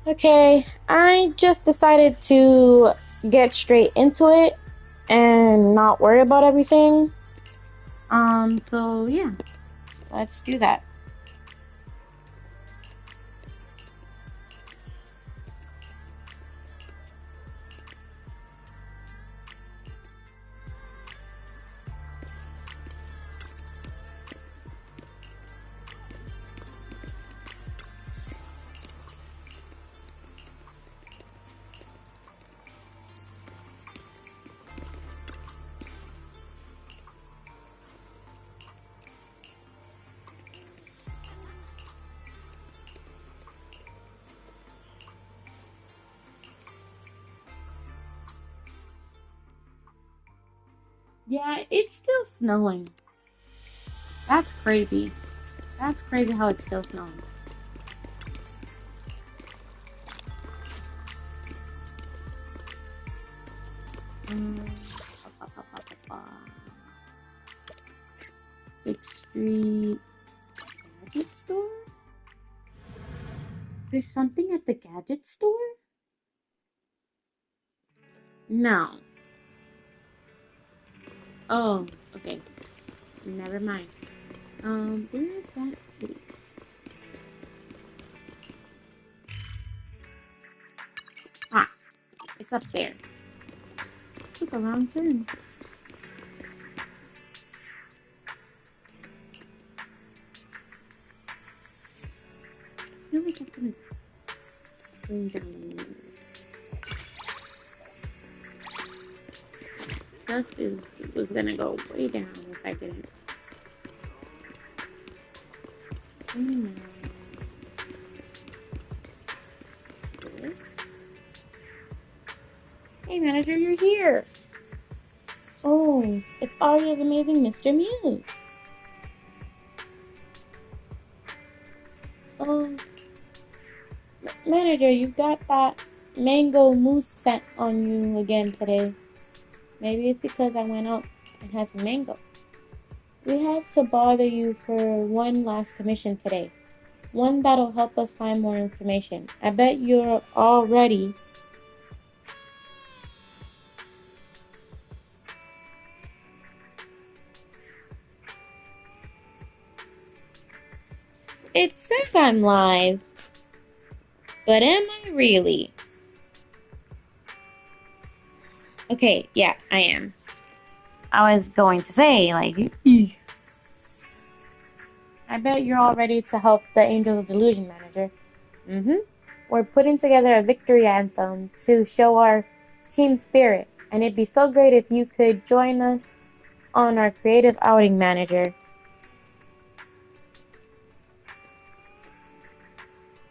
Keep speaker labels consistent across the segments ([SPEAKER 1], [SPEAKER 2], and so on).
[SPEAKER 1] Okay, I just decided to get straight into it and not worry about everything. So yeah, let's do that. Yeah, it's still snowing. That's crazy. That's crazy how it's still snowing. Um, 6th Street Gadget Store? There's something at the gadget store? No. Oh, okay. Never mind. Where's that kitty? Ah, it's up there. Took a wrong turn. I feel like it's gonna bring down. Trust was gonna go way down if I didn't. This. Hey manager, you're here. Oh, it's Arya's amazing Mr. Muse. Oh, manager, you got that mango mousse scent on you again today. Maybe it's because I went out and had some mango. We have to bother you for one last commission today. One that'll help us find more information. I bet you're all ready. It says I'm live, but am I really? Okay, yeah, I am. I was going to say, like, I bet you're all ready to help the Angels of Delusion manager. We're putting together a victory anthem to show our team spirit, and it'd be so great if you could join us on our creative outing manager.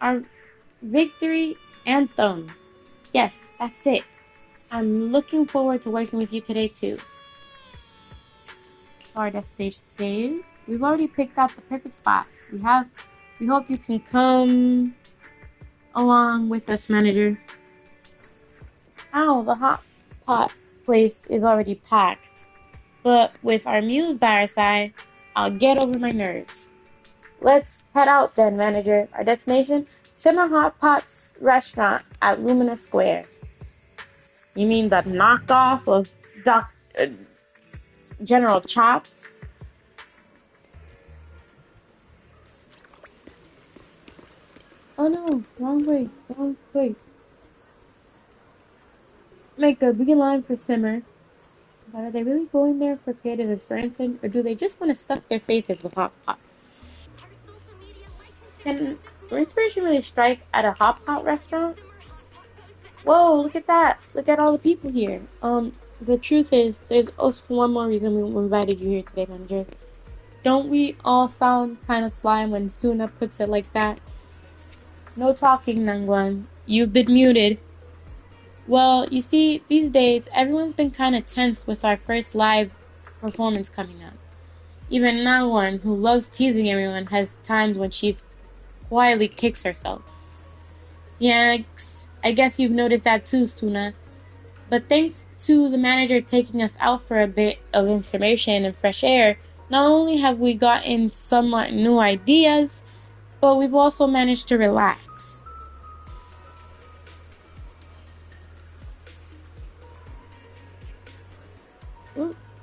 [SPEAKER 1] Our victory anthem. Yes, that's it. I'm looking forward to working with you today too. So our destination today is, we've already picked out the perfect spot. We hope you can come along with us, manager. Ow, the hot pot place is already packed. But with our muse by our side, I'll get over my nerves. Let's head out then, manager. Our destination? Simmer Hot Pot's restaurant at Lumina Square. You mean the knockoff of General Chops? Oh no, wrong way, wrong place. Make a beeline for Simmer. But are they really going there for creative experiencing, or do they just want to stuff their faces with hot pot? Can inspiration really strike at a hot pot restaurant? Whoa, look at that! Look at all the people here. The truth is, there's also one more reason we invited you here today, manager. Don't we all sound kind of sly when Suna puts it like that? No talking, Nangwan. You've been muted. Well, you see, these days, everyone's been kind of tense with our first live performance coming up. Even Nangwan, who loves teasing everyone, has times when she quietly kicks herself. Yeah, I guess you've noticed that too, Suna. But thanks to the manager taking us out for a bit of information and fresh air, not only have we gotten somewhat new ideas, but we've also managed to relax.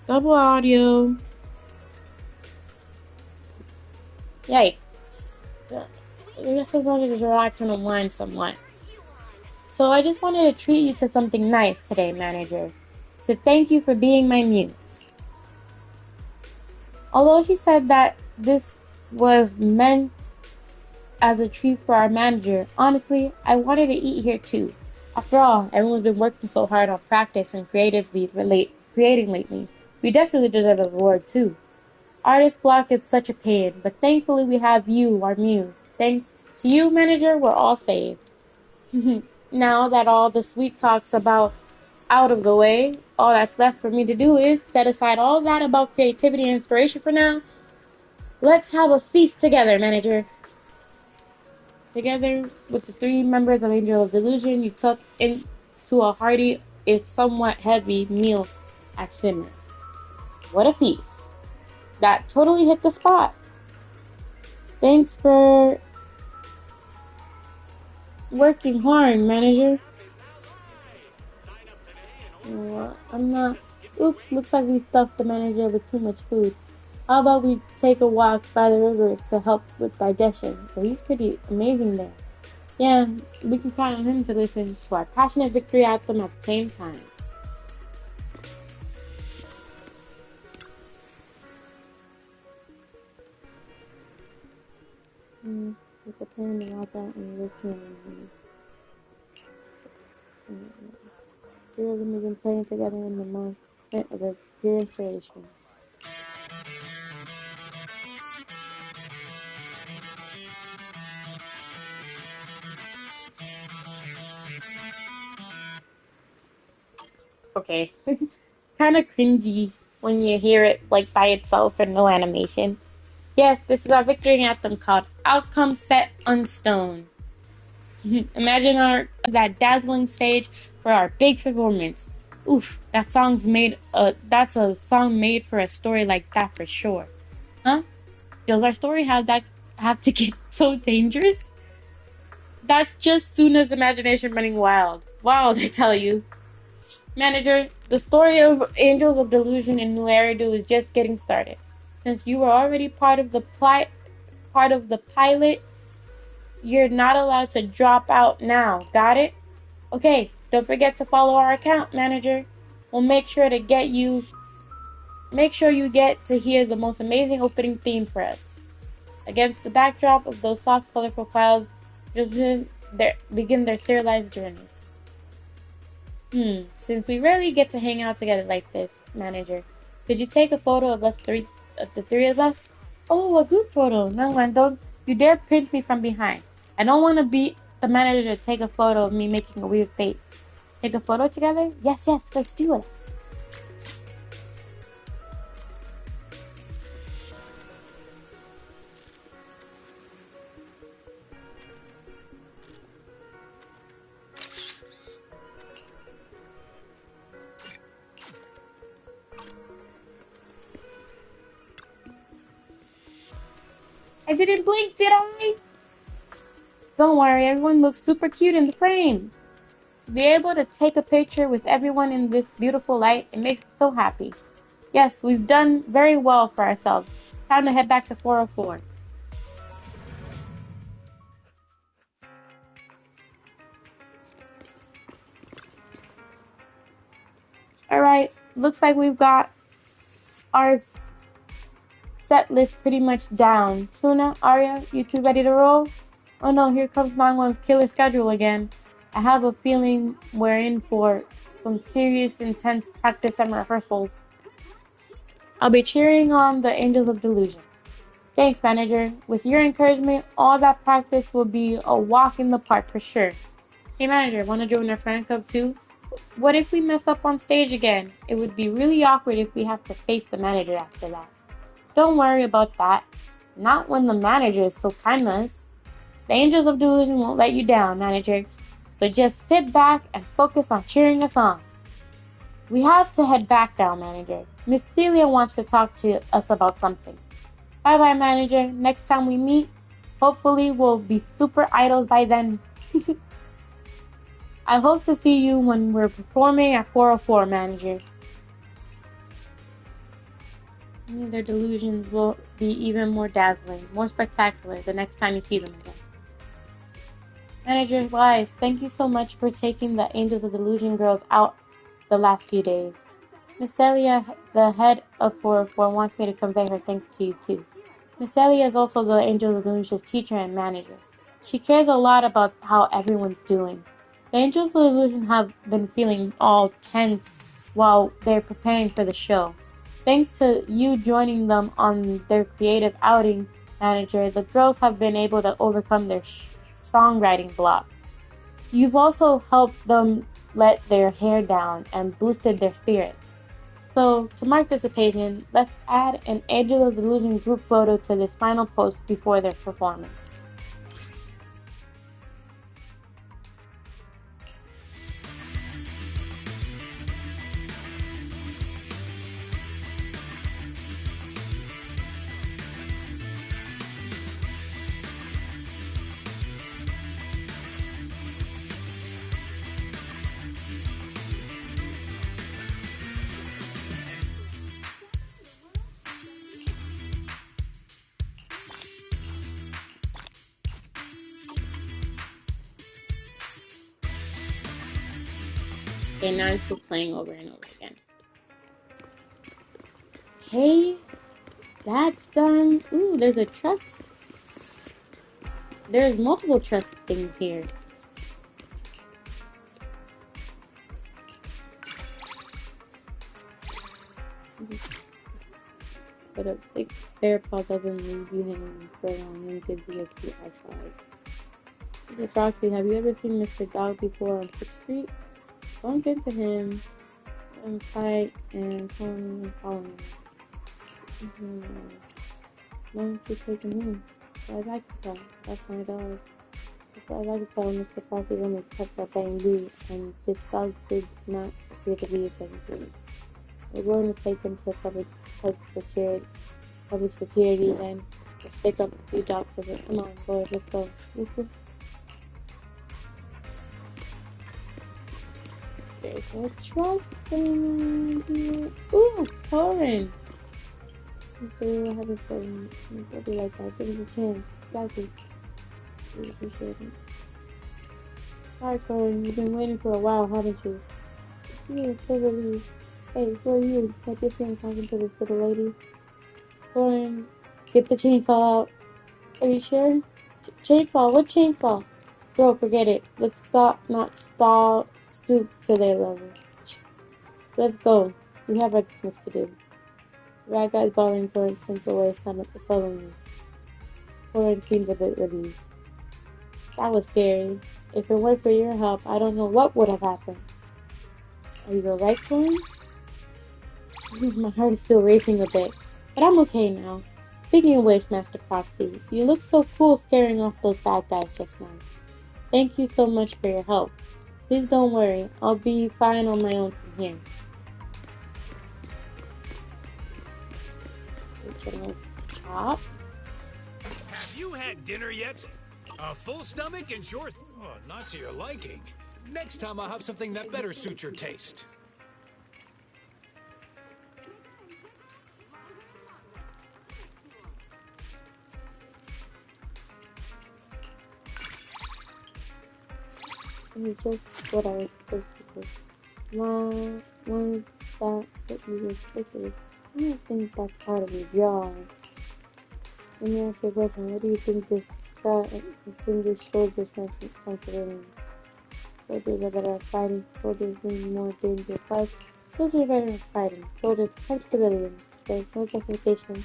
[SPEAKER 1] Double audio. Yikes. I guess I wanted to relax and unwind somewhat. So I just wanted to treat you to something nice today, manager. To thank you for being my muse. Although she said that this was meant as a treat for our manager, honestly, I wanted to eat here too. After all, everyone's been working so hard on practice and creating lately. We definitely deserve a reward too. Artist block is such a pain, but thankfully we have you, our muse. Thanks to you, manager, we're all saved. Now that all the sweet talks about out of the way, all that's left for me to do is set aside all that about creativity and inspiration for now. Let's have a feast together, manager. Together with the three members of Angel of Delusion, you took into a hearty, if somewhat heavy, meal at Simmer. What a feast! That totally hit the spot. Thanks for working hard, manager. I'm not. Oops, looks like we stuffed the manager with too much food. How about we take a walk by the river to help with digestion? Well, he's pretty amazing there. Yeah, we can count on him to listen to our passionate victory anthem at the same time. We're preparing to walk out and listen. Three of them have been playing together in the moment of their pure inspiration. Okay. Kind of cringy when you hear it like by itself and no animation. Yes, this is our victory anthem called Outcome Set on Stone. Imagine that dazzling stage for our big performance. Oof, that's a song made for a story like that for sure. Huh? Does our story have to get so dangerous? That's just Suna's imagination running wild. Wild, I tell you. Manager, the story of Angels of Delusion in New Eridu is just getting started. Since you were already part of the pilot, you're not allowed to drop out now. Got it? Okay, don't forget to follow our account, manager. We'll make sure you get to hear the most amazing opening theme for us. Against the backdrop of those soft, colorful clouds, begin their serialized journey. Since we rarely get to hang out together like this, manager, could you take a photo of the three of us? Oh, a group photo. No, and don't you dare pinch me from behind. I don't want to be the manager to take a photo of me making a weird face. Take a photo together? Yes, let's do it. I didn't blink, did I? Don't worry, everyone looks super cute in the frame. To be able to take a picture with everyone in this beautiful light, it makes me so happy. Yes, we've done very well for ourselves. Time to head back to 404. Alright, looks like we've got our set list pretty much down. Suna, Arya, you two ready to roll? Oh no, here comes Nangwon's killer schedule again. I have a feeling we're in for some serious, intense practice and rehearsals. I'll be cheering on the Angels of Delusion. Thanks, manager. With your encouragement, all that practice will be a walk in the park for sure. Hey, manager, want to join our fan club too? What if we mess up on stage again? It would be really awkward if we have to face the manager after that. Don't worry about that. Not when the manager is so kind to us. The Angels of Delusion won't let you down, manager. So just sit back and focus on cheering us on. We have to head back now, manager. Miss Celia wants to talk to us about something. Bye-bye, manager. Next time we meet, hopefully we'll be super idols by then. I hope to see you when we're performing at 404, manager. Their delusions will be even more dazzling, more spectacular the next time you see them again. Manager Wise, thank you so much for taking the Angels of Delusion girls out the last few days. Miss Celia, the head of 404, wants me to convey her thanks to you too. Miss Celia is also the Angels of Delusion's teacher and manager. She cares a lot about how everyone's doing. The Angels of Delusion have been feeling all tense while they're preparing for the show. Thanks to you joining them on their creative outing, manager, the girls have been able to overcome their songwriting block. You've also helped them let their hair down and boosted their spirits. So, to mark this occasion, let's add an Angel of Delusion group photo to this final post before their performance. Okay, now it's just playing over and over again. Okay, that's done. Ooh, there's a trust. There's multiple trust things here. But a big bear paw doesn't leave you hanging for long and gives you a sweet outside. Mr. Foxy, have you ever seen Mr. Dog before on 6th Street? Bump into him on sight and follow him. Why don't you take him in? So I'd like to tell. That's my dog. So I'd like to tell Mr. Foxy when his pets are playing blue, and this dog's breed does not appear to be a pleasant breed. We're going to take him to public security, then we'll stick up a few dogs with it. Come on, boys, let's go. There's no trust in here. Ooh, Corin! I haven't played. I'll be like that. Give us a chance. Got you. Really appreciate it. Hi, Corin. You've been waiting for a while, haven't you? You're so relieved. Hey, who are you? Can't you see I'm talking to this little lady? Corin, get the chainsaw out. Are you sure? Chainsaw? What chainsaw? Bro, forget it. Let's stoop to their level. Let's go. We have our business to do. The bad guy's bothering Corin slipped away suddenly. Corin seems a bit relieved. That was scary. If it weren't for your help, I don't know what would have happened. Are you alright, Corin? My heart is still racing a bit, but I'm okay now. Speaking of which, Master Foxy, you look so cool scaring off those bad guys just now. Thank you so much for your help. Please don't worry, I'll be fine on my own from here. Chop.
[SPEAKER 2] Have you had dinner yet? A full stomach and short... Oh, not to your liking. Next time I'll have something that better suits your taste.
[SPEAKER 1] It's just what I was supposed to do. Mom, when is that what you were supposed to do? I don't think that's part of your job. Let me ask you a question. What do you think this distinguished soldiers consider? Soldiers are better at fighting. Soldiers lead more dangerous life. Soldiers are better at fighting. Soldiers protect civilians. There's no justification.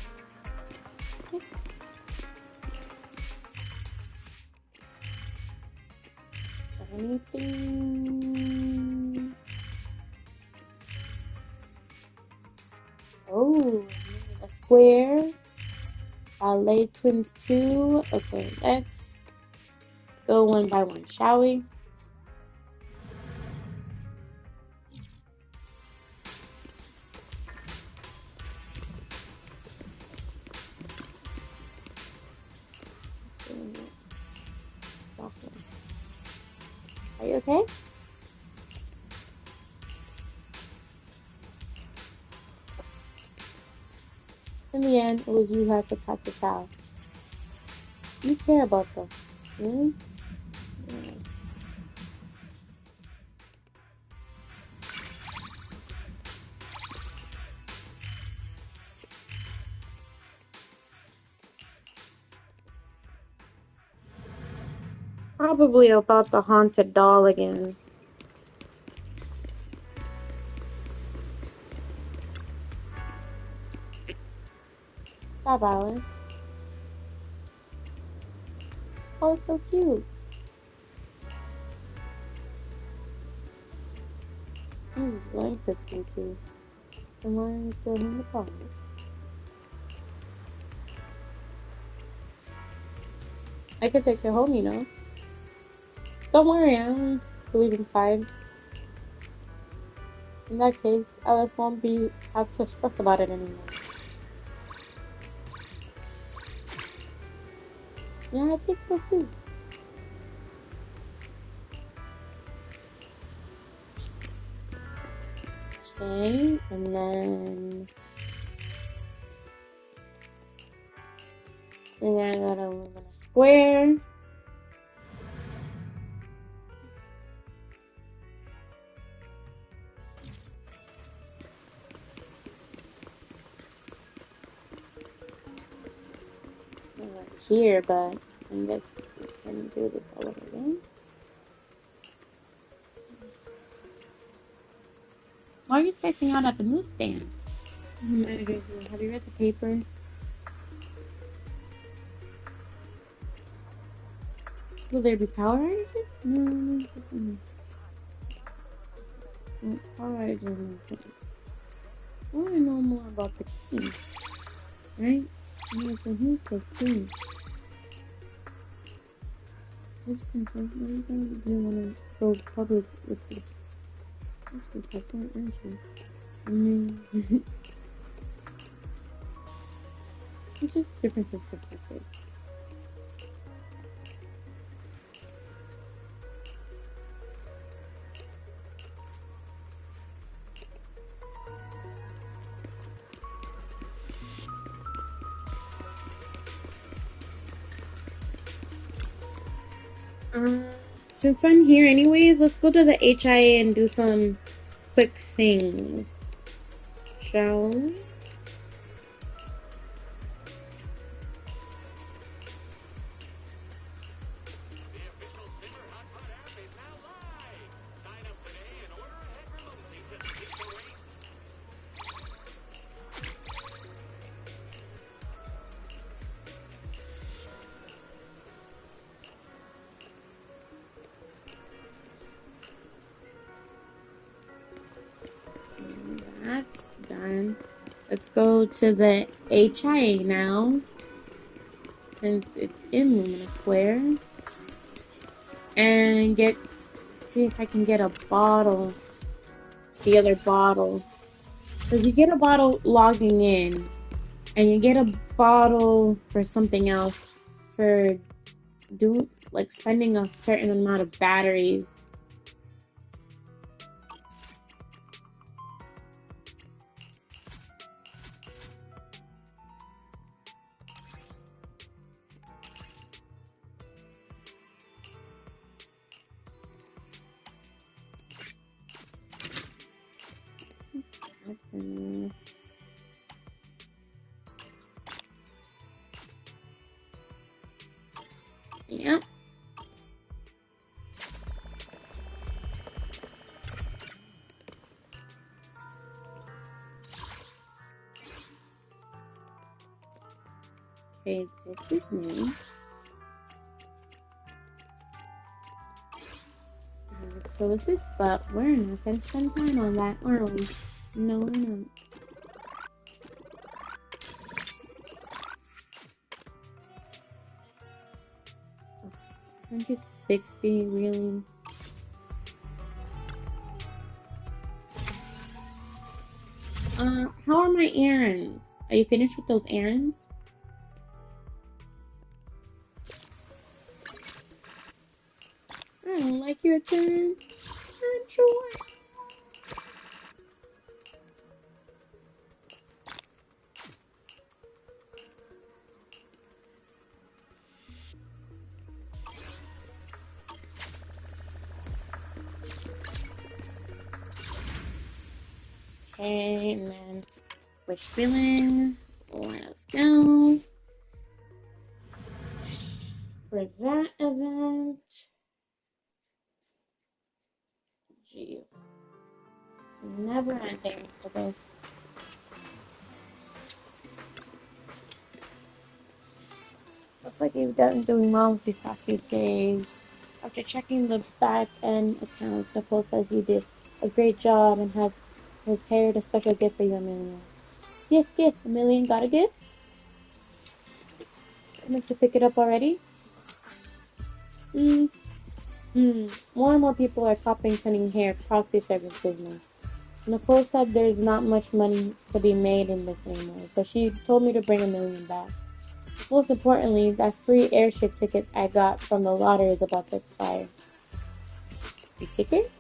[SPEAKER 1] Okay. Anything? Oh, a square. Ballet Twins 2. Okay, let's go one by one, shall we? Are you okay? In the end, it was you who had to pass the child. You care about them. Really? Yeah. Probably about the haunted doll again. Stop, Alice. Oh, it's so cute. I'm going to poo-poo. And why are you still in the car? I could take her home, you know. Don't worry, I don't believe in science. In that case, Alice won't have to stress about it anymore. Yeah, I think so too. Okay, and then I gotta live in a square. Right here, but I guess we can do this all over again. Why are you spacing out at the newsstand? Have you read the paper? Will there be power outages? No. Power outages. I want to know more about the king, right? Yeah, so who's the king? Which princess? What is that? Do you want to go public with the president, aren't you? I mean, it's just a difference of perspective. Since I'm here anyways, let's go to the HIA and do some quick things. Shall we? That's done. Let's go to the HIA now, since it's in Lumina Square, and see if I can get a bottle. The other bottle. Because you get a bottle logging in, and you get a bottle for something else for spending a certain amount of batteries. That's in there. Yep. Okay, this is me. So this is, but we're not gonna spend time on that, are we? No, we're not. Ugh, 160, really? How are my errands? Are you finished with those errands? I don't like your turn. I'm sure. Okay, and then wish filling. Let's go. For that event. Jeez. Never ending for this. Looks like you've done doing well with these past few days. After checking the back end accounts, Nicole says you did a great job and has prepared a special gift for you, Amelia. Gift. Amelia got a gift? What makes you pick it up already? More and more people are copying cutting hair proxy service business. Nicole said there's not much money to be made in this anymore, so she told me to bring Amelia back. Most importantly, that free airship ticket I got from the lottery is about to expire. Free ticket?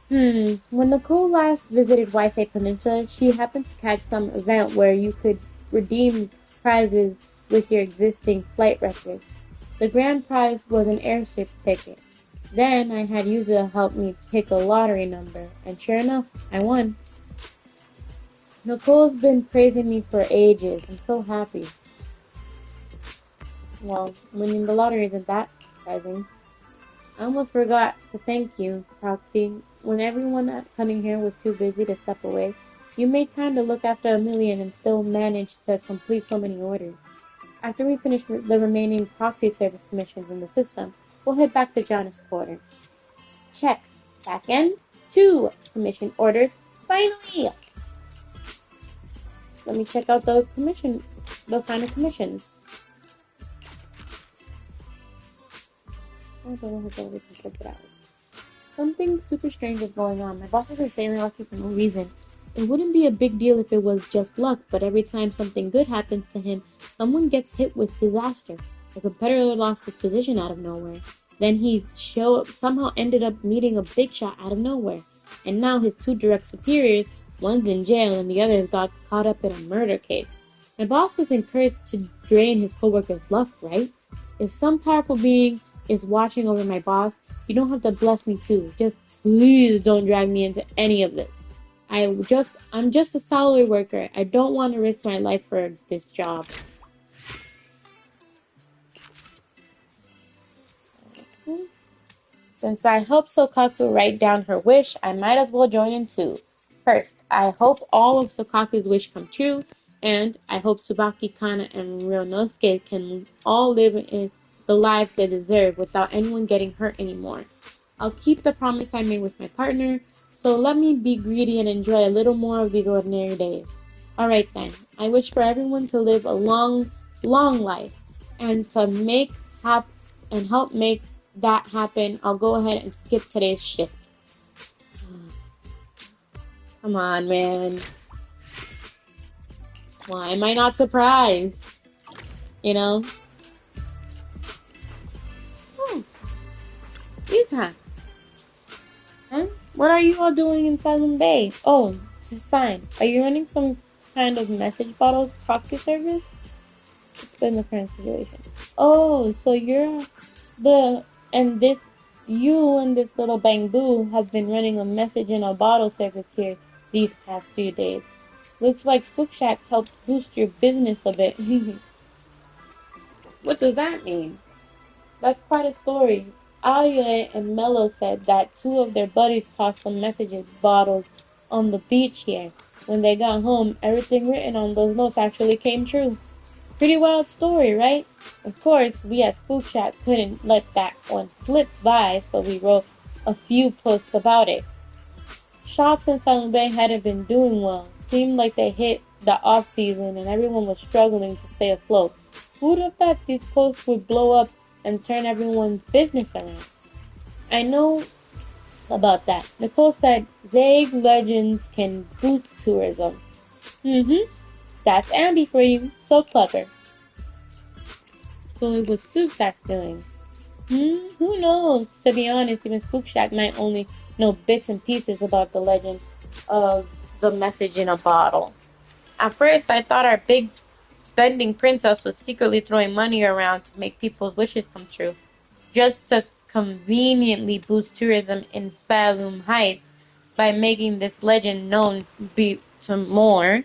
[SPEAKER 1] When Nicole last visited Wi-Fi Peninsula, she happened to catch some event where you could redeem prizes with your existing flight records. The grand prize was an airship ticket. Then I had Yuza help me pick a lottery number, and sure enough, I won. Nicole's been praising me for ages. I'm so happy. Well, winning the lottery isn't that surprising. I almost forgot to thank you, Proxy. When everyone at Cunningham was too busy to step away, you made time to look after Amelia and still managed to complete so many orders. After we finish the remaining proxy service commissions in the system, we'll head back to Jonas' quarter. Check. Back end. 2 commission orders. Finally! Let me check out the final commissions. Something super strange is going on. My bosses are saying they're lucky for no reason. It wouldn't be a big deal if it was just luck, but every time something good happens to him, someone gets hit with disaster. A competitor lost his position out of nowhere. Then he somehow ended up meeting a big shot out of nowhere. And now his 2 direct superiors, one's in jail and the other got caught up in a murder case. My boss is encouraged to drain his coworkers' luck, right? If some powerful being is watching over my boss, you don't have to bless me too. Just please don't drag me into any of this. I'm just a salary worker. I don't want to risk my life for this job. Since I helped Sokaku write down her wish, I might as well join in too. First, I hope all of Sokaku's wish come true, and I hope Tsubaki, Kana, and Ryonosuke can all live in the lives they deserve without anyone getting hurt anymore. I'll keep the promise I made with my partner, so let me be greedy and enjoy a little more of these ordinary days. Alright then, I wish for everyone to live a long, long life, and to help make that happen. I'll go ahead and skip today's shift. Come on, man. Why am I not surprised? You know? Yuta. Huh? What are you all doing in Silent Bay? Oh, this sign. Are you running some kind of message bottle proxy service? Explain the current situation. Oh, so you and this little bamboo have been running a message in a bottle service here these past few days. Looks like Spook Shack helped boost your business a bit. What does that mean? That's quite a story. Aye and Mello said that 2 of their buddies tossed some messages bottles on the beach here. When they got home, everything written on those notes actually came true. Pretty wild story, right? Of course, we at Spook Shack couldn't let that one slip by, so we wrote a few posts about it. Shops in Silent Bay hadn't been doing well. Seemed like they hit the off-season and everyone was struggling to stay afloat. Who'd have thought these posts would blow up and turn everyone's business around? I know about that. Nicole said vague legends can boost tourism. That's Ambi for you. So clever. So it was Susak's doing. Who knows? To be honest, even Spook Shack might only know bits and pieces about the legend of the message in a bottle. At first, I thought our big spending princess was secretly throwing money around to make people's wishes come true, just to conveniently boost tourism in Balloon Heights. by making this legend known to more.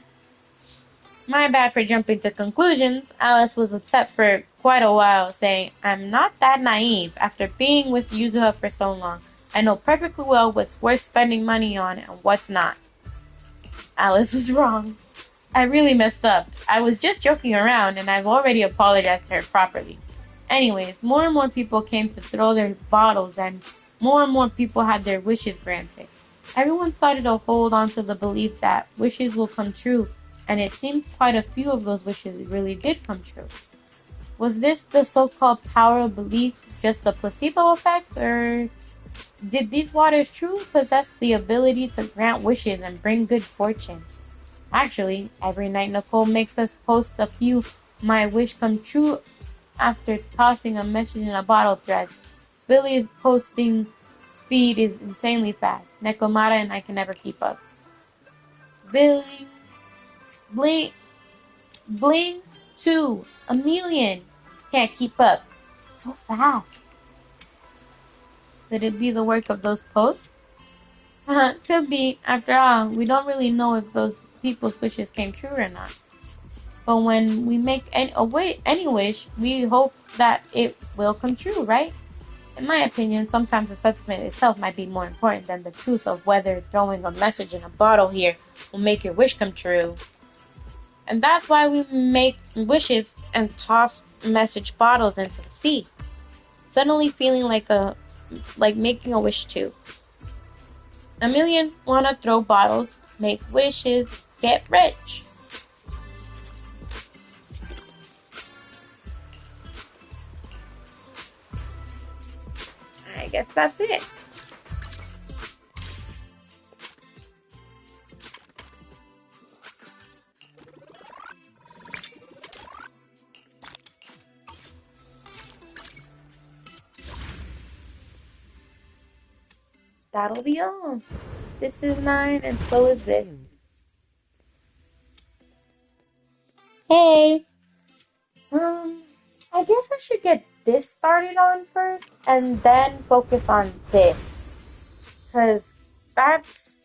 [SPEAKER 1] My bad for jumping to conclusions. Alice was upset for quite a while, saying, I'm not that naive. After being with Yuzuha for so long, I know perfectly well what's worth spending money on and what's not. Alice was wronged. I really messed up. I was just joking around, and I've already apologized to her properly. Anyways, more and more people came to throw their bottles, and more people had their wishes granted. Everyone started to hold on to the belief that wishes will come true, and it seemed quite a few of those wishes really did come true. Was this the so-called power of belief just a placebo effect, or did these waters truly possess the ability to grant wishes and bring good fortune? Actually, every night Nicole makes us post a few my wish come true after tossing a message in a bottle threads. Billy's posting speed is insanely fast. Nekomata and I can never keep up. Billy, bling, bling, 2, a million. Can't keep up. So fast. Could it be the work of those posts? Could be. After all, we don't really know if those people's wishes came true or not. But when we make any wish, we hope that it will come true, right? In my opinion, sometimes the sentiment itself might be more important than the truth of whether throwing a message in a bottle here will make your wish come true. And that's why we make wishes and toss message bottles into the sea. Suddenly feeling like making a wish too. A million wanna throw bottles, make wishes, get rich. I guess that's it. That'll be all. This is 9 and so is this. Hey! I guess I should get this started on first and then focus on this. Because that's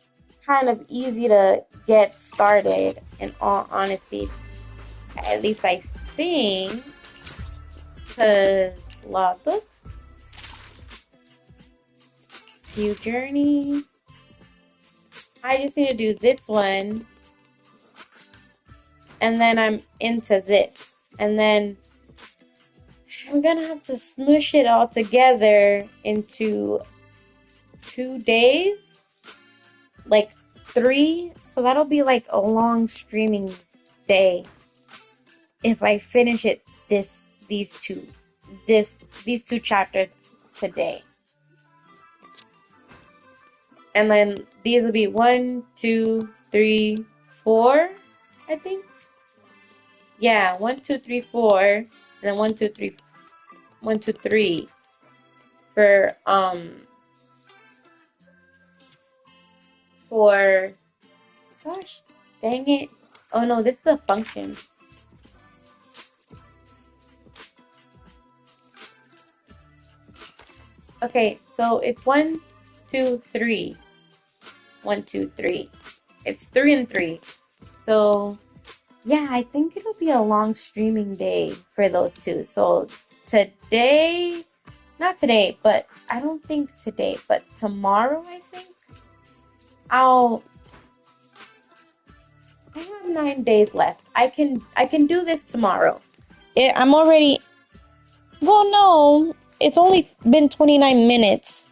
[SPEAKER 1] kind of easy to get started, in all honesty. At least I think. Because logbook, view journey. I just need to do this one. And then I'm into this. And then I'm gonna have to smush it all together into 2 days, like 3. So that'll be like a long streaming day if I finish it these two chapters today. And then these will be 1, 2, 3, 4, I think. Yeah, 1, 2, 3, 4, and then 1, 2, 3, 1, 2, 3 for gosh dang it. Oh no, this is a function. Okay, so it's 1, 2, 3. 1, 2, 3. It's 3 and 3. So yeah, I think it'll be a long streaming day for those two. So today, not today, but I don't think today, but tomorrow I think I have 9 days left. I can do this tomorrow. I'm already, well, no, it's only been 29 minutes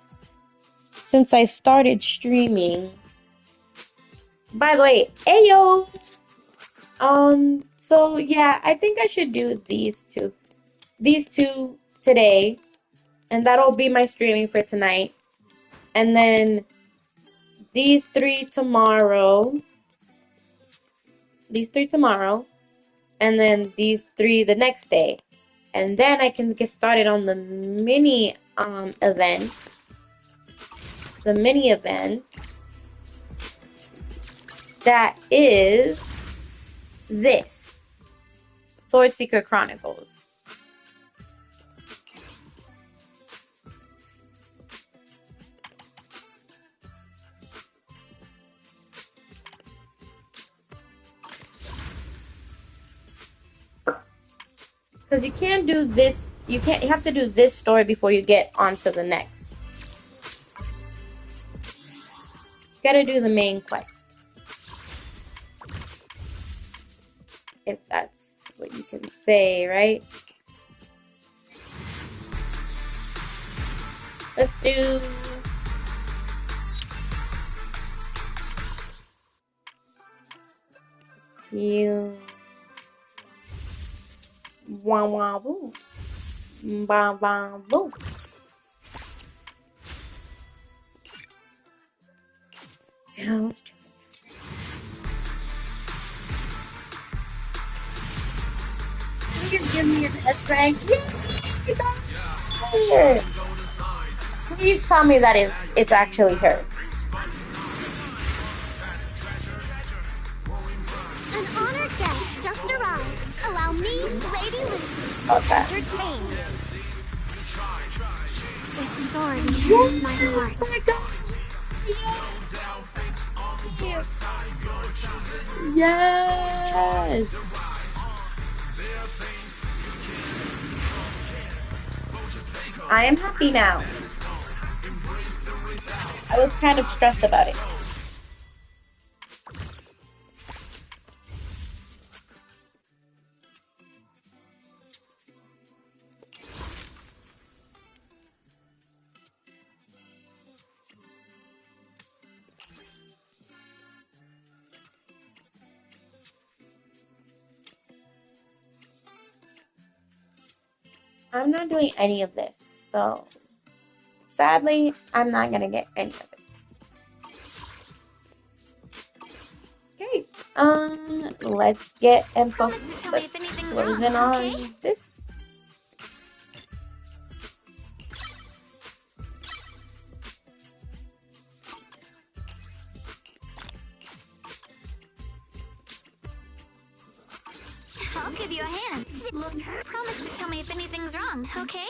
[SPEAKER 1] since I started streaming. By the way, ayo! So yeah, I think I should do these two. These two today, and that'll be my streaming for tonight. And then these 3 tomorrow. These 3 tomorrow. And then these 3 the next day. And then I can get started on the mini event. The mini event that is this. Sword Seeker Chronicles. Because you can't do this. You have to do this story before you get onto the next. You gotta do the main quest. If that's what you can say, right? Let's do... You... Wah wah woo. Ba ba boo. Yeah, let's do it. Please give me an S rank. Yay! Please tell me that it's actually her.
[SPEAKER 3] An honored guest just arrived. Allow me, Lady Lucy, to
[SPEAKER 1] Okay.
[SPEAKER 3] entertain you. This sword pierces my heart.
[SPEAKER 1] Oh my God. Yes. I am happy now. I was kind of stressed about it. I'm not doing any of this, so sadly, I'm not gonna get any of it. Okay, let's get and
[SPEAKER 3] Promise to tell me if
[SPEAKER 1] let's
[SPEAKER 3] anything's
[SPEAKER 1] close
[SPEAKER 3] wrong,
[SPEAKER 1] in on
[SPEAKER 3] okay?
[SPEAKER 1] this.
[SPEAKER 3] I'll give you a hand. Look, promise to tell me if anything's wrong, okay?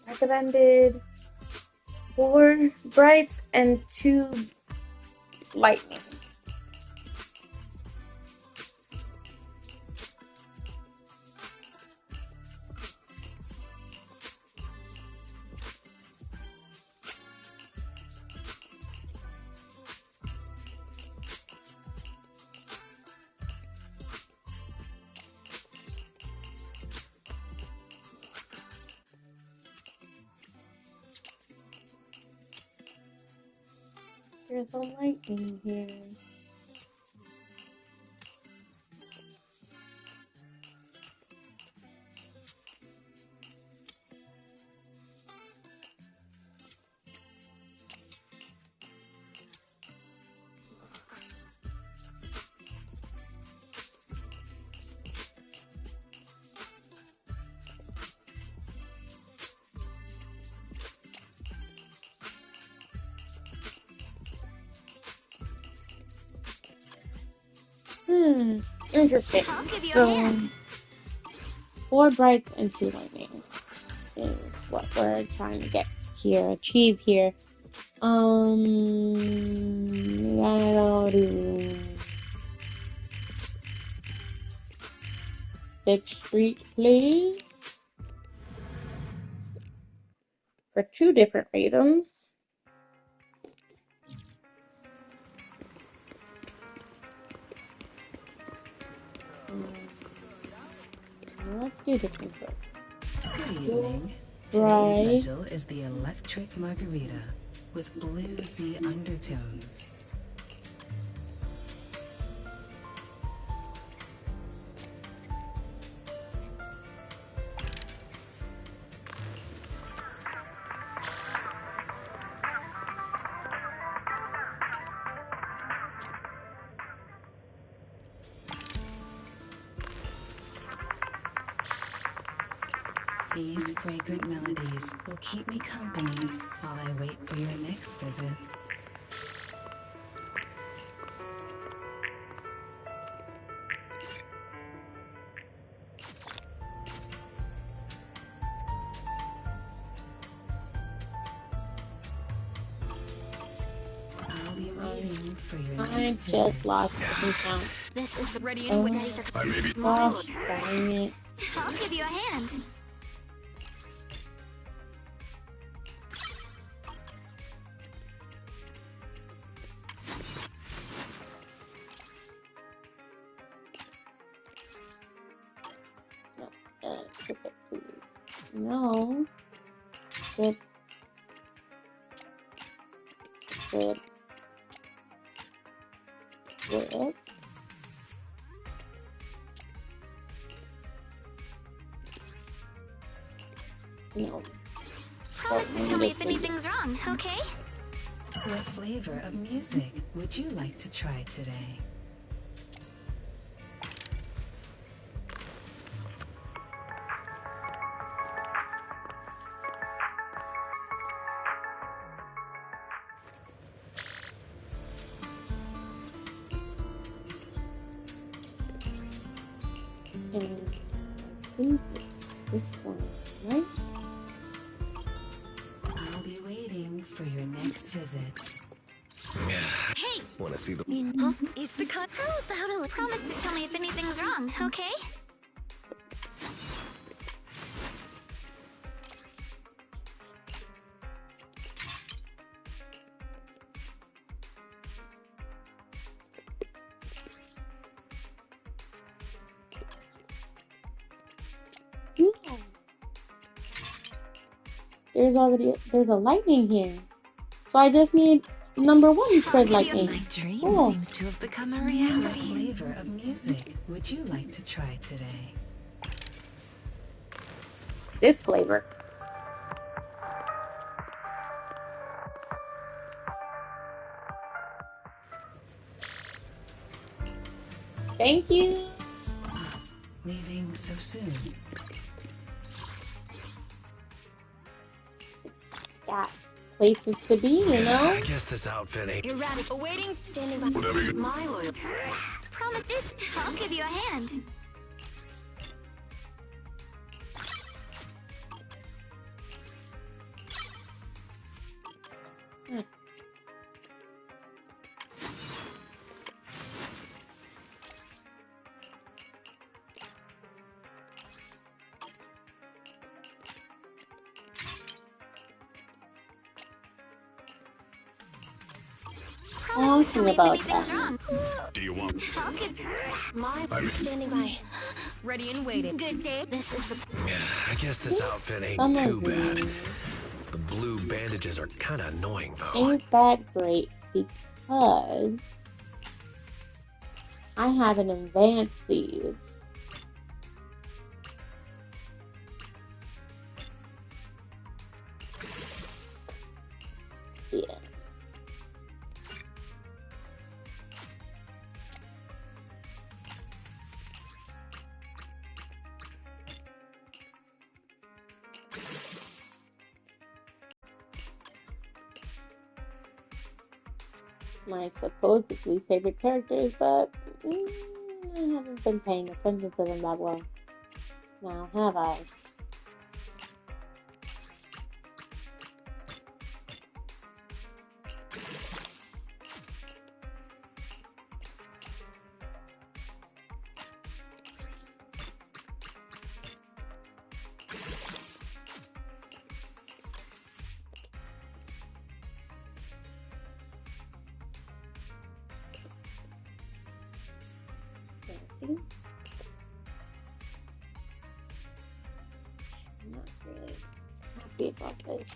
[SPEAKER 1] Recommended 4 brights and 2 lightning. There's a lightning here. Interesting.
[SPEAKER 3] I'll give you a
[SPEAKER 1] So,
[SPEAKER 3] hand.
[SPEAKER 1] 4 brights and 2 lightning is what we're trying to achieve here. We gotta do 6th Street, please. For 2 different reasons. Let's do this one first.
[SPEAKER 4] Good evening. Today's
[SPEAKER 1] Right.
[SPEAKER 4] special is the electric margarita with bluesy undertones. These fragrant melodies will keep me company while I wait for your next visit. I'll be waiting for your
[SPEAKER 1] I
[SPEAKER 4] next
[SPEAKER 1] just
[SPEAKER 4] visit.
[SPEAKER 1] lost the count.
[SPEAKER 3] This is the ready
[SPEAKER 1] Oh,
[SPEAKER 3] and ready for
[SPEAKER 1] gosh dang it.
[SPEAKER 3] I'll give you a hand.
[SPEAKER 1] Skip it, please. No. Skip. Skip. Skip. No.
[SPEAKER 3] Promise to tell me if anything's wrong, okay?
[SPEAKER 4] What flavor of music would you like to try today?
[SPEAKER 1] And I think it's this one, right?
[SPEAKER 4] I'll be waiting for your next visit.
[SPEAKER 3] Hey!
[SPEAKER 5] Want to see the...
[SPEAKER 3] Huh? Is the cut? How about a promise to tell me if anything's wrong, okay?
[SPEAKER 1] Yeah. There's a lightning here. So I just need number 1 spread lightning.
[SPEAKER 4] My dream
[SPEAKER 1] Cool.
[SPEAKER 4] seems to have become a reality. What flavor of music would you like to try today?
[SPEAKER 1] This flavor. Thank you.
[SPEAKER 4] Leaving so soon.
[SPEAKER 1] It's got places to be, you know?
[SPEAKER 5] I guess this outfit ain't...
[SPEAKER 3] You're ready. Awaiting. Standing by.
[SPEAKER 5] Whatever you...
[SPEAKER 3] My loyal. Promise it. I'll give you a hand.
[SPEAKER 1] Hmm.
[SPEAKER 3] Promise to tell me if
[SPEAKER 1] about
[SPEAKER 3] anything's
[SPEAKER 1] that.
[SPEAKER 3] wrong.
[SPEAKER 5] Do you want...
[SPEAKER 3] I'll give. My
[SPEAKER 5] I'm-
[SPEAKER 3] standing by. Ready and waiting. Good day. This is the.
[SPEAKER 5] I guess this outfit ain't
[SPEAKER 1] Some
[SPEAKER 5] too
[SPEAKER 1] of
[SPEAKER 5] bad.
[SPEAKER 1] these
[SPEAKER 5] The blue bandages are kind of annoying, though.
[SPEAKER 1] ain't that great because I haven't advanced these. Yeah. My supposedly favorite characters, but I haven't been paying attention to them that well. Now, have I? See? Not really about this.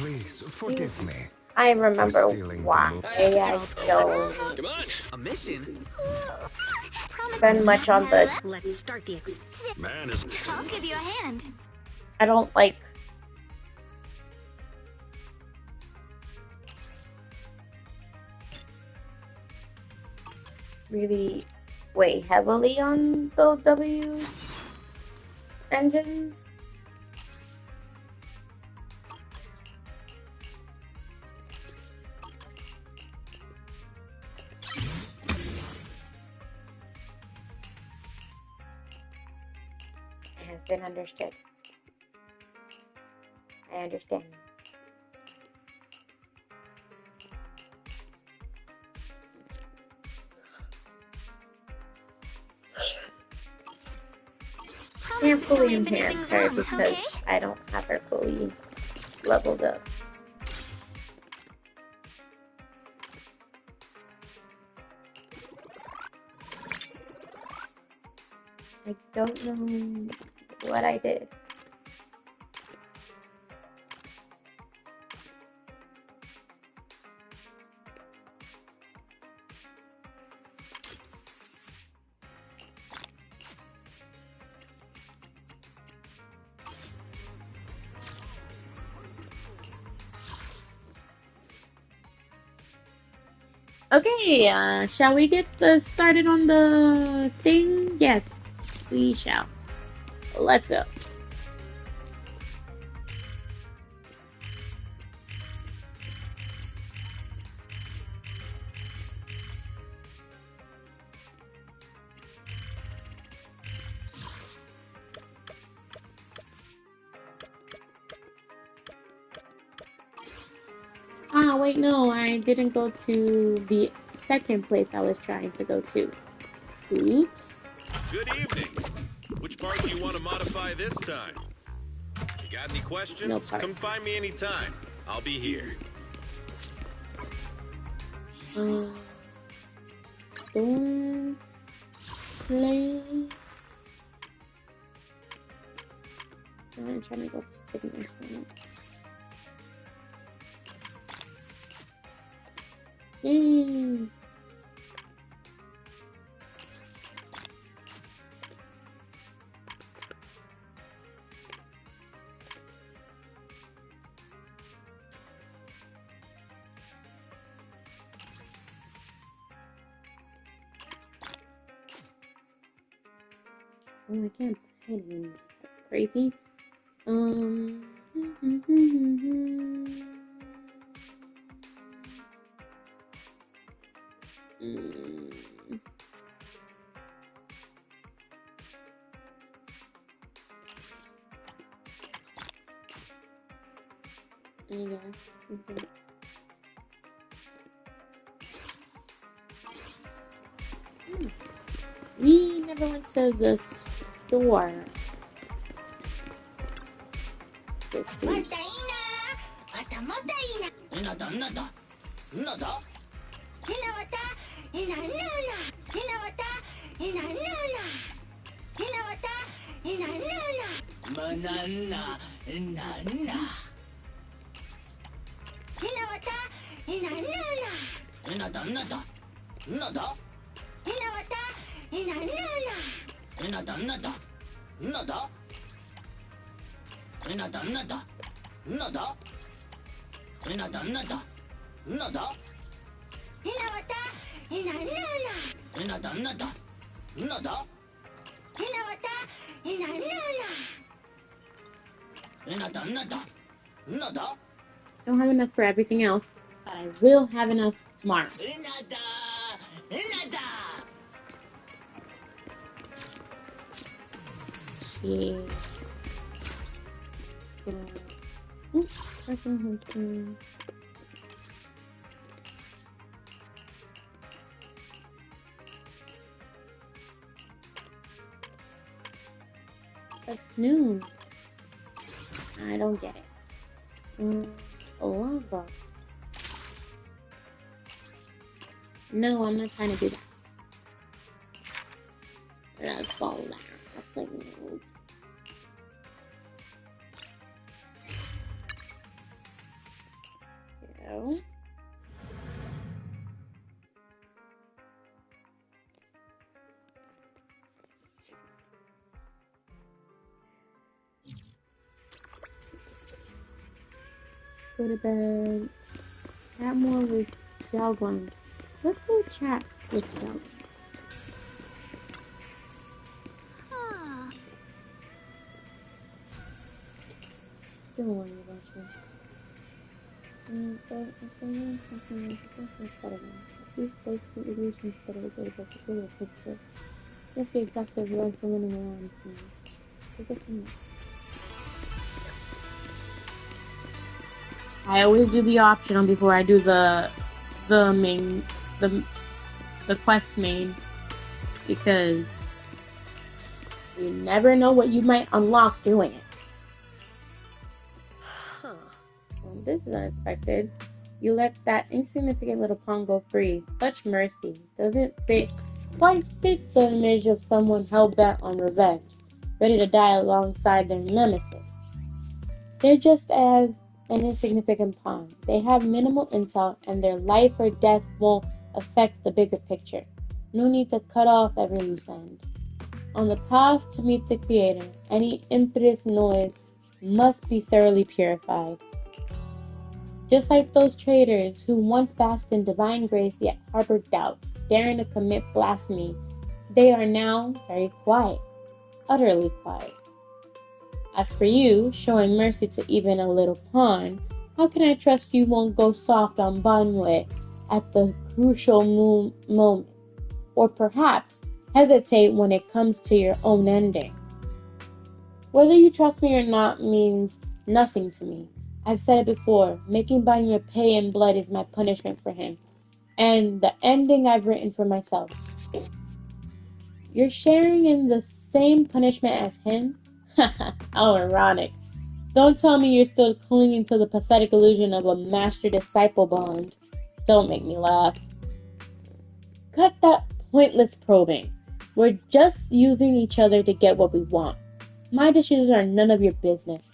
[SPEAKER 6] Please forgive me.
[SPEAKER 1] I remember
[SPEAKER 6] stealing the
[SPEAKER 1] why
[SPEAKER 6] mo-
[SPEAKER 1] I don't
[SPEAKER 7] Come on, a mission.
[SPEAKER 1] spend much on the.
[SPEAKER 3] Let's start the
[SPEAKER 5] Man is
[SPEAKER 3] I'll give you a hand.
[SPEAKER 1] I don't like really weigh heavily on the W engines. It has been understood. I understand. Can't
[SPEAKER 3] Promise to tell
[SPEAKER 1] fully
[SPEAKER 3] me if
[SPEAKER 1] enhance
[SPEAKER 3] anything's
[SPEAKER 1] her
[SPEAKER 3] wrong,
[SPEAKER 1] because
[SPEAKER 3] okay?
[SPEAKER 1] I don't have her fully leveled up. I don't know what I did. Okay, shall we get started on the thing? Yes, we shall. Let's go. Ah, wait, no, I didn't go to the second place I was trying to go to. Oops.
[SPEAKER 8] Good evening. Which part do you want to modify this time? You got any questions?
[SPEAKER 1] No part.
[SPEAKER 8] Come find me anytime. I'll be here.
[SPEAKER 1] Storm play. I'm trying to go to Signal. Yay. Oh, I can't find him. That's crazy. There you go. Okay. We never went to the store. Don't have enough for everything else, but I will have enough tomorrow. Yeah. That's noon. I don't get it. Lava. No, I'm not trying to do that. Let's fall down, please. Go. Go to bed. Chat more with Jalgon. Let's go chat with Jalgon. Still worrying about you. But if I learn something like this, it's better than these those two illusions that are available to build a picture. Just the exact right for running around for me. Take it from me. I always do the optional before I do the main the quest main, because you never know what you might unlock doing it. Well, this is unexpected. You let that insignificant little pawn go free. Such mercy. Doesn't quite fit the image of someone hell-bent on revenge, ready to die alongside their nemesis. They're just as an insignificant pawn. They have minimal intel, and their life or death won't affect the bigger picture. No need to cut off every loose end. On the path to meet the Creator, any impetus noise must be thoroughly purified. Just like those traitors who once basked in divine grace yet harbored doubts, daring to commit blasphemy, they are now very quiet, utterly quiet. As for you, showing mercy to even a little pawn, how can I trust you won't go soft on Banwei at the crucial moment? Or perhaps hesitate when it comes to your own ending? Whether you trust me or not means nothing to me. I've said it before, making Banwei pay in blood is my punishment for him, and the ending I've written for myself. You're sharing in the same punishment as him? How ironic. Don't tell me you're still clinging to the pathetic illusion of a master-disciple bond. Don't make me laugh. Cut that pointless probing. We're just using each other to get what we want. My decisions are none of your business.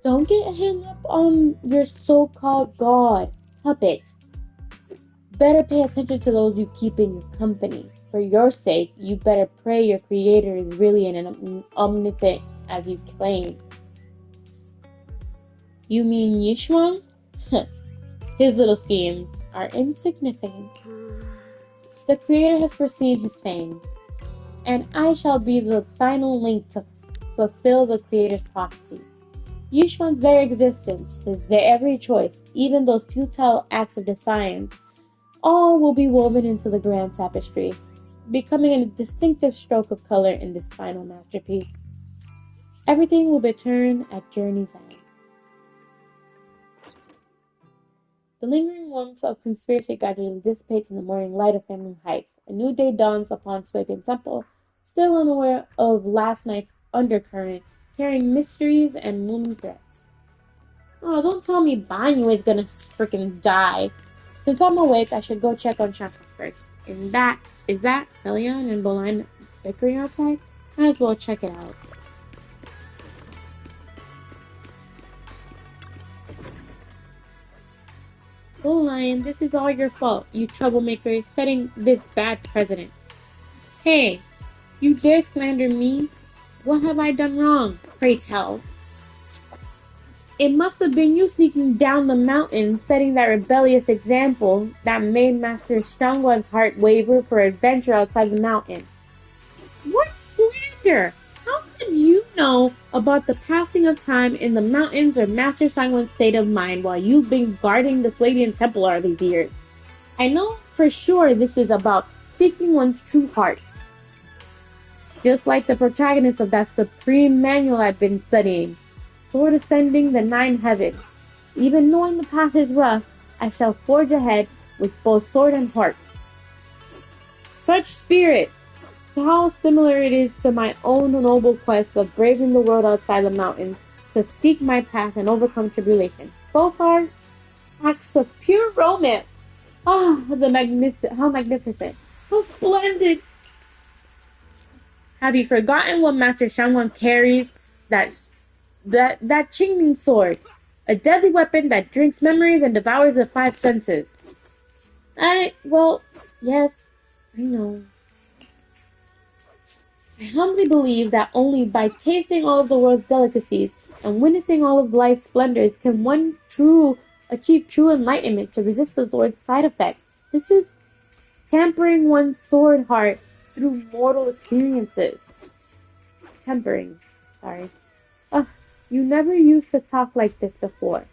[SPEAKER 1] Don't get hung up on your so-called god, puppet. Better pay attention to those you keep in your company. For your sake, you better pray your Creator is really an omnipotent as you claim. You mean Yishuang? His little schemes are insignificant. The Creator has foreseen his fame, and I shall be the final link to fulfill the Creator's prophecy. Yishuang's very existence, his every choice, even those futile acts of defiance, all will be woven into the grand tapestry, becoming a distinctive stroke of color in this final masterpiece. Everything will be turned at journey's end. The lingering warmth of conspiracy gradually dissipates in the morning light of Family Heights. A new day dawns upon Swabian Temple, still unaware of last night's undercurrent, carrying mysteries and looming threats. Oh, don't tell me Banyu is gonna freaking die. Since I'm awake, I should go check on Chapel first. Is that Helion and Boline bickering outside? Might as well check it out. Boline, this is all your fault, you troublemaker, setting this bad precedent. Hey, you dare slander me? What have I done wrong? Pray tell. It must have been you sneaking down the mountain, setting that rebellious example that made Master Xiangguan's heart waver for adventure outside the mountain. What slander? How could you know about the passing of time in the mountains or Master Xiangguan's state of mind while you've been guarding the Swabian Temple all these years? I know for sure this is about seeking one's true heart. just like the protagonist of that supreme manual I've been studying. Sword ascending the 9 heavens. Even knowing the path is rough, I shall forge ahead with both sword and heart. Such spirit! So how similar it is to my own noble quest of braving the world outside the mountains to seek my path and overcome tribulation. Both are acts of pure romance. Ah, how magnificent, how splendid! Have you forgotten what Master Shangwon carries? That Qingming sword, a deadly weapon that drinks memories and devours the 5 senses. Well, yes, I know. I humbly believe that only by tasting all of the world's delicacies and witnessing all of life's splendors can one achieve true enlightenment to resist the sword's side effects. This is tampering one's sword heart through mortal experiences. Sorry. Ugh, you never used to talk like this before.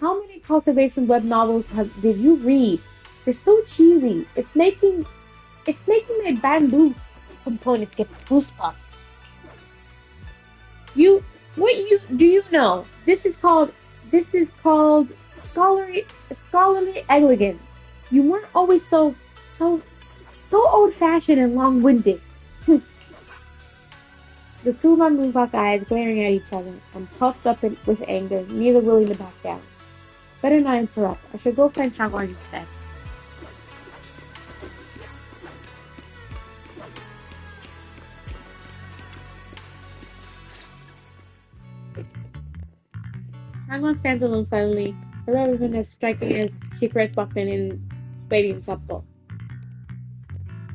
[SPEAKER 1] How many cultivation web novels did you read? They're so cheesy. It's making my bamboo components get goosebumps. Do you know? This is called scholarly elegance. You weren't always so old-fashioned and long-winded. The two bamboo-hawk eyes glaring at each other and puffed up with anger, neither willing to back down. Better not interrupt. I should go find Shangwon instead. Shangwon stands alone silently, her everything as striking as she first walked in Spadian Sepulchre.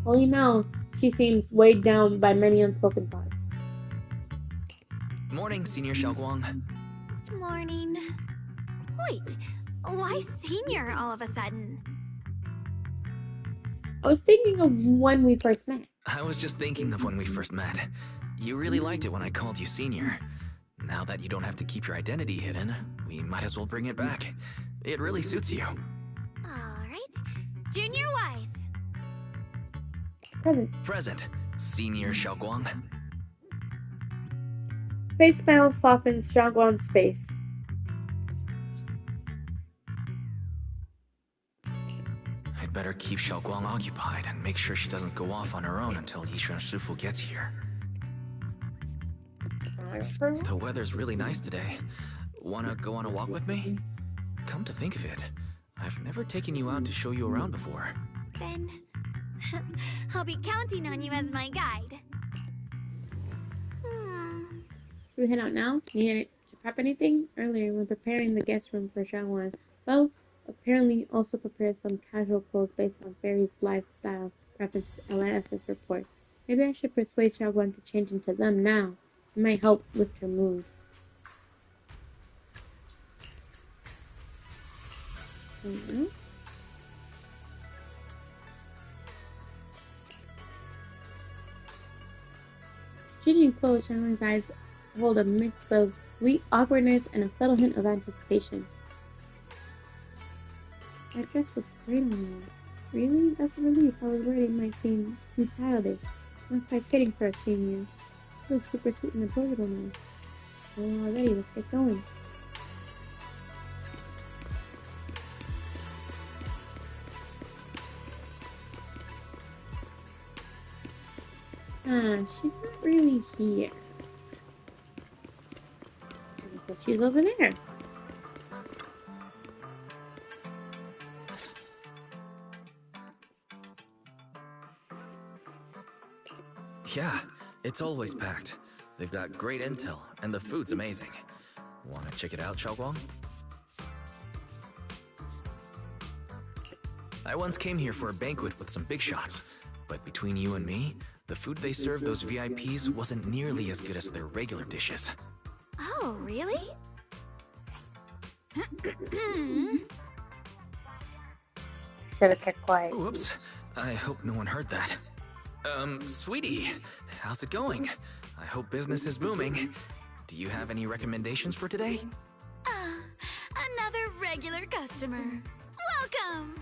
[SPEAKER 1] Only now she seems weighed down by many unspoken thoughts.
[SPEAKER 7] Morning, Senior Xiaoguang.
[SPEAKER 3] Morning. Wait, why senior all of a sudden?
[SPEAKER 1] I was thinking of when we first met.
[SPEAKER 7] I was just thinking of when we first met. You really liked it when I called you Senior. Now that you don't have to keep your identity hidden, we might as well bring it back. It really suits you.
[SPEAKER 3] Alright. Junior Wise.
[SPEAKER 7] Present, Senior Xiaoguang.
[SPEAKER 1] Face smile softens Shangwon's face.
[SPEAKER 7] I'd better keep Xiaoguang occupied and make sure she doesn't go off on her own until Yishuan Shifu gets here. The weather's really nice today. Wanna go on a walk with me? Come to think of it, I've never taken you out to show you around before.
[SPEAKER 3] Then I'll be counting on you as my guide.
[SPEAKER 1] Should we head out now? Need to prep anything? Earlier, when preparing the guest room for Shangwon, Bo apparently also prepared some casual clothes based on Fairy's lifestyle preference LSS report. Maybe I should persuade Shangwon to change into them now. It might help lift her mood. Changing clothes, Shangwon's eyes hold a mix of sweet awkwardness and a subtle hint of anticipation. That dress looks great on you. Really? That's a relief. I was worried it might seem too childish. Not quite fitting for a senior. You look super sweet and adorable now. Well, already, let's get going. She's not really here. But she's over there.
[SPEAKER 7] Yeah, it's always packed. They've got great intel, and the food's amazing. Wanna check it out, Xiaoguang? I once came here for a banquet with some big shots, but between you and me, the food they served those VIPs wasn't nearly as good as their regular dishes.
[SPEAKER 3] Oh, really?
[SPEAKER 1] Should have kept quiet.
[SPEAKER 7] Whoops. I hope no one heard that. Sweetie, how's it going? I hope business is booming. Do you have any recommendations for today?
[SPEAKER 9] Another regular customer. Welcome!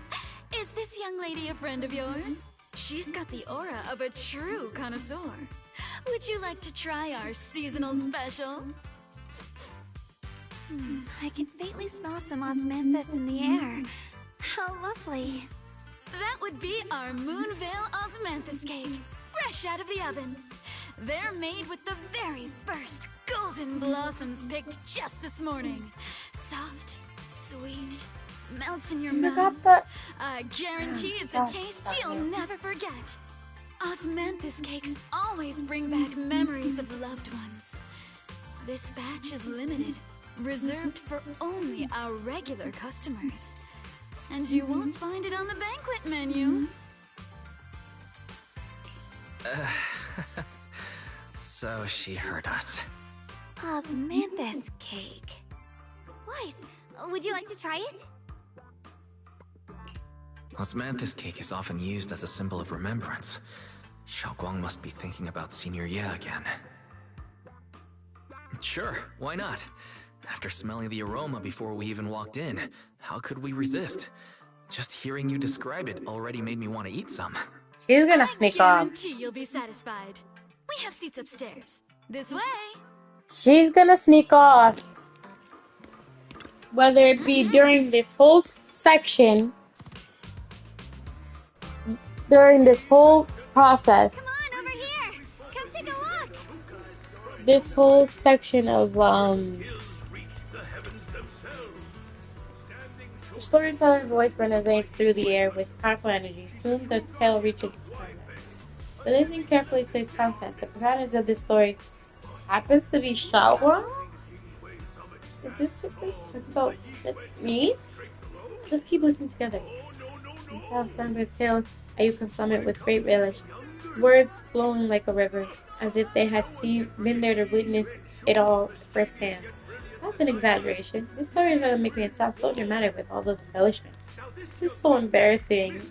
[SPEAKER 9] Is this young lady a friend of yours? She's got the aura of a true connoisseur. Would you like to try our seasonal special?
[SPEAKER 3] I can faintly smell some osmanthus in the air. How lovely.
[SPEAKER 9] That would be our Moonvale Osmanthus cake, fresh out of the oven. They're made with the very first golden blossoms picked just this morning. Soft, sweet, melts in your mouth. I guarantee it's a taste you'll never forget. Osmanthus cakes always bring back memories of loved ones. This batch is limited, reserved for only our regular customers. And you won't find it on the banquet menu.
[SPEAKER 7] So she heard us.
[SPEAKER 3] Osmanthus cake. Weiss, would you like to try it?
[SPEAKER 7] Osmanthus cake is often used as a symbol of remembrance. Xiaoguang must be thinking about Senior Ye again. Sure, why not? After smelling the aroma before we even walked in, how could we resist? Just hearing you describe it already made me want to eat some.
[SPEAKER 1] She's gonna sneak off.
[SPEAKER 9] I guarantee you'll be satisfied. We have seats upstairs. This way.
[SPEAKER 1] She's gonna sneak off. Whether it be during this whole section, during this whole process.
[SPEAKER 3] Come on, over here. Come take a look.
[SPEAKER 1] This whole section of the storyteller's voice resonates through the air with powerful energy. Soon the tale reaches its climax. But listening carefully to its content, the protagonist of this story happens to be Xiaoguang? Is this what we're talking about? Me? Just keep listening together. The tale from the tale Ayuka summit with great relish, words flowing like a river, as if they had been there to witness it all firsthand. That's an exaggeration. This story is making it sound so dramatic with all those embellishments. This is so embarrassing.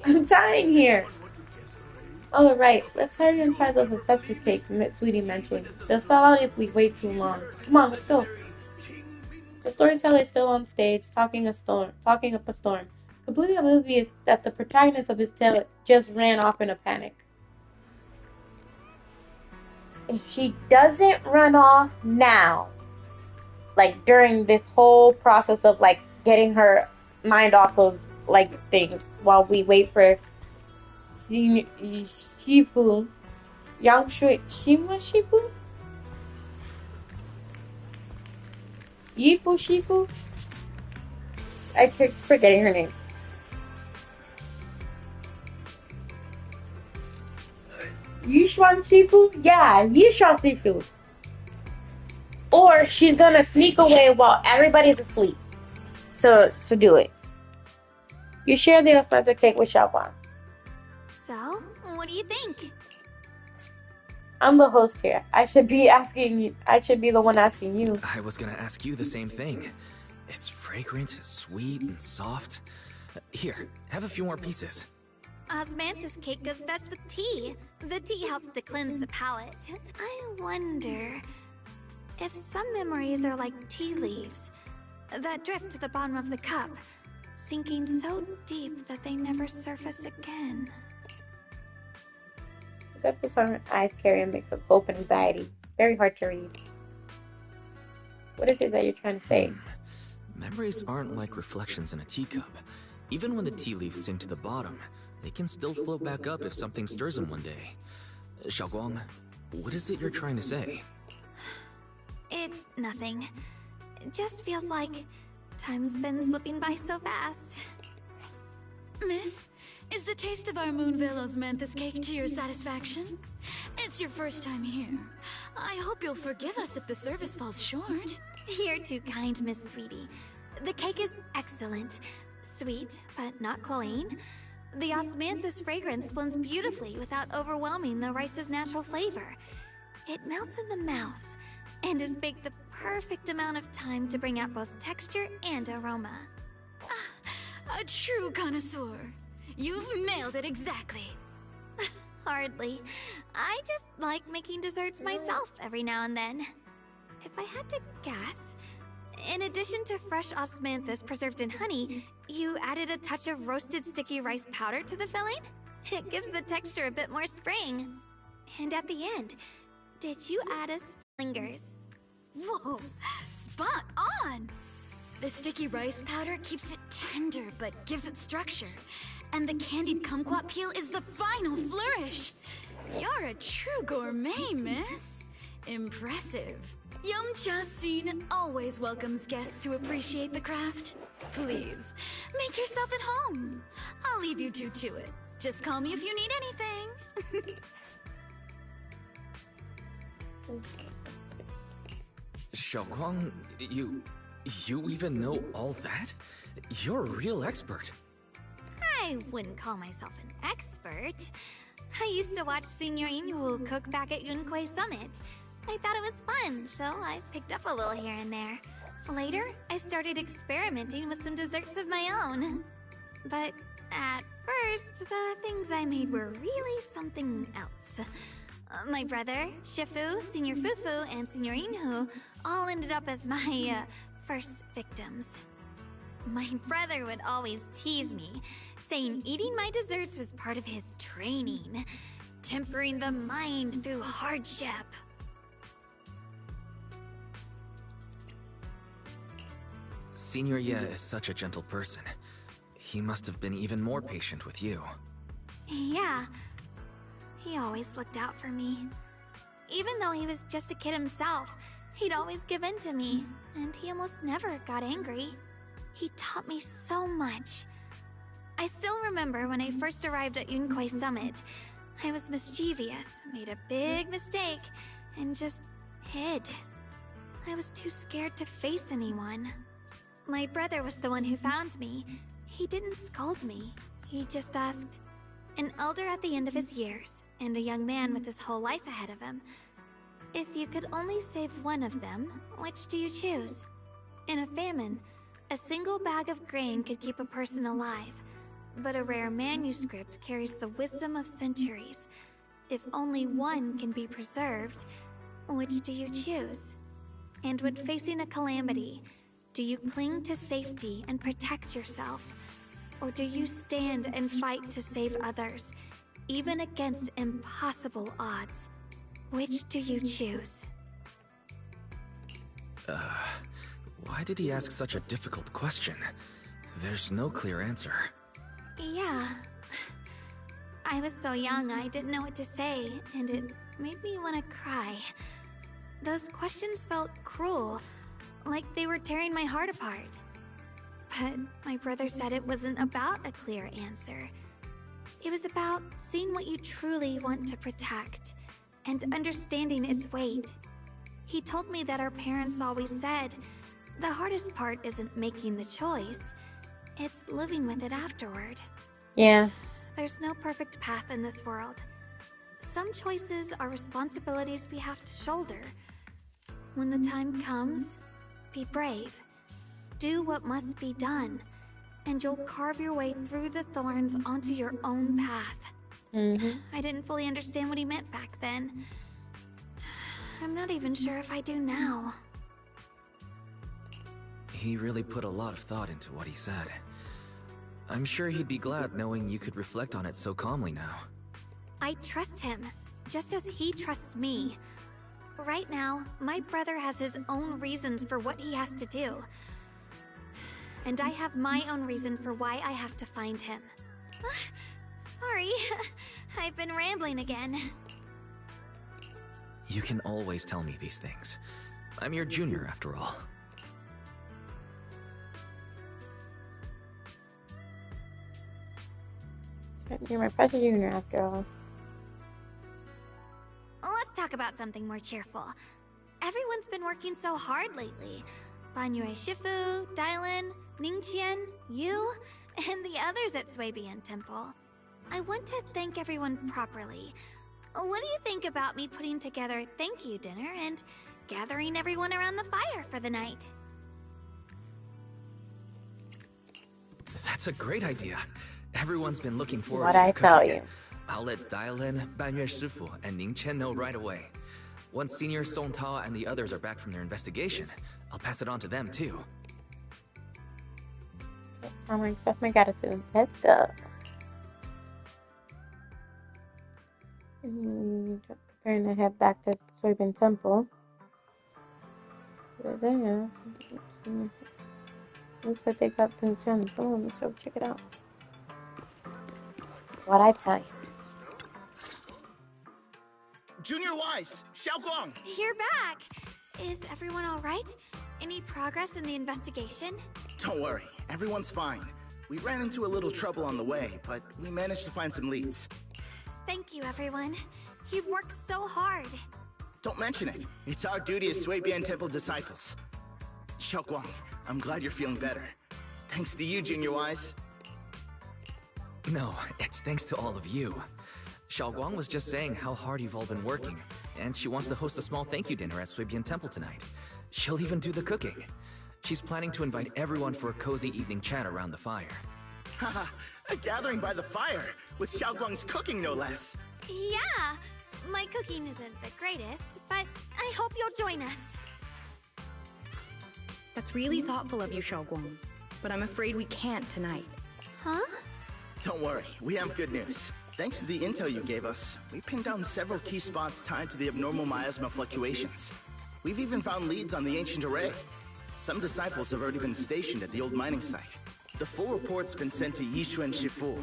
[SPEAKER 1] I'm dying here. Oh, right. Let's hurry and try those obsessive cakes Sweetie mentioned. They'll sell out if we wait too long. Come on, let's go. The storyteller is still on stage, talking up a storm, completely oblivious that the protagonist of his tale just ran off in a panic. If she doesn't run off now, like during this whole process of like getting her mind off of like things while we wait for Shifu, Shifu? Shifu? I keep forgetting her name. Yishuan Shifu? Yeah, Yishuan Shifu. Or she's gonna sneak away while everybody's asleep to do it. You share the authentic cake with Xiaoguang.
[SPEAKER 3] So, what do you think?
[SPEAKER 1] I'm the host here. I should be the one asking you.
[SPEAKER 7] I was gonna ask you the same thing. It's fragrant, sweet, and soft. Here, have a few more pieces.
[SPEAKER 3] Osmanthus cake goes best with tea. The tea helps to cleanse the palate. I wonder if some memories are like tea leaves that drift to the bottom of the cup, sinking so deep that they never surface again.
[SPEAKER 1] The depths of her eyes carry a mix of hope and anxiety. Very hard to read. What is it that you're trying to say?
[SPEAKER 7] Memories aren't like reflections in a teacup. Even when the tea leaves sink to the bottom, they can still float back up if something stirs them one day. Xiaoguang, what is it you're trying to say?
[SPEAKER 3] It's nothing. It just feels like time's been slipping by so fast.
[SPEAKER 9] Miss, is the taste of our Moonvale Osmanthus cake to your satisfaction? It's your first time here. I hope you'll forgive us if the service falls short.
[SPEAKER 3] You're too kind, Miss Sweetie. The cake is excellent. Sweet, but not cloying. The osmanthus fragrance blends beautifully without overwhelming the rice's natural flavor. It melts in the mouth and is baked the perfect amount of time to bring out both texture and aroma.
[SPEAKER 9] A true connoisseur. You've nailed it exactly.
[SPEAKER 3] Hardly. I just like making desserts myself every now and then. If I had to guess, in addition to fresh osmanthus preserved in honey, you added a touch of roasted sticky rice powder to the filling? It gives the texture a bit more spring. And at the end, did you add us lingers?
[SPEAKER 9] Whoa, spot on! The sticky rice powder keeps it tender but gives it structure. And the candied kumquat peel is the final flourish. You're a true gourmet, miss. Impressive. Yum Cha Scene always welcomes guests who appreciate the craft. Please, make yourself at home. I'll leave you two to it. Just call me if you need anything.
[SPEAKER 7] Xiaoguang, you even know all that? You're a real expert.
[SPEAKER 3] I wouldn't call myself an expert. I used to watch Senior Inhu cook back at Yunquei Summit. I thought it was fun, so I picked up a little here and there. Later, I started experimenting with some desserts of my own. But at first, the things I made were really something else. My brother, Shifu, Senior Fufu, and Senior Inhu all ended up as my first victims. My brother would always tease me, saying eating my desserts was part of his training, tempering the mind through hardship.
[SPEAKER 7] Senior Ye is such a gentle person. He must have been even more patient with you.
[SPEAKER 3] Yeah, he always looked out for me. Even though he was just a kid himself, he'd always give in to me, and he almost never got angry. He taught me so much. I still remember when I first arrived at Yunquei Summit. I was mischievous, made a big mistake, and just hid. I was too scared to face anyone. My brother was the one who found me. He didn't scold me. He just asked, an elder at the end of his years, and a young man with his whole life ahead of him, if you could only save one of them, which do you choose? In a famine, a single bag of grain could keep a person alive, but a rare manuscript carries the wisdom of centuries. If only one can be preserved, which do you choose? And when facing a calamity, do you cling to safety and protect yourself? Or do you stand and fight to save others, even against impossible odds? Which do you choose?
[SPEAKER 7] Why did he ask such a difficult question? There's no clear answer.
[SPEAKER 3] Yeah. I was so young I didn't know what to say, and it made me want to cry. Those questions felt cruel, like they were tearing my heart apart. But my brother said it wasn't about a clear answer. It was about seeing what you truly want to protect, and understanding its weight. He told me that our parents always said, the hardest part isn't making the choice, it's living with it afterward.
[SPEAKER 1] Yeah.
[SPEAKER 3] There's no perfect path in this world. Some choices are responsibilities we have to shoulder. When the time comes, be brave. Do what must be done, and you'll carve your way through the thorns onto your own path. I didn't fully understand what he meant back then. I'm not even sure if I do now.
[SPEAKER 7] He really put a lot of thought into what he said. I'm sure he'd be glad knowing you could reflect on it so calmly now.
[SPEAKER 3] I trust him, just as he trusts me. Right now, my brother has his own reasons for what he has to do. And I have my own reason for why I have to find him. Sorry, I've been rambling again.
[SPEAKER 7] You can always tell me these things. I'm your junior, after all.
[SPEAKER 1] You're my precious junior, after all.
[SPEAKER 3] Let's talk about something more cheerful. Everyone's been working so hard lately. Banyue Shifu, Dylan, Ningqian, you, and the others at Suibian Temple. I want to thank everyone properly. What do you think about me putting together a thank you dinner and gathering everyone around the fire for the night?
[SPEAKER 7] That's a great idea. Everyone's been looking forward
[SPEAKER 1] What
[SPEAKER 7] to
[SPEAKER 1] I
[SPEAKER 7] the
[SPEAKER 1] tell
[SPEAKER 7] cooking.
[SPEAKER 1] you.
[SPEAKER 7] I'll let Dylan, Banyue Shifu, and Ning Chen know right away. Once Senior Song Tao and the others are back from their investigation, I'll pass it on to them too.
[SPEAKER 1] I'm gonna express my gratitude. Let's go. preparing to head back to Soybean Temple. There, looks like they got things done. Come on, so check it out. What I tell you.
[SPEAKER 10] Junior Wise, Xiaoguang!
[SPEAKER 3] You're back! Is everyone alright? Any progress in the investigation?
[SPEAKER 10] Don't worry, everyone's fine. We ran into a little trouble on the way, but we managed to find some leads.
[SPEAKER 3] Thank you, everyone. You've worked so hard.
[SPEAKER 10] Don't mention it. It's our duty as Suibian Temple disciples. Xiaoguang, I'm glad you're feeling better. Thanks to you, Junior Wise.
[SPEAKER 7] No, it's thanks to all of you. Xiaoguang was just saying how hard you've all been working, and she wants to host a small thank you dinner at Suibian Temple tonight. She'll even do the cooking. She's planning to invite everyone for a cozy evening chat around the fire.
[SPEAKER 10] Haha, a gathering by the fire, with Xiaoguang's cooking no less.
[SPEAKER 3] Yeah, my cooking isn't the greatest, but I hope you'll join us.
[SPEAKER 11] That's really thoughtful of you, Xiaoguang, but I'm afraid we can't tonight.
[SPEAKER 3] Huh?
[SPEAKER 10] Don't worry, we have good news. Thanks to the intel you gave us, we pinned down several key spots tied to the abnormal miasma fluctuations. We've even found leads on the ancient array. Some disciples have already been stationed at the old mining site. The full report's been sent to Yixuan Shifu.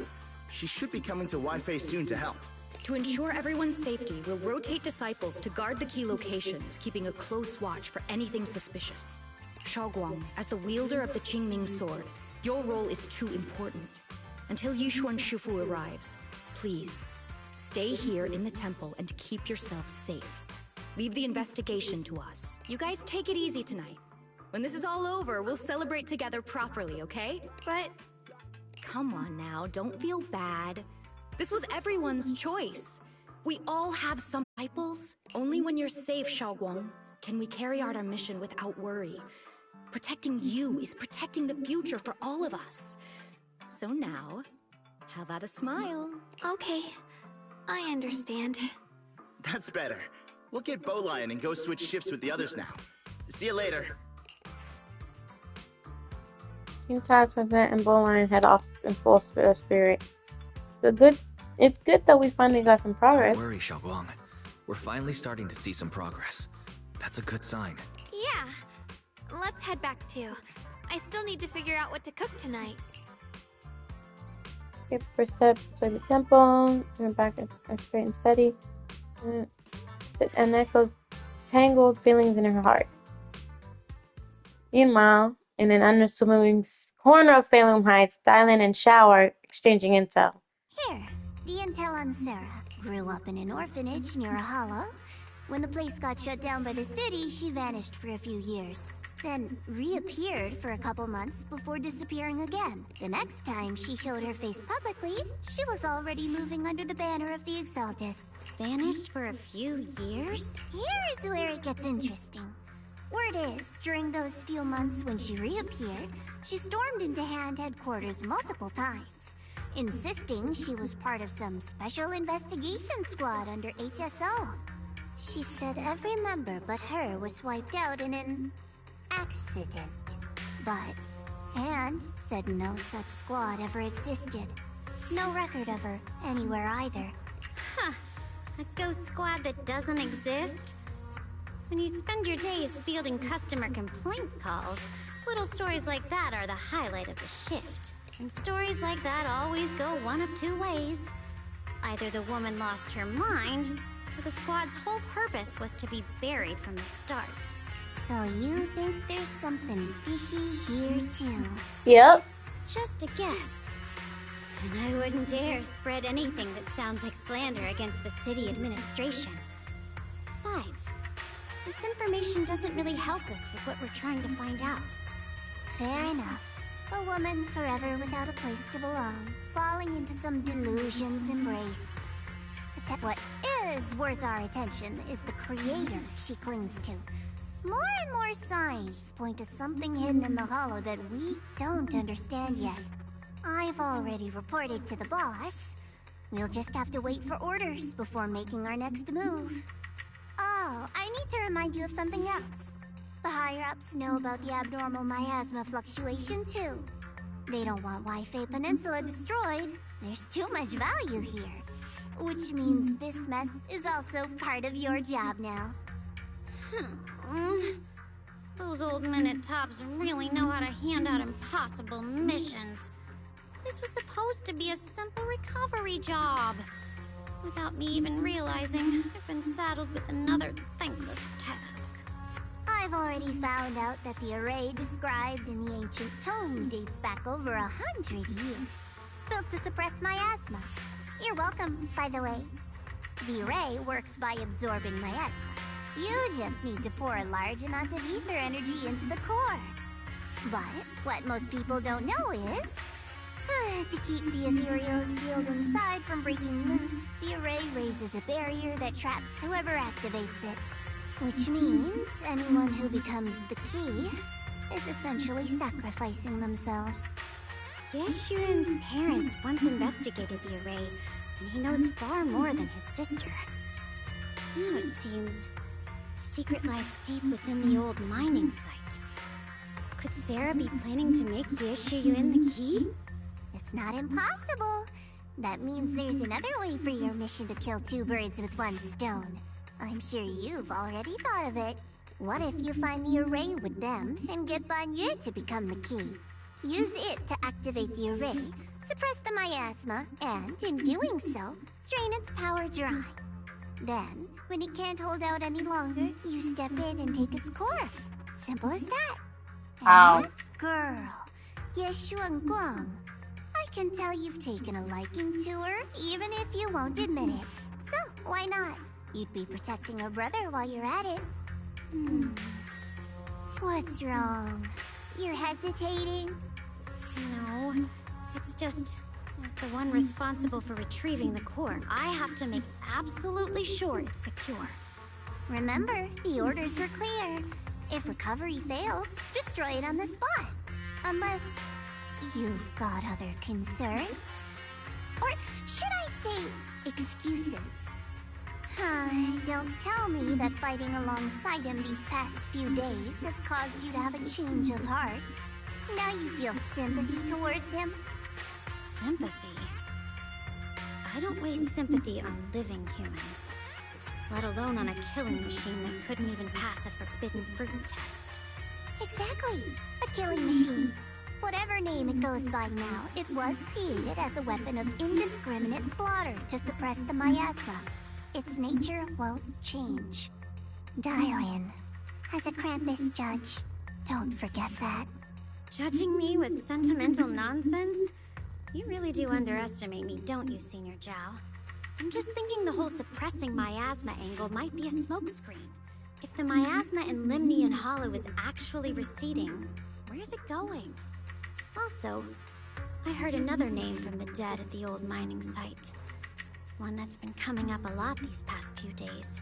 [SPEAKER 10] She should be coming to Weifei soon to help.
[SPEAKER 11] To ensure everyone's safety, we'll rotate disciples to guard the key locations, keeping a close watch for anything suspicious. Xiaoguang, as the wielder of the Qingming sword, your role is too important. Until Yixuan Shifu arrives, please, stay here in the temple and keep yourself safe. Leave the investigation to us. You guys take it easy tonight. When this is all over, we'll celebrate together properly, okay?
[SPEAKER 3] But...
[SPEAKER 11] Come on now, don't feel bad. This was everyone's choice. We all have some disciples. Only when you're safe, Xiaoguang, can we carry out our mission without worry. Protecting you is protecting the future for all of us. So now, how about a smile?
[SPEAKER 3] Okay, I understand.
[SPEAKER 10] That's better. We'll get Bowlion and go switch shifts with the others now. See you later.
[SPEAKER 1] King Tides with that and Bowline head off in full spirit. It's good that we finally got some progress.
[SPEAKER 7] Don't worry, Xiaoguang. We're finally starting to see some progress. That's a good sign.
[SPEAKER 3] Yeah. Let's head back too. I still need to figure out what to cook tonight.
[SPEAKER 1] Okay, first step, play the temple, turn back and straight and steady. And echo tangled feelings in her heart. Meanwhile, in an unassuming corner of Phalum Heights, Dylan and Shao are exchanging intel.
[SPEAKER 12] Here, the intel on Sarah. Grew up in an orphanage near a hollow. When the place got shut down by the city, she vanished for a few years. Then reappeared for a couple months before disappearing again. The next time she showed her face publicly, she was already moving under the banner of the Exaltists.
[SPEAKER 13] Vanished for a few years?
[SPEAKER 12] Here is where it gets interesting. Word is, during those few months when she reappeared, she stormed into Hand headquarters multiple times, insisting she was part of some special investigation squad under HSO. She said every member but her was wiped out in an accident. But Hand said no such squad ever existed. No record of her anywhere either.
[SPEAKER 13] Huh. A ghost squad that doesn't exist? When you spend your days fielding customer complaint calls, little stories like that are the highlight of the shift. And stories like that always go one of two ways. Either the woman lost her mind, or the squad's whole purpose was to be buried from the start.
[SPEAKER 12] So you think there's something fishy here too?
[SPEAKER 1] Yep.
[SPEAKER 13] It's just a guess. And I wouldn't dare spread anything that sounds like slander against the city administration. Besides, this information doesn't really help us with what we're trying to find out.
[SPEAKER 12] Fair enough. A woman forever without a place to belong, falling into some delusion's embrace. What is worth our attention is the creator she clings to. More and more signs point to something hidden in the hollow that we don't understand yet. I've already reported to the boss. We'll just have to wait for orders before making our next move. Oh, I need to remind you of something else. The higher-ups know about the abnormal miasma fluctuation, too. They don't want Weifei Peninsula destroyed. There's too much value here. which means this mess is also part of your job now.
[SPEAKER 13] Those old minute-tops really know how to hand out impossible missions. This was supposed to be a simple recovery job. Without me even realizing, I've been saddled with another thankless task.
[SPEAKER 12] I've already found out that the array described in the ancient tome dates back over 100 years, built to suppress miasma. You're welcome, by the way. The array works by absorbing miasma. You just need to pour a large amount of ether energy into the core. But what most people don't know is, to keep the ethereal sealed inside from breaking loose, the array raises a barrier that traps whoever activates it. Which means anyone who becomes the key is essentially sacrificing themselves.
[SPEAKER 13] Yeshuan's parents once investigated the array, and he knows far more than his sister. Now it seems the secret lies deep within the old mining site. Could Sarah be planning to make Yeshuyun the key?
[SPEAKER 12] It's not impossible. That means there's another way for your mission to kill two birds with one stone. I'm sure you've already thought of it. What if you find the array with them and get Banyu to become the key? Use it to activate the array, suppress the miasma, and in doing so, drain its power dry. Then, when it can't hold out any longer, you step in and take its core. Simple as that.
[SPEAKER 1] Ow.
[SPEAKER 12] And that girl, Yeshuan Guang. I can tell you've taken a liking to her, even if you won't admit it. So, why not? You'd be protecting her brother while you're at it. What's wrong? You're hesitating?
[SPEAKER 13] No, it's just, as the one responsible for retrieving the core, I have to make absolutely sure it's secure.
[SPEAKER 12] Remember, the orders were clear. If recovery fails, destroy it on the spot. Unless you've got other concerns? Or should I say, excuses? Don't tell me that fighting alongside him these past few days has caused you to have a change of heart. Now you feel sympathy towards him?
[SPEAKER 13] Sympathy? I don't waste sympathy on living humans, let alone on a killing machine that couldn't even pass a forbidden fruit test.
[SPEAKER 12] Exactly, a killing machine. Whatever name it goes by now, it was created as a weapon of indiscriminate slaughter to suppress the miasma. Its nature won't change. Dial in. As a Krampus judge, don't forget that.
[SPEAKER 13] Judging me with sentimental nonsense? You really do underestimate me, don't you, Senior Zhao? I'm just thinking the whole suppressing miasma angle might be a smokescreen. If the miasma in Limnian Hollow is actually receding, where's it going? Also, I heard another name from the dead at the old mining site. One that's been coming up a lot these past few days.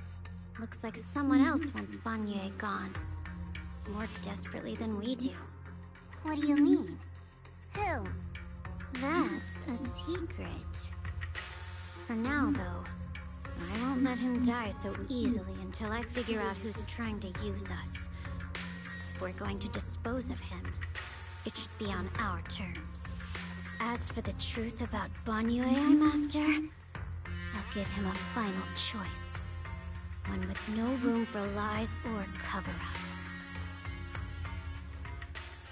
[SPEAKER 13] Looks like someone else wants Banyu gone. More desperately than we do.
[SPEAKER 12] What do you mean? Who?
[SPEAKER 13] That's a secret. For now, though, I won't let him die so easily until I figure out who's trying to use us. If we're going to dispose of him, it should be on our terms. As for the truth about Banyu I'm after, I'll give him a final choice. One with no room for lies or cover-ups.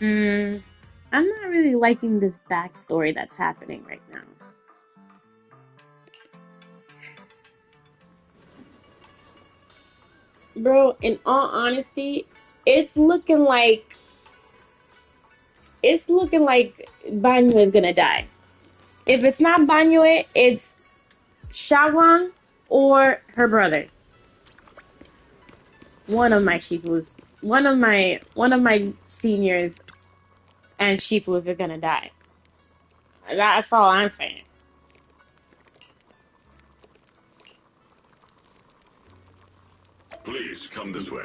[SPEAKER 1] I'm not really liking this backstory that's happening right now. Bro, in all honesty, it's looking like Banyu is gonna die. If it's not Banyu, it's Xiaoguang or her brother. One of my Shifus, one of my seniors and Shifus are gonna die. That's all I'm saying.
[SPEAKER 14] Please come this way.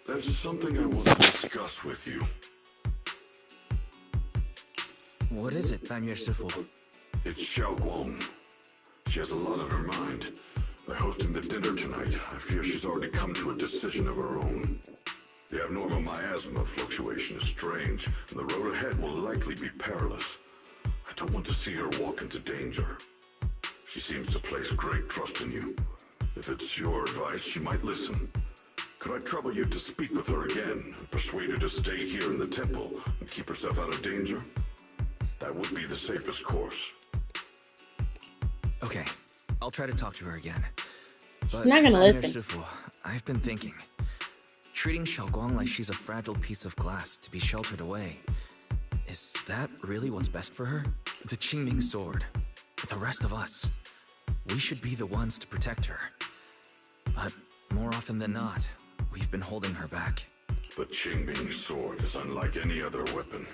[SPEAKER 14] There's something I want to discuss with you.
[SPEAKER 7] What is it, Banyu Shifu?
[SPEAKER 14] It's Xiaoguang. She has a lot on her mind. By hosting the dinner tonight, I fear she's already come to a decision of her own. The abnormal miasma fluctuation is strange, and the road ahead will likely be perilous. I don't want to see her walk into danger. She seems to place great trust in you. If it's your advice, she might listen. Could I trouble you to speak with her again, and persuade her to stay here in the temple and keep herself out of danger? That would be the safest course.
[SPEAKER 7] Okay, I'll try to talk to her again.
[SPEAKER 1] She's not gonna listen.
[SPEAKER 7] Shifu, I've been thinking. Treating Xiaoguang like she's a fragile piece of glass to be sheltered away. Is that really what's best for her? The Qingming sword. The rest of us. We should be the ones to protect her. But more often than not, we've been holding her back.
[SPEAKER 14] The Qingming sword is unlike any other weapon.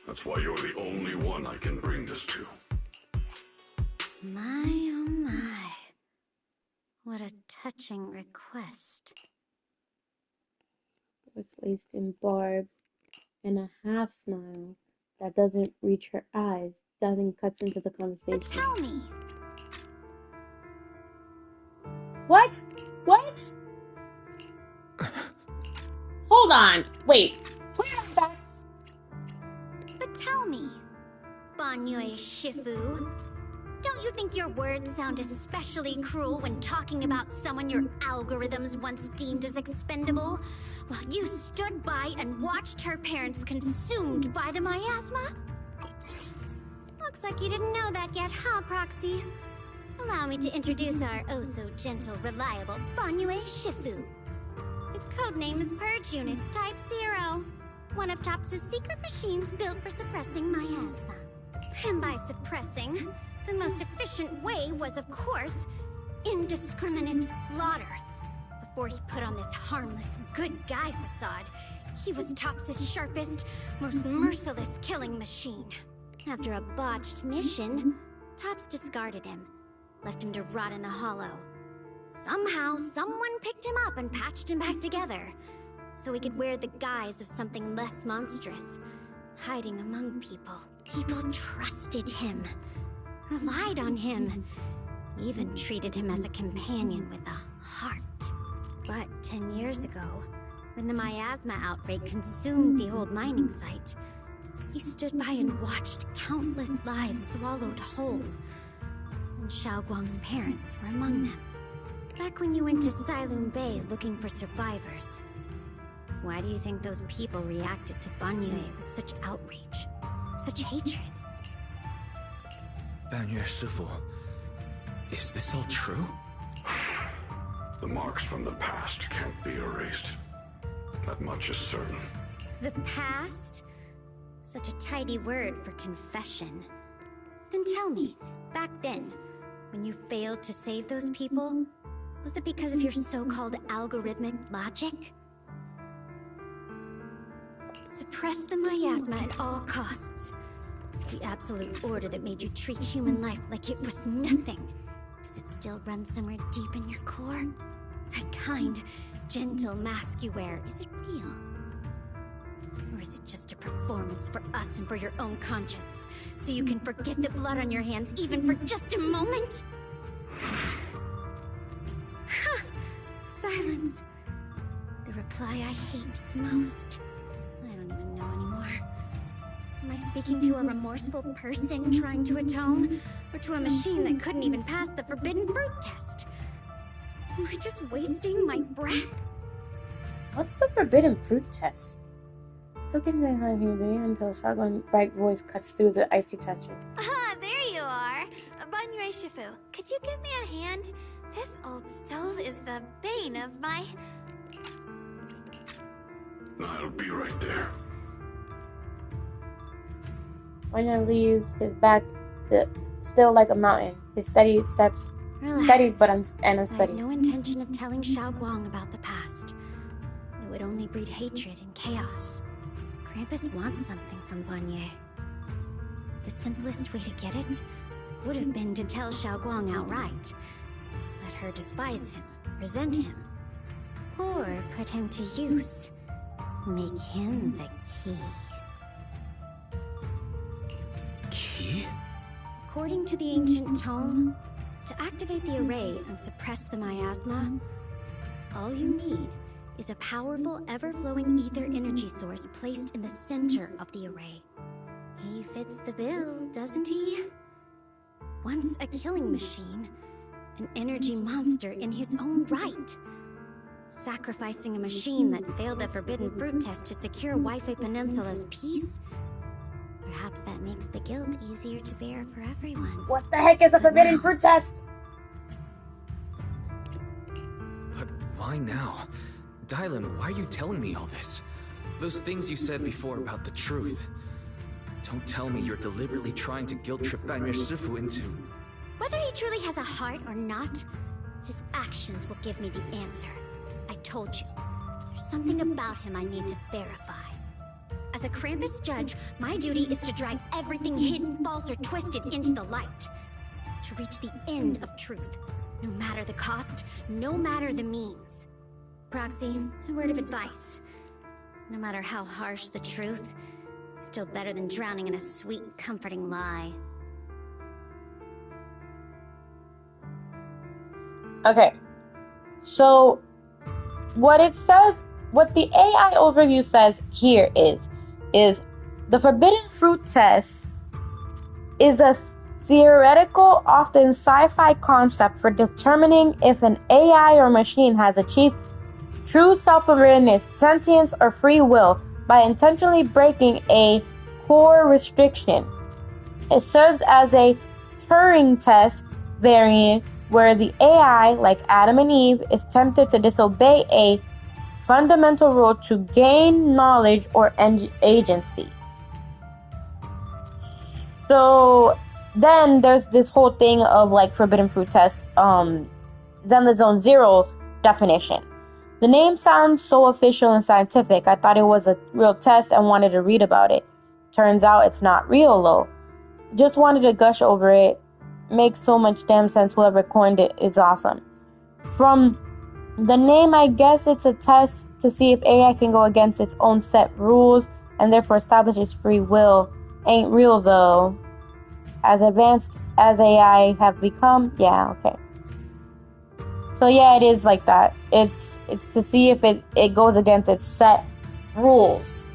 [SPEAKER 14] That's why you're the only one I can bring this to.
[SPEAKER 13] My, oh my. What a touching request.
[SPEAKER 1] It's laced in barbs and a half smile that doesn't reach her eyes. Devin cuts into the conversation.
[SPEAKER 3] But tell me.
[SPEAKER 1] What? What? Hold on. Wait. Wait back.
[SPEAKER 3] But tell me, Banyue Shifu, don't you think your words sound especially cruel when talking about someone your algorithms once deemed as expendable, while you stood by and watched her parents consumed by the miasma?
[SPEAKER 13] Looks like you didn't know that yet, huh, Proxy? Allow me to introduce our oh-so-gentle, reliable Banyue Shifu. His codename is Purge Unit Type 0, one of TOPS' secret machines built for suppressing miasma. And by suppressing, the most efficient way was, of course, indiscriminate slaughter. Before he put on this harmless, good guy facade, he was TOPS' sharpest, most merciless killing machine. After a botched mission, TOPS discarded him, left him to rot in the hollow. Somehow, someone picked him up and patched him back together, so he could wear the guise of something less monstrous, hiding among people. People trusted him, relied on him, even treated him as a companion with a heart. But 10 years ago, when the miasma outbreak consumed the old mining site, he stood by and watched countless lives swallowed whole. And Xiaoguang's parents were among them. Back when you went to Silum Bay looking for survivors, why do you think those people reacted to Banyue with such outrage, such hatred?
[SPEAKER 7] Banyue Shifu, is this all true?
[SPEAKER 14] The marks from the past can't be erased. That much is certain.
[SPEAKER 13] The past? Such a tidy word for confession. Then tell me, back then, when you failed to save those people, was it because of your so-called algorithmic logic? Suppress the miasma at all costs. The absolute order that made you treat human life like it was nothing. Does it still run somewhere deep in your core? That kind, gentle mask you wear, is it real? Or is it just a performance for us and for your own conscience? So you can forget the blood on your hands even for just a moment? Silence. The reply I hate the most. I don't even know anymore. Am I speaking to a remorseful person trying to atone? Or to a machine that couldn't even pass the forbidden fruit test? Am I just wasting my breath?
[SPEAKER 1] What's the forbidden fruit test? Still getting that high here until Xiaoguang's bright voice cuts through the icy tension.
[SPEAKER 3] Ah, there you are. Banyue Shifu, could you give me a hand? This old stove is the bane of my...
[SPEAKER 14] I'll be right there.
[SPEAKER 1] Wanya leaves his back still like a mountain. His steady steps,
[SPEAKER 13] Relax.
[SPEAKER 1] steady but unsteady.
[SPEAKER 13] I have no intention of telling Xiaoguang about the past. It would only breed hatred and chaos. Krampus wants something from Banyue. The simplest way to get it would have been to tell Xiaoguang outright. Let her despise him, resent him, or put him to use. Make him the key.
[SPEAKER 7] Key?
[SPEAKER 13] According to the ancient tome, to activate the array and suppress the miasma, all you need is a powerful, ever-flowing ether energy source placed in the center of the array. He fits the bill, doesn't he? Once a killing machine, an energy monster in his own right. Sacrificing a machine that failed the forbidden fruit test to secure Wi-Fi Peninsula's peace? Perhaps that makes the guilt easier to bear for everyone.
[SPEAKER 1] What the heck is a forbidden fruit test?
[SPEAKER 7] But why now? Dylan, why are you telling me all this? Those things you said before about the truth. Don't tell me you're deliberately trying to guilt trip Banyu Shifu into...
[SPEAKER 13] Whether he truly has a heart or not, his actions will give me the answer. I told you, there's something about him I need to verify. As a Krampus judge, my duty is to drag everything hidden, false, or twisted into the light. To reach the end of truth, no matter the cost, no matter the means. Proxy, a word of advice. No matter how harsh the truth, it's still better than drowning in a sweet, comforting lie.
[SPEAKER 1] Okay, so what it says, what the AI overview says here is the forbidden fruit test is a theoretical, often sci-fi concept for determining if an AI or machine has achieved true self-awareness, sentience, or free will by intentionally breaking a core restriction. It serves as a Turing test variant where the AI, like Adam and Eve, is tempted to disobey a fundamental rule to gain knowledge or agency. So then there's this whole thing of like forbidden fruit test, Zenless Zone Zero definition. The name sounds so official and scientific. I thought it was a real test and wanted to read about it. Turns out it's not real though. Just wanted to gush over it. Makes so much damn sense. Whoever coined it is awesome. From the name, I guess it's a test to see if AI can go against its own set rules and therefore establish its free will. Ain't real though. As advanced as AI have become, yeah, okay. So yeah, it is like that. It's to see if it goes against its set rules.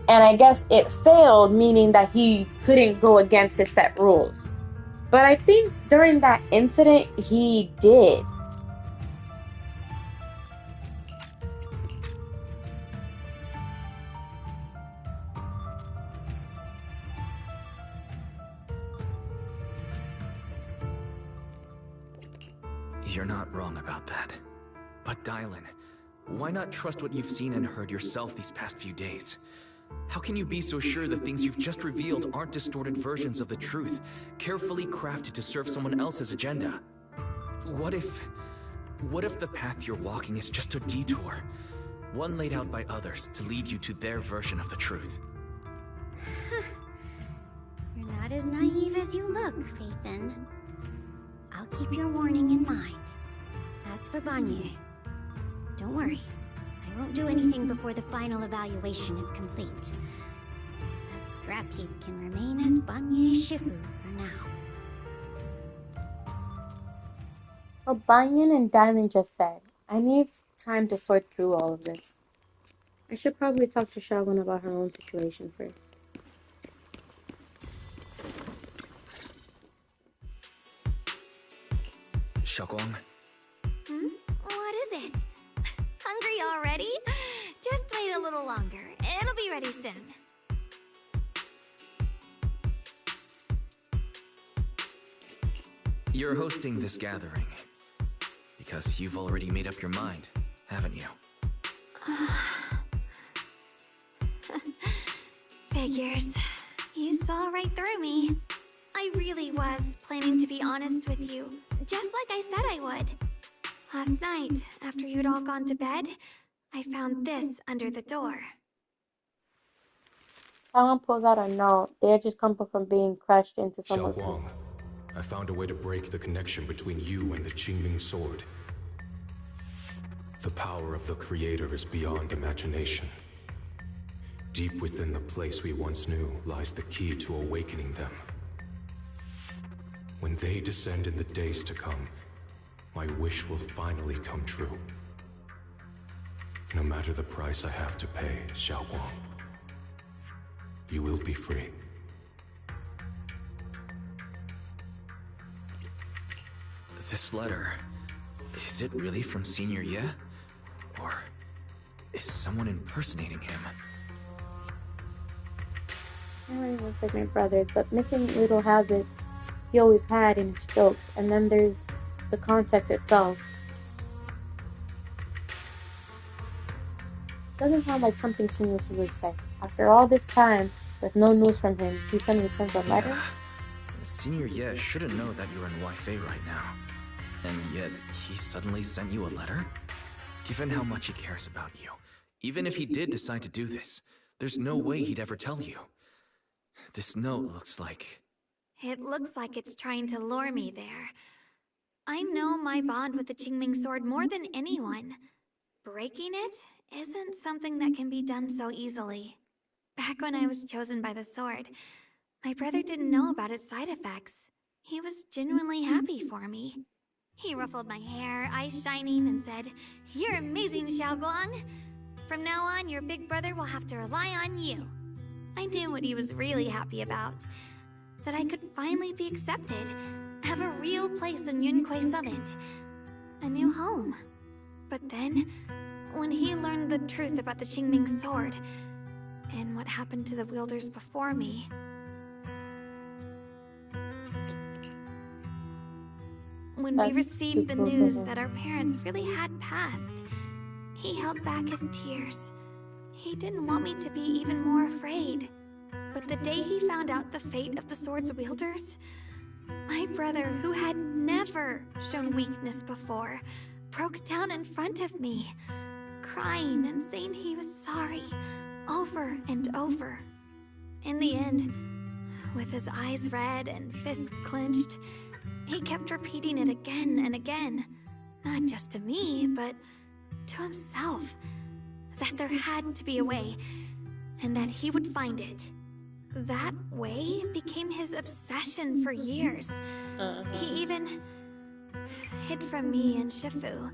[SPEAKER 1] And I guess it failed, meaning that he couldn't go against his set rules. But I think during that incident, he did.
[SPEAKER 7] You're not wrong about that. But Dylan, why not trust what you've seen and heard yourself these past few days? How can you be so sure the things you've just revealed aren't distorted versions of the truth, carefully crafted to serve someone else's agenda? What if the path you're walking is just a detour, one laid out by others to lead you to their version of the truth?
[SPEAKER 13] You're not as naive as you look, Phaethon. I'll keep your warning in mind. As for Banyu, don't worry. I won't do anything before the final evaluation is complete. That scrap heap can remain as Banyu Shifu for now.
[SPEAKER 1] What Banyan and Dylan just said, I need time to sort through all of this. I should probably talk to Shagun about her own situation first.
[SPEAKER 7] Shagun?
[SPEAKER 3] What is it? Hungry already? Just wait a little longer. It'll be ready soon.
[SPEAKER 7] You're hosting this gathering because you've already made up your mind, haven't you?
[SPEAKER 3] Figures. You saw right through me. I really was planning to be honest with you, just like I said I would. Last night, after you'd all gone to bed, I found this under the door.
[SPEAKER 1] Someone pulls out a note. They had just come from being crushed into
[SPEAKER 15] Xiao
[SPEAKER 1] someone's
[SPEAKER 15] Guang, I found a way to break the connection between you and the Qingming sword. The power of the Creator is beyond imagination. Deep within the place we once knew lies the key to awakening them. When they descend in the days to come, my wish will finally come true. No matter the price I have to pay, Xiaoguang, you will be free.
[SPEAKER 7] This letter, is it really from Senior Ye? Or is someone impersonating him?
[SPEAKER 1] Henry looks like my brothers, but missing little habits he always had in his jokes, and then there's the context itself. Doesn't sound like something Senior would say. After all this time, with no news from him, he suddenly sends a letter?
[SPEAKER 7] Yeah. Senior Ye shouldn't know that you're in Wi-Fi right now. And yet, he suddenly sent you a letter? Given how much he cares about you, even if he did decide to do this, there's no way he'd ever tell you. This note looks like...
[SPEAKER 3] It looks like it's trying to lure me there. I know my bond with the Qingming sword more than anyone. Breaking it isn't something that can be done so easily. Back when I was chosen by the sword, my brother didn't know about its side effects. He was genuinely happy for me. He ruffled my hair, eyes shining, and said, "You're amazing, Xiaoguang. From now on, your big brother will have to rely on you." I knew what he was really happy about. That I could finally be accepted, have a real place in Yunquei Summit, a new home. But then, when he learned the truth about the Qingming sword, and what happened to the wielders before me... When we received the news that our parents really had passed, he held back his tears. He didn't want me to be even more afraid. But the day he found out the fate of the sword's wielders, my brother, who had never shown weakness before, broke down in front of me, crying and saying he was sorry, over and over. In the end, with his eyes red and fists clenched, he kept repeating it again and again, not just to me, but to himself, that there had to be a way, and that he would find it. That way became his obsession for years. He even hid from me and Shifu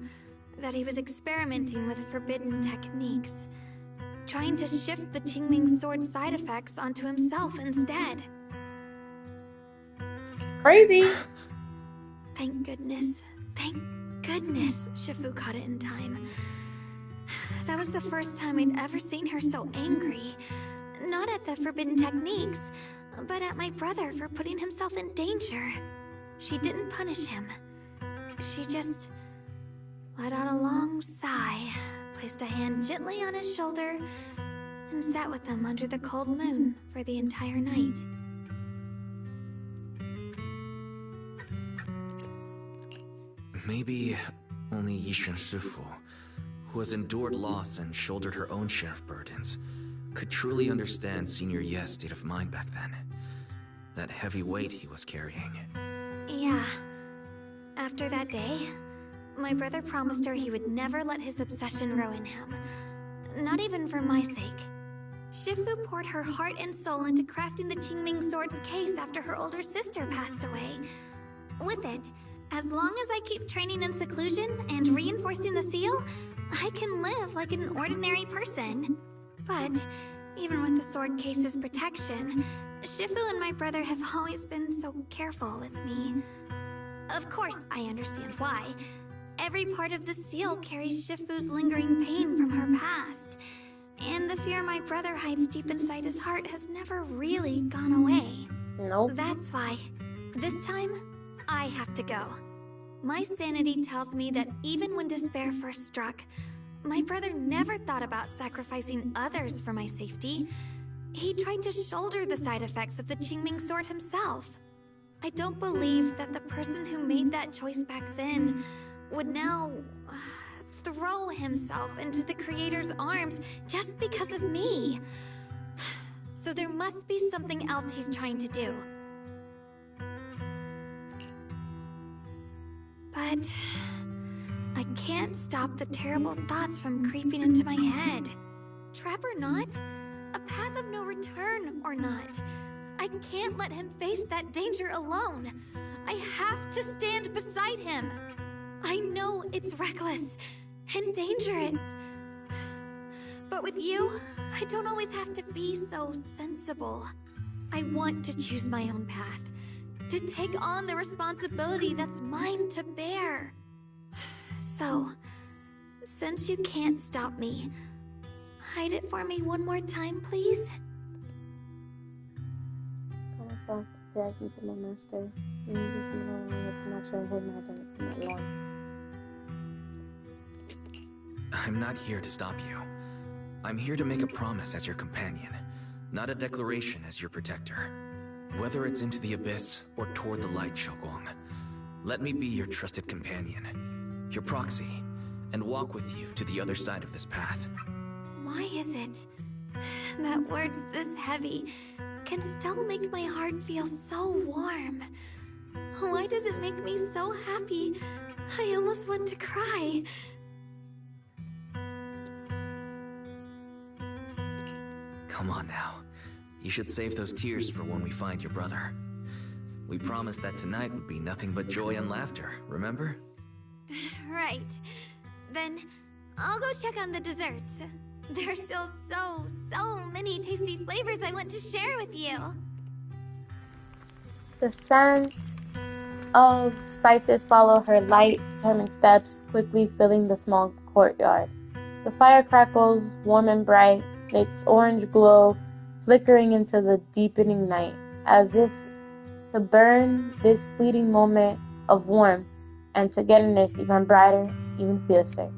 [SPEAKER 3] that he was experimenting with forbidden techniques, trying to shift the Qingming sword's side effects onto himself instead.
[SPEAKER 1] Crazy!
[SPEAKER 3] Thank goodness Shifu caught it in time. That was the first time I'd ever seen her so angry. Not at the forbidden techniques, but at my brother for putting himself in danger. She didn't punish him. She just let out a long sigh, placed a hand gently on his shoulder, and sat with him under the cold moon for the entire night.
[SPEAKER 7] Maybe only Yixun Shifu, who has endured loss and shouldered her own share of burdens, could truly understand Senior Ye's state of mind back then. That heavy weight he was carrying.
[SPEAKER 3] Yeah. After that day, my brother promised her he would never let his obsession ruin him. Not even for my sake. Shifu poured her heart and soul into crafting the Qingming sword's case after her older sister passed away. With it, as long as I keep training in seclusion and reinforcing the seal, I can live like an ordinary person. But, even with the sword case's protection, Shifu and my brother have always been so careful with me. Of course, I understand why. Every part of the seal carries Shifu's lingering pain from her past. And the fear my brother hides deep inside his heart has never really gone away.
[SPEAKER 1] Nope.
[SPEAKER 3] That's why, this time, I have to go. My sanity tells me that even when despair first struck, my brother never thought about sacrificing others for my safety. He tried to shoulder the side effects of the Qingming sword himself. I don't believe that the person who made that choice back then would now throw himself into the Creator's arms just because of me. So there must be something else he's trying to do. But I can't stop the terrible thoughts from creeping into my head. Trap or not, a path of no return or not, I can't let him face that danger alone. I have to stand beside him. I know it's reckless and dangerous, But with you, I don't always have to be so sensible. I want to choose my own path, to take on the responsibility that's mine to bear. So, since you can't stop me, hide it for me one more time, please?
[SPEAKER 1] Soft reacting to my master. You just know it's not sure him I've done it for that long.
[SPEAKER 7] I'm not here to stop you. I'm here to make a promise as your companion, not a declaration as your protector. Whether it's into the abyss or toward the light, Xiaoguang, let me be your trusted companion, your proxy, and walk with you to the other side of this path.
[SPEAKER 3] Why is it that words this heavy can still make my heart feel so warm? Why does it make me so happy? I almost want to cry.
[SPEAKER 7] Come on now. You should save those tears for when we find your brother. We promised that tonight would be nothing but joy and laughter, remember?
[SPEAKER 3] Right. Then I'll go check on the desserts. There's still so many tasty flavors I want to share with you.
[SPEAKER 1] The scent of spices follow her light, determined steps, quickly filling the small courtyard. The fire crackles, warm and bright, its orange glow flickering into the deepening night, as if to burn this fleeting moment of warmth and togetherness even brighter, even fiercer.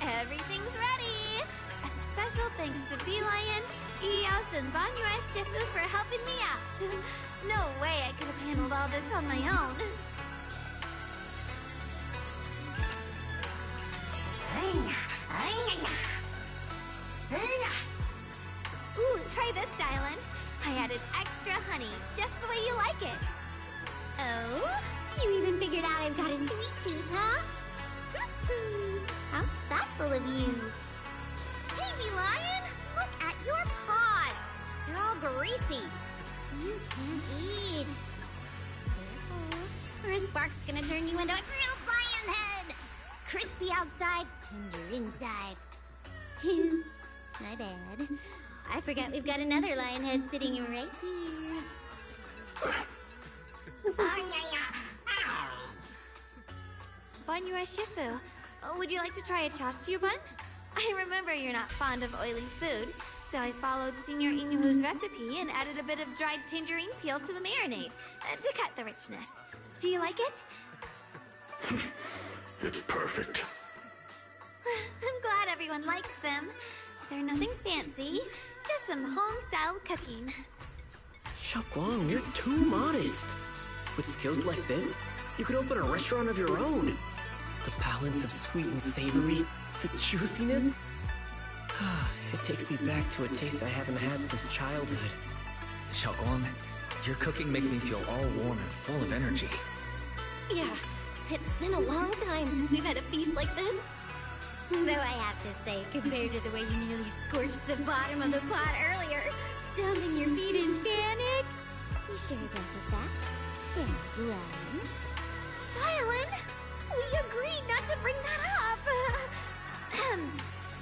[SPEAKER 3] Everything's ready! A special thanks to Bee Lion, Eos, and Banyue Shifu for helping me out. No way I could have handled all this on my own. Ooh, try this, Dylan. I added extra honey, just the way you like it.
[SPEAKER 13] Oh? You even figured out I've got a sweet tooth, huh? How thoughtful of you.
[SPEAKER 3] Hey, Bee Lion! Look at your paws! They're all greasy.
[SPEAKER 13] You can't eat. Or a spark's gonna turn you into a grilled lion head. Crispy outside, tender inside. Oops, my bad. I forgot we've got another lion head sitting right here.
[SPEAKER 3] Banyue Shifu, would you like to try a chaosu bun? I remember you're not fond of oily food, so I followed Senior Inuhu's recipe and added a bit of dried tangerine peel to the marinade to cut the richness. Do you like it?
[SPEAKER 14] It's perfect.
[SPEAKER 3] I'm glad everyone likes them. They're nothing fancy, just some home-style cooking.
[SPEAKER 16] Xiaoguang, you're too modest. With skills like this, you could open a restaurant of your own. The balance of sweet and savory, the juiciness. It takes me back to a taste I haven't had since childhood.
[SPEAKER 7] Xiaoguang, your cooking makes me feel all warm and full of energy.
[SPEAKER 13] Yeah, it's been a long time since we've had a feast like this. Though I have to say, compared to the way you nearly scorched the bottom of the pot earlier, stomping your feet in panic. You sure about the facts? Xiaoguang?
[SPEAKER 3] Dylan, we agreed not to bring that up.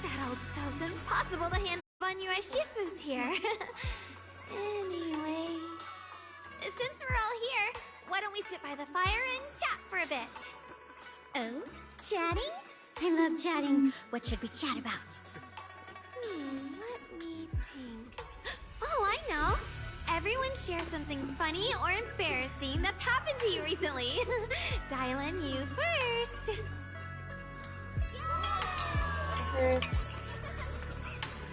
[SPEAKER 3] That old stove's impossible to handle. Banyue Shifu's here. Anyway, since we're all here, why don't we sit by the fire and chat for a bit?
[SPEAKER 13] Oh, chatting? I love chatting. What should we chat about?
[SPEAKER 3] Let me think. Oh, I know. Everyone share something funny or embarrassing that's happened to you recently. Dylan, you first.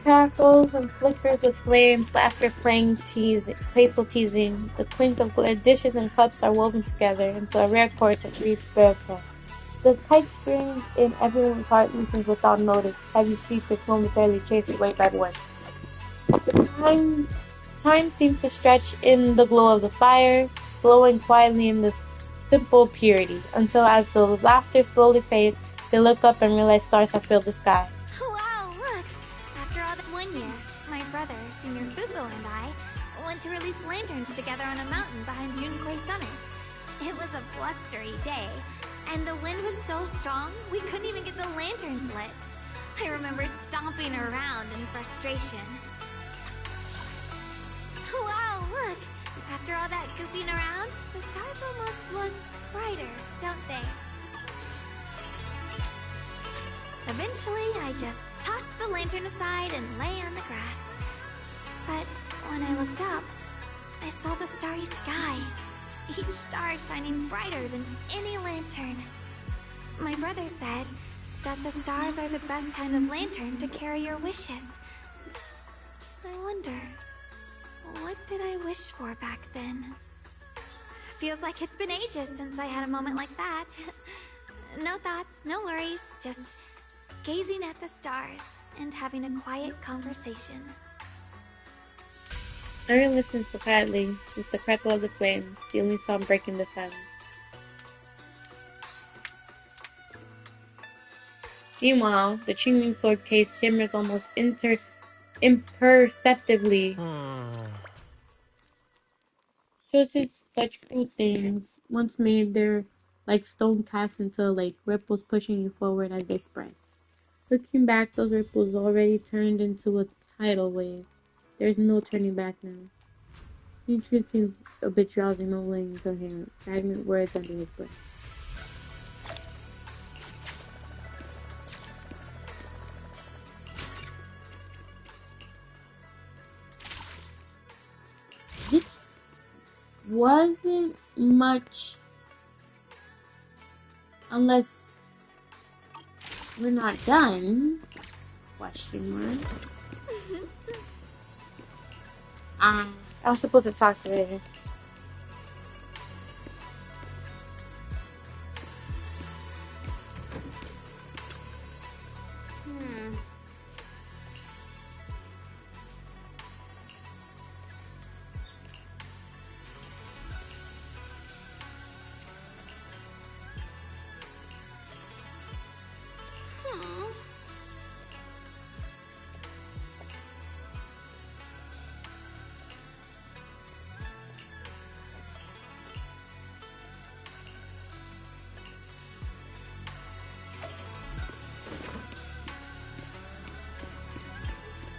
[SPEAKER 1] Crackles and flickers of flames, laughter, playful teasing. The clink of dishes and cups are woven together into a rare chorus of brief broadcast. The kite springs in everyone's heart loosens without notice. Heavy secrets momentarily chase away by the wind. Time seemed to stretch in the glow of the fire, flowing quietly in this simple purity, until as the laughter slowly fades, they look up and realize stars have filled the sky.
[SPEAKER 3] Wow! year, my brother, Senior Fugo, and I went to release lanterns together on a mountain behind Junkoi Summit. It was a blustery day, and the wind was so strong we couldn't even get the lanterns lit. I remember stomping around in frustration. Wow, look! After all that goofing around, the stars almost look brighter, don't they? Eventually, I just tossed the lantern aside and lay on the grass. But when I looked up, I saw the starry sky, each star shining brighter than any lantern. My brother said that the stars are the best kind of lantern to carry your wishes. I wonder, what did I wish for back then? Feels like it's been ages since I had a moment like that. No thoughts, no worries, just gazing at the stars and having a quiet conversation.
[SPEAKER 1] Aaron listens quietly, with the crackle of the flames, the only sound breaking the silence. Meanwhile, the Qingming sword case shimmers almost imperceptibly. Shows us such cruel things. Once made, they're like stone cast into a lake, ripples pushing you forward as they spread. Looking back, those ripples already turned into a tidal wave. There's no turning back now. Each seems a bit drowsy, mumbling incoherent, stagnant words under his breath. This wasn't much, unless we're not done? Question mark. I was supposed to talk to her.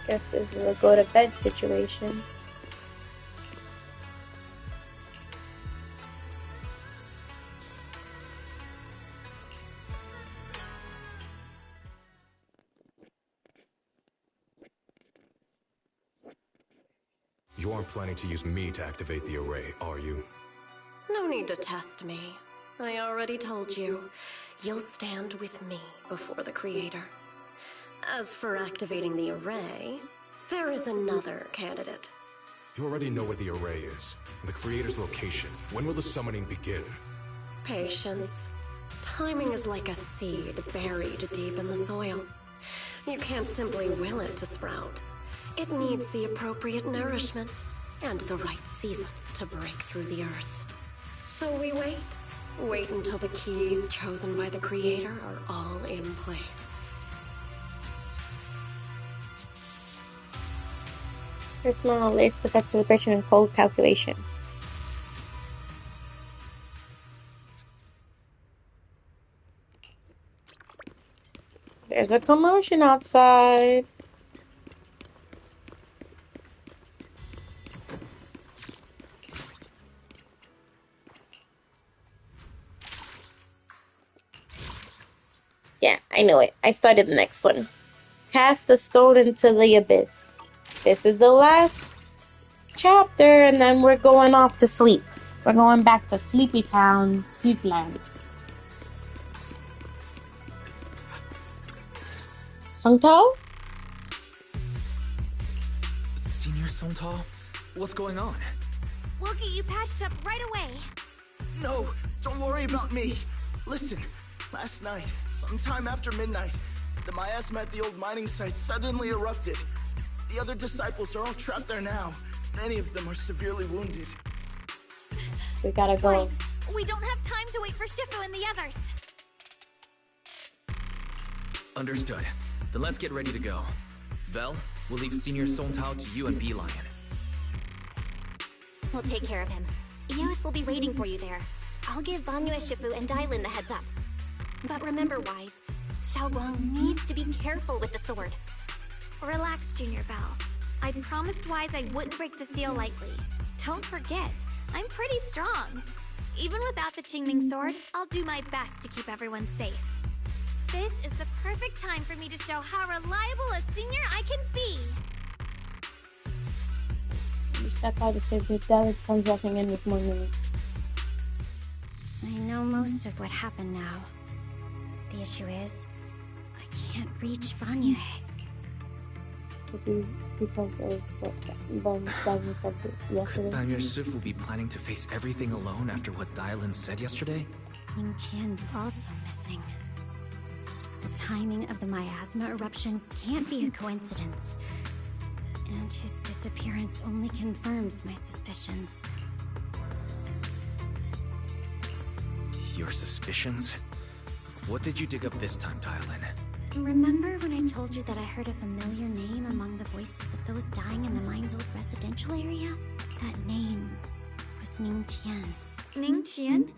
[SPEAKER 1] Guess this is a go to bed situation.
[SPEAKER 15] You aren't planning to use me to activate the array, are you?
[SPEAKER 17] No need to test me. I already told you. You'll stand with me before the Creator. As for activating the array, there is another candidate.
[SPEAKER 15] You already know where the array is. The Creator's location. When will the summoning begin?
[SPEAKER 17] Patience. Timing is like a seed buried deep in the soil. You can't simply will it to sprout. It needs the appropriate nourishment and the right season to break through the earth. So we wait. Wait until the keys chosen by the Creator are all in place.
[SPEAKER 1] First one on the list was that celebration and cold calculation. There's a commotion outside. Yeah, I know it. I started the next one. Cast a stone into the abyss. This is the last chapter, and then we're going off to sleep. We're going back to Sleepy Town, Sleepland. Sungto?
[SPEAKER 7] Senior Songtao? What's going on?
[SPEAKER 3] We'll get you patched up right away.
[SPEAKER 10] No, don't worry about me. Listen, last night, sometime after midnight, the miasma at the old mining site suddenly erupted. The other disciples are all trapped there now. Many of them are severely wounded.
[SPEAKER 1] We gotta go.
[SPEAKER 3] Please, we don't have time to wait for Shifu and the others.
[SPEAKER 7] Understood. Then let's get ready to go. Belle, We'll leave Senior Song Tao to you and Bee Lion.
[SPEAKER 18] We'll take care of him. Eos will be waiting for you there. I'll give Banyue Shifu and Dailin the heads up. But remember, Wise, Xiaoguang needs to be careful with the sword.
[SPEAKER 3] Relax, Junior Belle. I promised Wise I wouldn't break the seal lightly. Don't forget, I'm pretty strong. Even without the Qingming sword, I'll do my best to keep everyone safe. This is the perfect time for me to show how reliable a senior I can be.
[SPEAKER 1] You step by the stage with Dalek comes rushing in with more news.
[SPEAKER 13] I know most of what happened now. The issue is, I can't reach Banyue.
[SPEAKER 1] Because of what Banyue said yesterday.
[SPEAKER 7] Could Banyue Shifu be planning to face everything alone after what Dailin said yesterday?
[SPEAKER 13] Ning Qian's also missing. The timing of the miasma eruption can't be a coincidence. And his disappearance only confirms my suspicions.
[SPEAKER 7] Your suspicions? What did you dig up this time, Dailin?
[SPEAKER 13] Remember when I told you that I heard a familiar name among the voices of those dying in the mine's old residential area? That name was Ning Qian.
[SPEAKER 3] Ning Qian?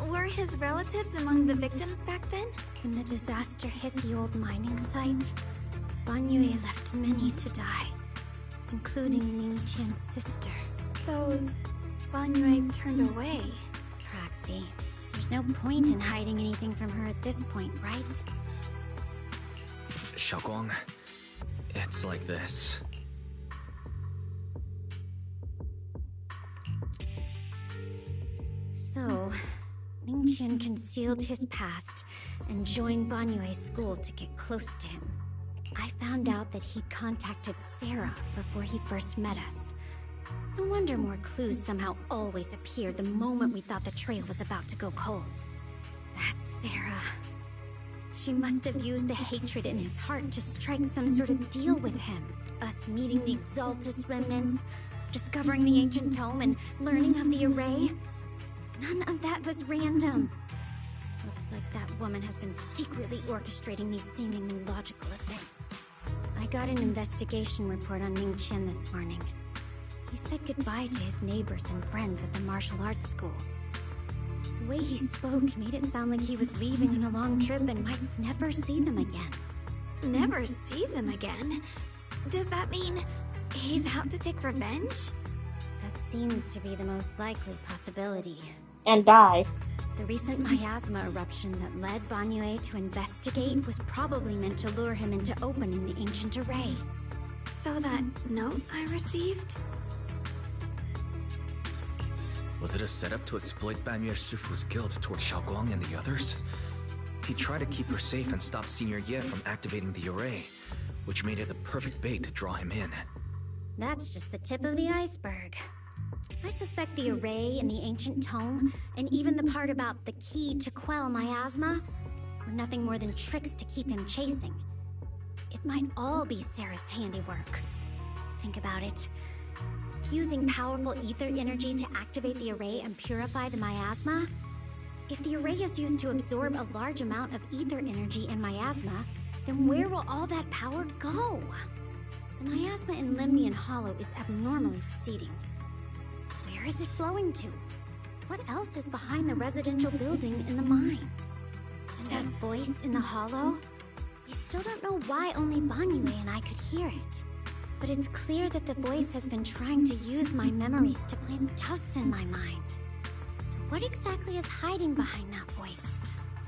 [SPEAKER 3] Were his relatives among the victims back then?
[SPEAKER 13] When the disaster hit the old mining site, Banyue left many to die, including Ning Qian's sister.
[SPEAKER 3] Those Banyue turned away.
[SPEAKER 13] Proxy, there's no point in hiding anything from her at this point, right?
[SPEAKER 7] Xiaoguang, it's like this.
[SPEAKER 13] So, Ning Qian concealed his past and joined Banyue's school to get close to him. I found out that he'd contacted Sarah before he first met us. No wonder more clues somehow always appeared the moment we thought the trail was about to go cold. That's Sarah. She must have used the hatred in his heart to strike some sort of deal with him. Us meeting the Exaltus remnants, discovering the ancient tome, and learning of the array. None of that was random. Looks like that woman has been secretly orchestrating these seemingly logical events. I got an investigation report on Ning Qian this morning. He said goodbye to his neighbors and friends at the martial arts school. The way he spoke made it sound like he was leaving on a long trip and might never see them again.
[SPEAKER 3] Never see them again? Does that mean he's out to take revenge?
[SPEAKER 13] That seems to be the most likely possibility.
[SPEAKER 1] And die.
[SPEAKER 13] The recent miasma eruption that led Banyue to investigate was probably meant to lure him into opening the ancient array.
[SPEAKER 3] So that note I received?
[SPEAKER 7] Was it a setup to exploit Banyue Shifu's guilt toward Xiaoguang and the others? He tried to keep her safe and stop Senior Ye from activating the array, which made it the perfect bait to draw him in.
[SPEAKER 13] That's just the tip of the iceberg. I suspect the array and the ancient tome, and even the part about the key to quell miasma, were nothing more than tricks to keep him chasing. It might all be Sarah's handiwork. Think about it. Using powerful ether energy to activate the array and purify the miasma? If the array is used to absorb a large amount of ether energy and miasma, then where will all that power go? The miasma in Limnian Hollow is abnormally receding. Where is it flowing to? What else is behind the residential building in the mines? And that voice in the hollow? We still don't know why only Banyue and I could hear it. But it's clear that the voice has been trying to use my memories to plant doubts in my mind. So what exactly is hiding behind that voice?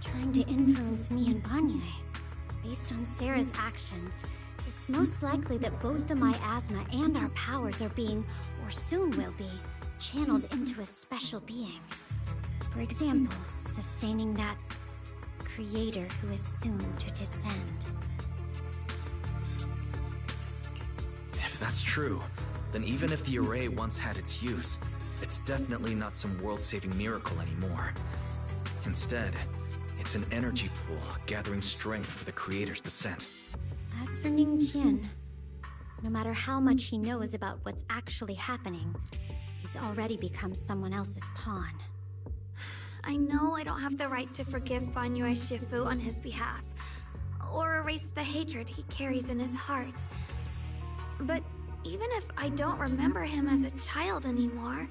[SPEAKER 13] Trying to influence me and Banyue? Based on Sarah's actions, it's most likely that both the miasma and our powers are being, or soon will be, channeled into a special being. For example, sustaining that creator who is soon to descend.
[SPEAKER 7] If that's true, then even if the array once had its use, it's definitely not some world-saving miracle anymore. Instead, it's an energy pool gathering strength for the creator's descent.
[SPEAKER 13] As for Ning Qian, no matter how much he knows about what's actually happening, he's already become someone else's pawn.
[SPEAKER 3] I know I don't have the right to forgive Banyue Shifu on his behalf, or erase the hatred he carries in his heart. But even if I don't remember him as a child anymore,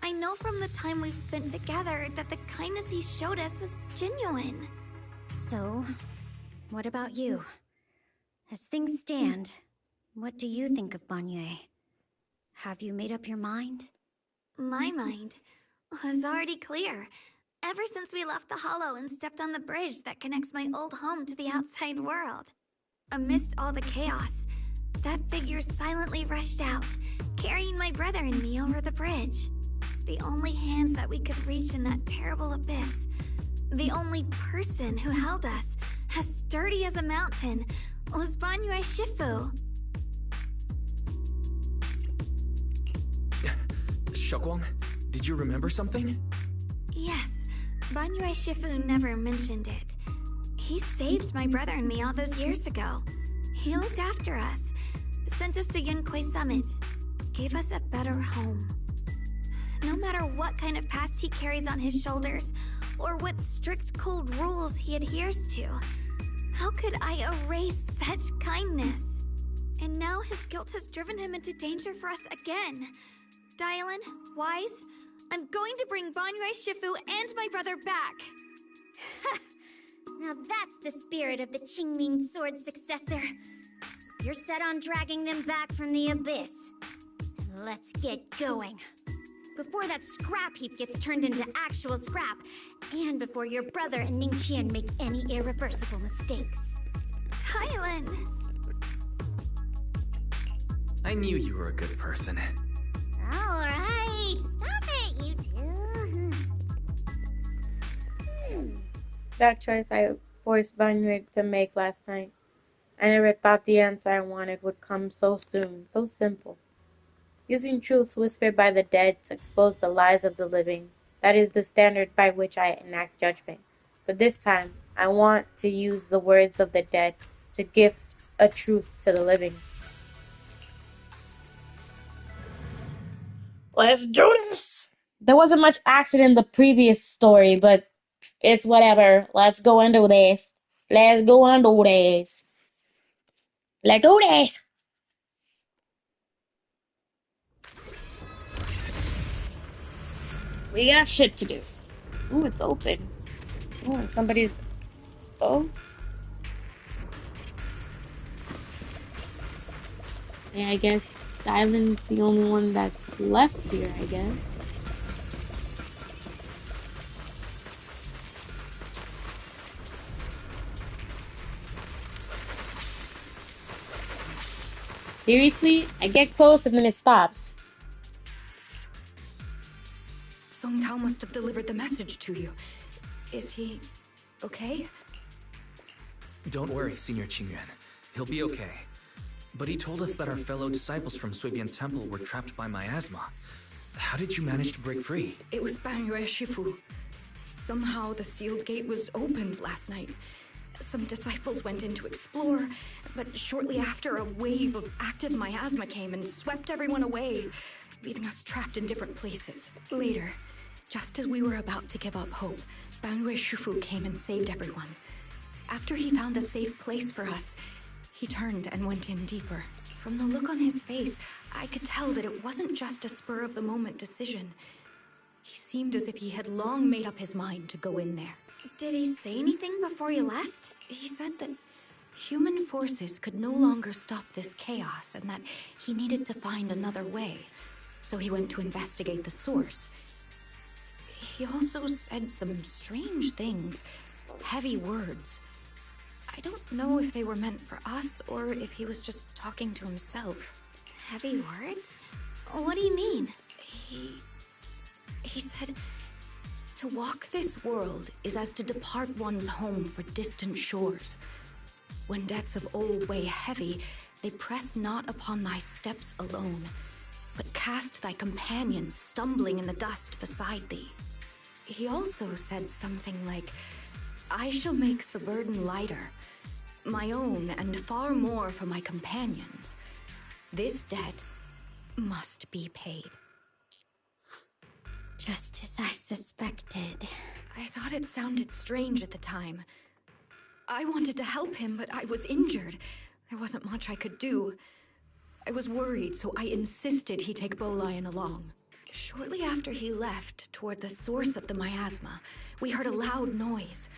[SPEAKER 3] I know from the time we've spent together that the kindness he showed us was genuine.
[SPEAKER 13] So, what about you? As things stand, what do you think of Banyue? Have you made up your mind?
[SPEAKER 3] My mind was already clear. Ever since we left the Hollow and stepped on the bridge that connects my old home to the outside world. Amidst all the chaos, that figure silently rushed out, carrying my brother and me over the bridge. The only hands that we could reach in that terrible abyss. The only person who held us, as sturdy as a mountain, was Banyue Shifu.
[SPEAKER 7] Xiaoguang, did you remember something?
[SPEAKER 3] Yes, Banyue Shifu never mentioned it. He saved my brother and me all those years ago. He looked after us, sent us to Yunquei Summit, gave us a better home. No matter what kind of past he carries on his shoulders, or what strict cold rules he adheres to, how could I erase such kindness? And now his guilt has driven him into danger for us again. Dylan, Wise, I'm going to bring Banyue Shifu and my brother back.
[SPEAKER 13] Now that's the spirit of the Qingming Sword successor. You're set on dragging them back from the abyss. Then let's get going. Before that scrap heap gets turned into actual scrap, and before your brother and Ningqian make any irreversible mistakes.
[SPEAKER 3] Dylan!
[SPEAKER 7] I knew you were a good person.
[SPEAKER 12] Alright, stop it, you two.
[SPEAKER 1] That choice I forced Banyue to make last night. I never thought the answer I wanted would come so soon, so simple. Using truths whispered by the dead to expose the lies of the living. That is the standard by which I enact judgment. But this time, I want to use the words of the dead to gift a truth to the living. Let's do this! There wasn't much action in the previous story, but it's whatever. Let's go and do this. Let's go and do this. Let's do this! We got shit to do. Ooh, it's open. Ooh, somebody's... Oh. Yeah, I guess Dylan's the only one that's left here, I guess. Seriously? I get close and then it stops.
[SPEAKER 11] Song Tao must have delivered the message to you. Is he okay?
[SPEAKER 7] Don't worry, Senior Qingyuan. He'll be okay. But he told us that our fellow disciples from Suibian Temple were trapped by miasma. How did you manage to break free?
[SPEAKER 11] It was Banyue Shifu. Somehow the sealed gate was opened last night. Some disciples went in to explore, but shortly after, a wave of active miasma came and swept everyone away, leaving us trapped in different places. Later, just as we were about to give up hope, Banyue Shifu came and saved everyone. After he found a safe place for us, he turned and went in deeper. From the look on his face, I could tell that it wasn't just a spur-of-the-moment decision. He seemed as if he had long made up his mind to go in there.
[SPEAKER 3] Did he say anything before he left?
[SPEAKER 11] He said that human forces could no longer stop this chaos and that he needed to find another way. So he went to investigate the source. He also said some strange things, heavy words. I don't know if they were meant for us or if he was just talking to himself.
[SPEAKER 3] Heavy words? What do you mean?
[SPEAKER 11] He said, to walk this world is as to depart one's home for distant shores. When debts of old weigh heavy, they press not upon thy steps alone, but cast thy companions stumbling in the dust beside thee. He also said something like, I shall make the burden lighter, my own and far more for my companions. This debt must be paid.
[SPEAKER 13] Just as I suspected.
[SPEAKER 11] I thought it sounded strange at the time. I wanted to help him, but I was injured. There wasn't much I could do. I was worried, so I insisted he take Bolian along. Shortly after he left, toward the source of the miasma, we heard a loud noise.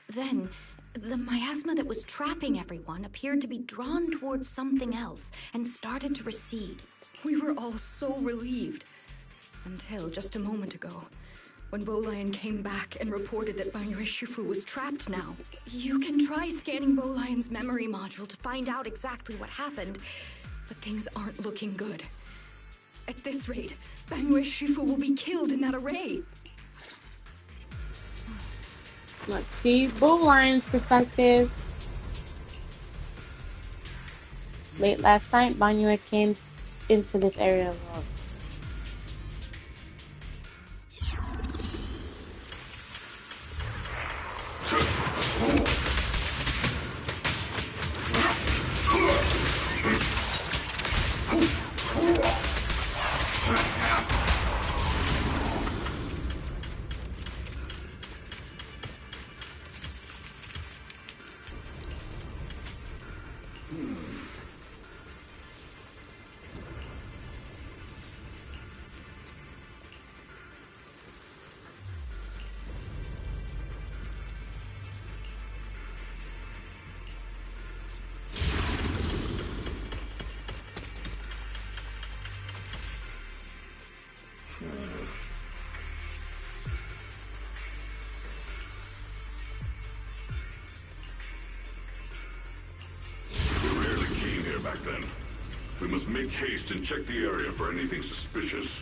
[SPEAKER 11] Then, the miasma that was trapping everyone appeared to be drawn towards something else and started to recede. We were all so relieved. Until just a moment ago, when Bolian came back and reported that Banyue Shifu was trapped now. You can try scanning Bolian's memory module to find out exactly what happened, but things aren't looking good. At this rate, Banyue Shifu will be killed in that array.
[SPEAKER 1] Let's see Bolion's perspective. Late last night, Banyue came into this area alone.
[SPEAKER 14] Back then. We must make haste and check the area for anything suspicious.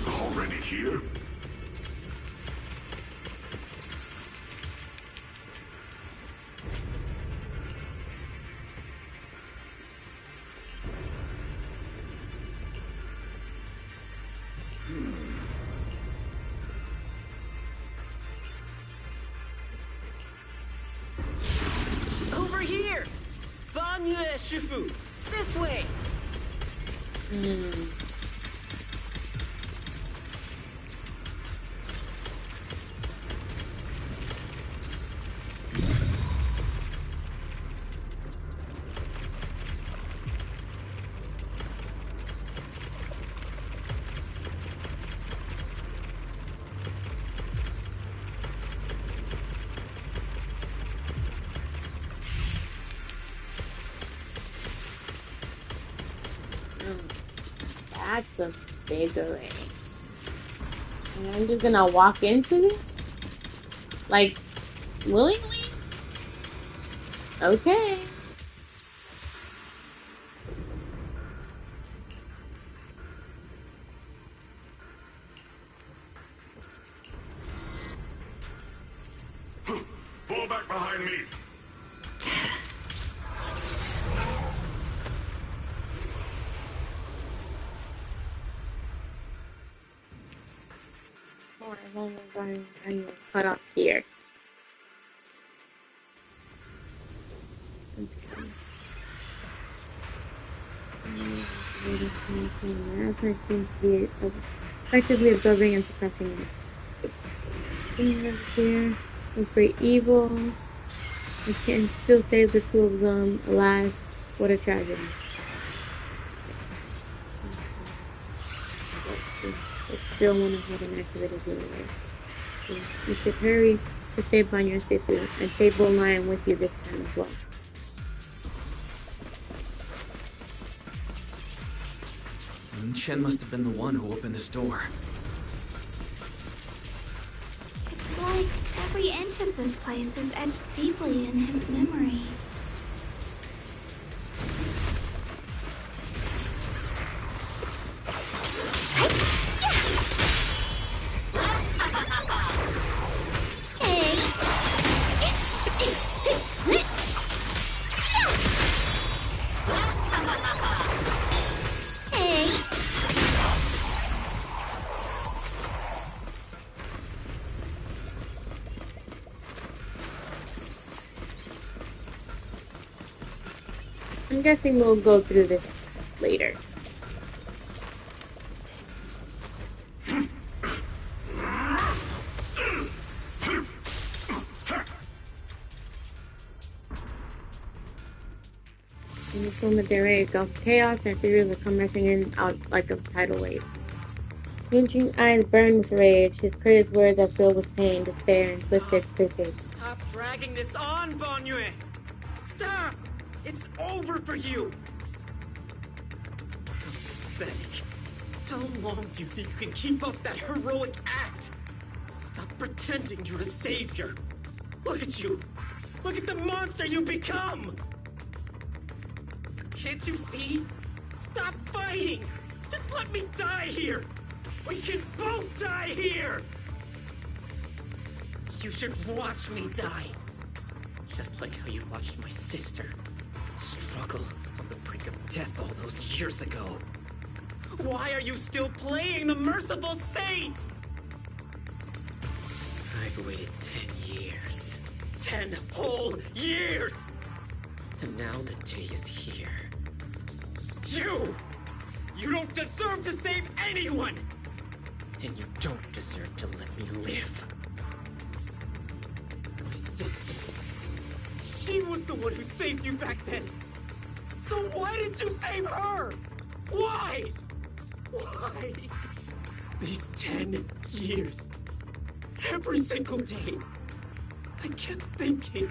[SPEAKER 14] Already here?
[SPEAKER 16] Over here! Banyue Shifu! This way!
[SPEAKER 1] That's a big array. And I'm just gonna walk into this? Like, willingly? Okay.
[SPEAKER 14] Fall back behind me!
[SPEAKER 1] I'm cut off here. Asthma seems to be effectively absorbing and suppressing it. Here, look for evil. I can still save the two of them. Alas, what a tragedy. It's still one of what an activated anyway. You should hurry to save Banyue Shifu and save Bolian with you this time as well.
[SPEAKER 7] Chen must have been the one who opened this door.
[SPEAKER 3] It's like every inch of this place is etched deeply in his memory.
[SPEAKER 1] I'm guessing we'll go through this later. In the form of their ray, engulf chaos, and figures will come rushing in out like a tidal wave. Flinching eyes burn with rage, his crazed words are filled with pain, despair, and twisted physics.
[SPEAKER 16] Stop dragging this on, Banyue! Stop! It's over for you! How pathetic. How long do you think you can keep up that heroic act? Stop pretending you're a savior. Look at you! Look at the monster you become! Can't you see? Stop fighting! Just let me die here! We can both die here! You should watch me die. Just like how you watched my sister struggle on the brink of death all those years ago. Why are you still playing the merciful saint? I've waited 10 years. 10 whole years! And now the day is here. You don't deserve to save anyone! And you don't deserve to let me live. My sister. She was the one who saved you back then. So why didn't you save her? Why? Why? These 10 years. Every single day. I kept thinking,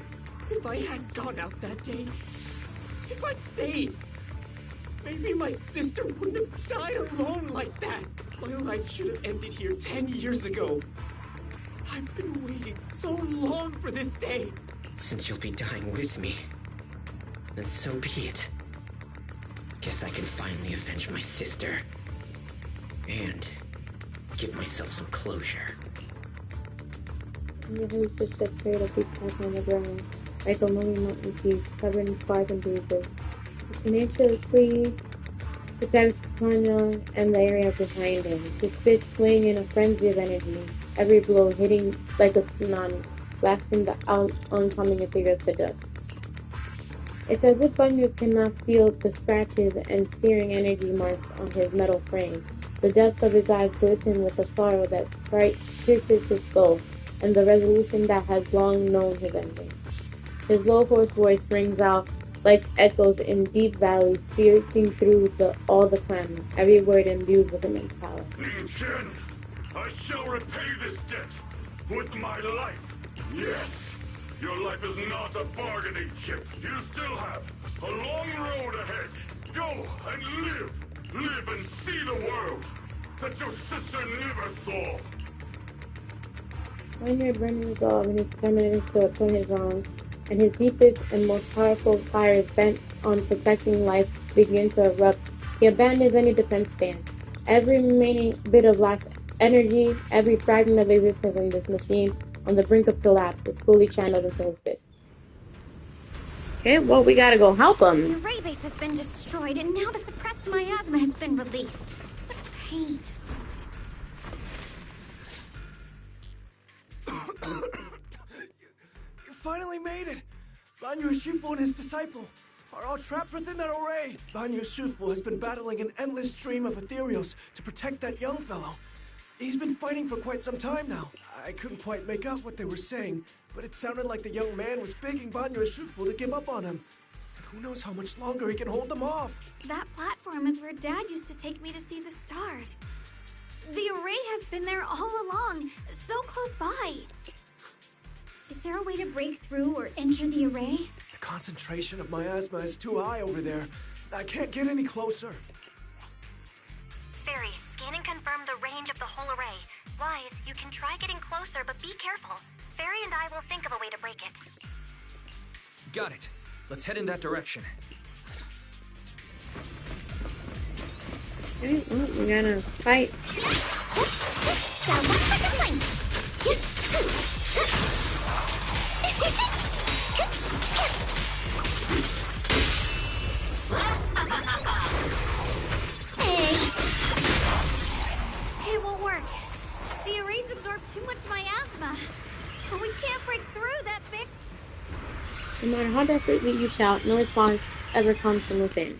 [SPEAKER 16] if I hadn't gone out that day, if I'd stayed, maybe my sister wouldn't have died alone like that. My life should have ended here 10 years ago. I've been waiting so long for this day. Since you'll be dying with me, then so be it. Guess I can finally avenge my sister. And give myself some closure.
[SPEAKER 1] The host sister prayed a big path on the ground, like a mummy mountain peak, covered in scars and bruises. Tenaciously attempts to climb on and the area behind him, his fists swing in a frenzy of energy, every blow hitting like a tsunami, blasting the oncoming figures to dust. It's as if Bunyu cannot feel the scratches and searing energy marks on his metal frame. The depths of his eyes glisten with a sorrow that pierces his soul, and the resolution that has long known his ending. His low hoarse voice rings out like echoes in deep valleys, piercing through all the clamor, every word imbued with immense power.
[SPEAKER 14] Ning Chen, I shall repay this debt with my life. Yes, your life is not a bargaining chip. You still have a long road ahead. Go and live. Live and see the world that your sister never saw.
[SPEAKER 1] Bunyu burning resolve and his determination to atone his wrongs, and his deepest and most powerful fires bent on protecting life begin to erupt. He abandons any defense stance. Every remaining bit of last energy, every fragment of existence in this machine on the brink of collapse is fully channeled into his fist. Okay, well, we gotta go help him.
[SPEAKER 3] The ray base has been destroyed, and now the suppressed miasma has been released. What pain.
[SPEAKER 19] You finally made it! Banyu Shifu and his disciple are all trapped within that array. Banyu Shifu has been battling an endless stream of ethereals to protect that young fellow. He's been fighting for quite some time now. I couldn't quite make out what they were saying, but it sounded like the young man was begging Banyu Shifu to give up on him. Who knows how much longer he can hold them off?
[SPEAKER 3] That platform is where Dad used to take me to see the stars. The array has been there all along, so close by. Is there a way to break through or enter the array?
[SPEAKER 19] The concentration of miasma is too high over there. I can't get any closer.
[SPEAKER 18] Fairy, scan and confirm the range of the whole array. Wise, you can try getting closer, but be careful. Fairy and I will think of a way to break it.
[SPEAKER 7] Got it. Let's head in that direction.
[SPEAKER 1] Okay, well, we're gonna fight.
[SPEAKER 3] It won't work. The arrays absorb too much miasma. But we can't break through that big...
[SPEAKER 1] No matter how desperately you shout, no response ever comes from within.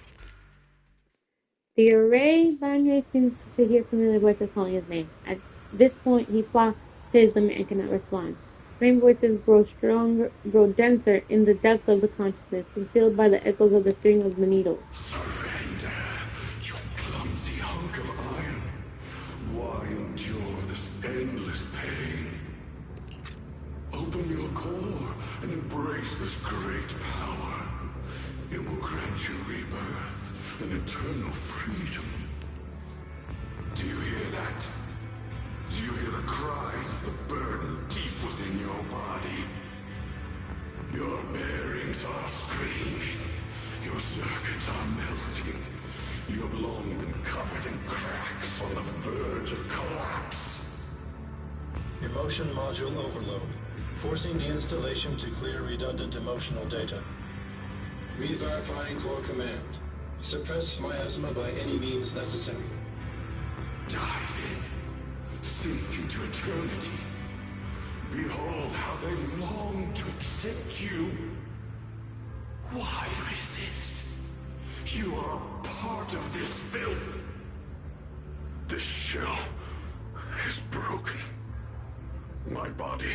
[SPEAKER 1] The array Banyo seems to hear familiar voices calling his name. At this point, he plotted his limit and cannot respond. Rain voices grow denser in the depths of the consciousness, concealed by the echoes of the string of the needle.
[SPEAKER 14] Surrender, you clumsy hunk of iron. Why endure this endless pain? Open your core and embrace this great power. It will grant you rebirth and eternal freedom. Do you hear that? Do you hear the cries of the burden deep within your body? Your bearings are screaming. Your circuits are melting. You have long been covered in cracks on the verge of collapse.
[SPEAKER 20] Emotion module overload. Forcing the installation to clear redundant emotional data. Re-verifying core command. Suppress miasma by any means necessary.
[SPEAKER 14] Dive in. Sink into eternity. Behold how they long to accept you. Why resist? You are a part of this filth. This shell is broken. My body,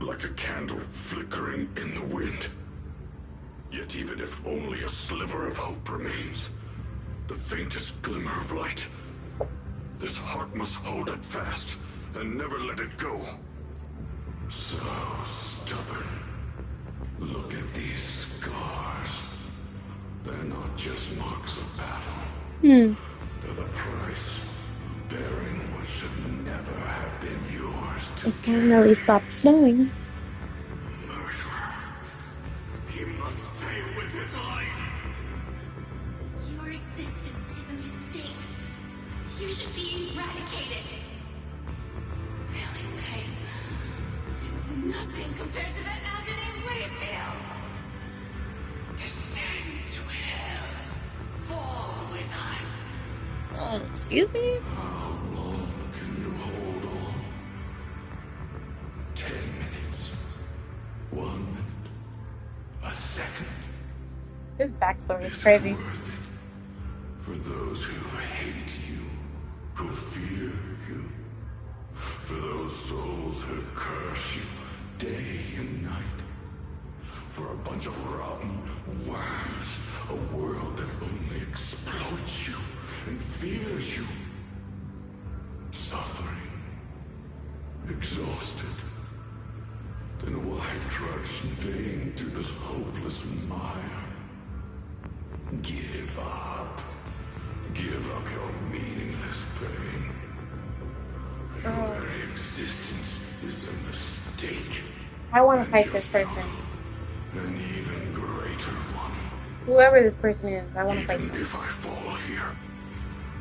[SPEAKER 14] like a candle flickering in the wind. Yet even if only a sliver of hope remains, the faintest glimmer of light, this heart must hold it fast and never let it go. So stubborn. Look at these scars. They're not just marks of battle. They're the price of bearing what should never have been yours to
[SPEAKER 1] It finally stopped snowing.
[SPEAKER 14] Murderer. He must pay with his life.
[SPEAKER 9] Your existence is a mistake. You should be eradicated. Feeling pain. It's nothing compared to the agony we feel.
[SPEAKER 14] Descend to hell. Fall with us.
[SPEAKER 1] Excuse me?
[SPEAKER 14] How long can you hold on? 10 minutes. 1 minute. A second.
[SPEAKER 1] His backstory is crazy.
[SPEAKER 14] Worth it for those who hate you, who fear you, for those souls who curse you day and night, for a bunch of rotten worms, a world that only exploits you and fears you, suffering, exhausted. Then why trudge in vain through this hopeless mire? Give up. Give up your meaningless pain. Your very existence is a mistake.
[SPEAKER 1] I want to fight this person.
[SPEAKER 14] An even greater one.
[SPEAKER 1] Whoever this person is, I want to fight
[SPEAKER 14] Even
[SPEAKER 1] them.
[SPEAKER 14] if I fall here,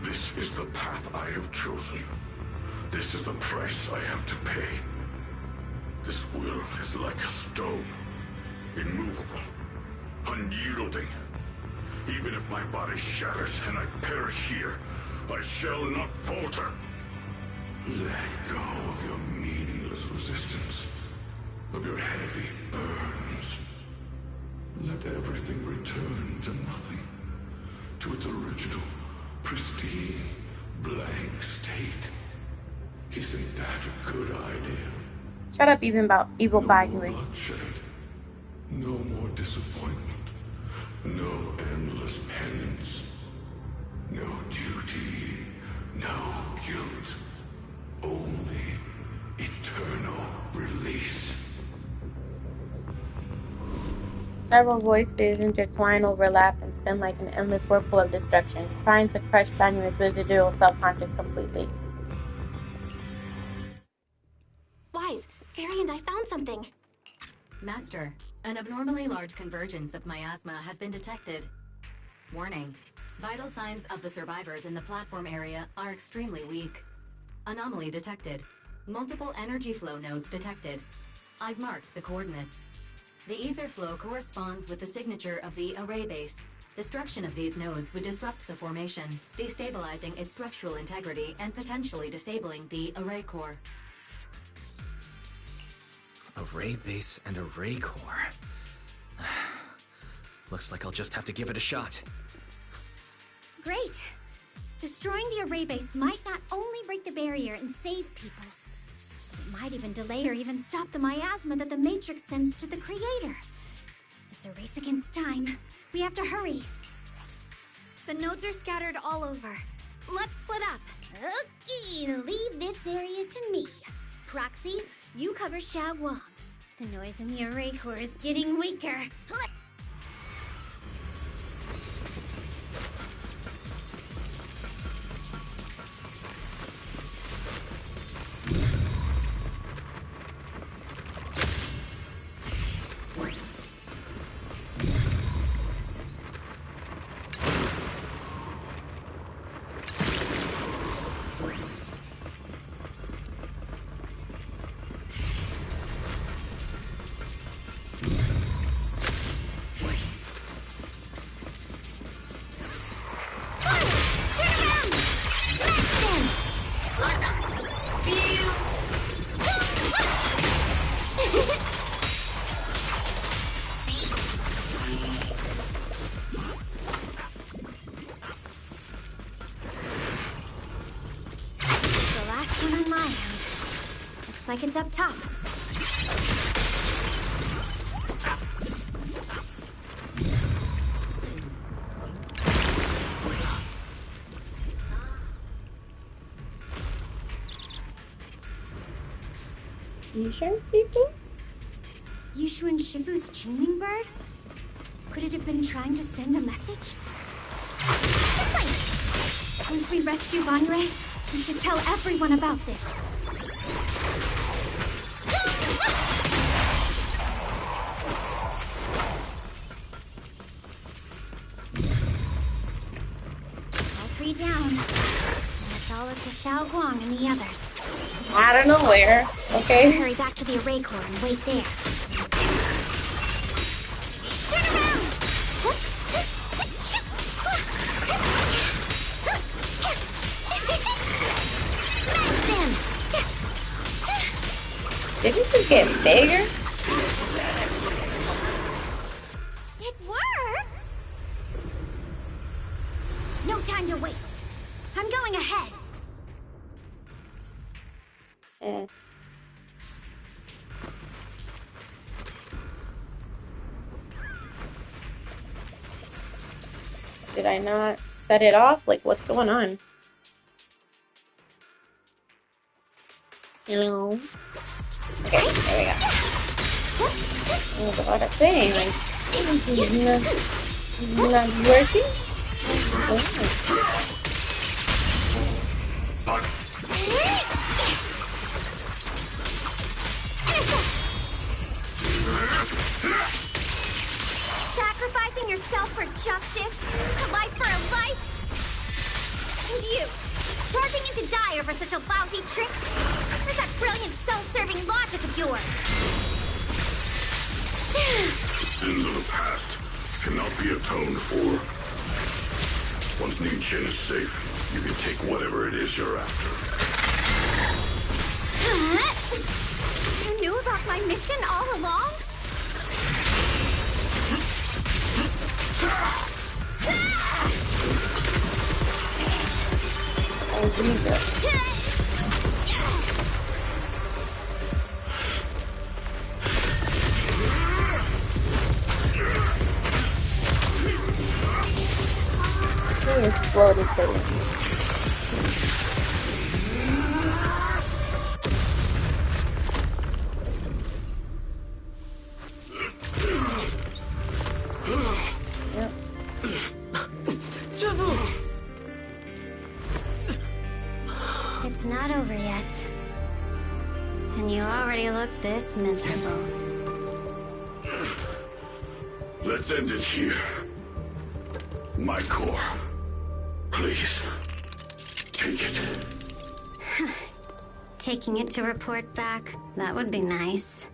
[SPEAKER 14] this is the path I have chosen. This is the price I have to pay. This will is like a stone, immovable, unyielding. Even if my body shatters and I perish here, I shall not falter. Let go of your meaningless resistance, of your heavy burdens. Let everything return to nothing, to its original, pristine, blank state. Isn't that a good idea?
[SPEAKER 1] Shut up, even about evil
[SPEAKER 14] No
[SPEAKER 1] by
[SPEAKER 14] more bloodshed, no more disappointment, no endless penance, no duty, no guilt, only eternal release.
[SPEAKER 1] Several voices intertwine, overlap, and spin like an endless whirlpool of destruction, trying to crush Banyu's residual self-conscious completely.
[SPEAKER 18] Wise, Fairy and I found something.
[SPEAKER 4] Master, an abnormally large convergence of miasma has been detected. Warning. Vital signs of the survivors in the platform area are extremely weak. Anomaly detected. Multiple energy flow nodes detected. I've marked the coordinates. The ether flow corresponds with the signature of the array base. Destruction of these nodes would disrupt the formation, destabilizing its structural integrity and potentially disabling the array core.
[SPEAKER 7] Array base and array core. Looks like I'll just have to give it a shot.
[SPEAKER 3] Great. Destroying the array base might not only break the barrier and save people, but it might even delay or even stop the miasma that the Matrix sends to the Creator. It's a race against time. We have to hurry. The nodes are scattered all over. Let's split up. Okay, leave this area to me. Proxy, you cover Xiaoguang. The noise in the array core is getting weaker. Like it's up top.
[SPEAKER 1] You sure, Shifu?
[SPEAKER 3] Yushu and Shifu's Qingming bird? Could it have been trying to send a message? Once we rescue Banyue, we should tell everyone about this. Down. That's all up to Xiaoguang and the others.
[SPEAKER 1] Out of nowhere. Okay.
[SPEAKER 3] Hurry back to the array core and wait there. Turn around!
[SPEAKER 1] Did it just get bigger?
[SPEAKER 3] It worked! No time to waste. I'm going ahead.
[SPEAKER 1] Did I not set it off? Like, what's going on? Hello? Okay, there we go. I was about to say, like, is not working?
[SPEAKER 3] Sacrificing yourself for justice, a life for a life? And you, forcing him to die over such a lousy trick? Where's that brilliant self-serving logic of yours?
[SPEAKER 14] The sins of the past cannot be atoned for. Once Ning-Chen is safe, you can take whatever it is you're after.
[SPEAKER 3] You knew about my mission all along?
[SPEAKER 1] Oh, Jesus. He exploded things.
[SPEAKER 13] It's not over yet. And you already look this miserable.
[SPEAKER 14] Let's end it here. My core. Please. Take it.
[SPEAKER 13] Taking it to report back, that would be nice.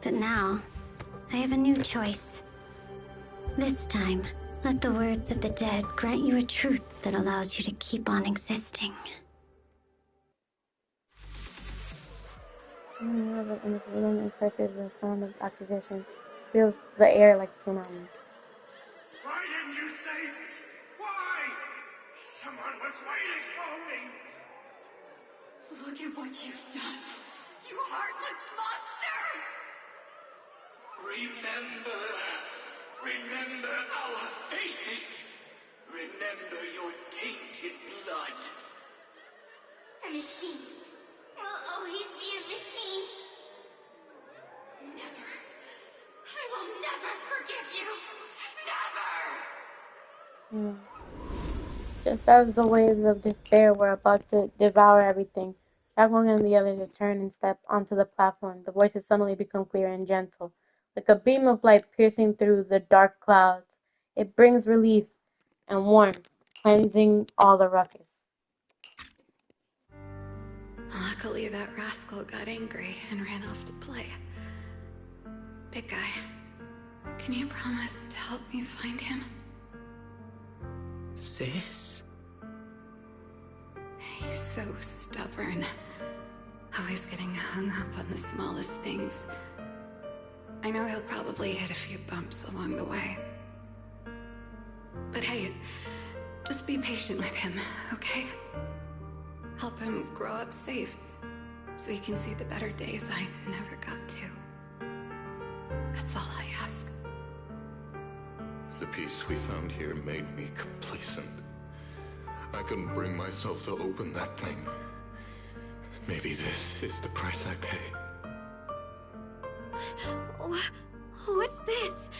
[SPEAKER 13] But now, I have a new choice. This time, let the words of the dead grant you a truth that allows you to keep on existing.
[SPEAKER 1] In this room impresses the sound of accusation. Feels the air like tsunami.
[SPEAKER 14] Why didn't you save me? Why? Someone was waiting for me.
[SPEAKER 9] Look at what you've done, you heartless monster!
[SPEAKER 14] Remember our faces. Remember your tainted blood.
[SPEAKER 12] A machine. Will always be a machine.
[SPEAKER 9] Never. I will never forgive you. Never!
[SPEAKER 1] Just as the waves of despair were about to devour everything, Shagwong and the others return and step onto the platform. The voices suddenly become clear and gentle, like a beam of light piercing through the dark clouds. It brings relief and warmth, cleansing all the ruckus.
[SPEAKER 4] Luckily, that rascal got angry and ran off to play. Big guy, can you promise to help me find him?
[SPEAKER 16] Sis?
[SPEAKER 4] He's so stubborn. Always getting hung up on the smallest things. I know he'll probably hit a few bumps along the way. But hey, just be patient with him, okay? Help him grow up safe, so he can see the better days I never got to. That's all I ask.
[SPEAKER 14] The peace we found here made me complacent. I couldn't bring myself to open that thing. Maybe this is the price I pay.
[SPEAKER 9] What's this?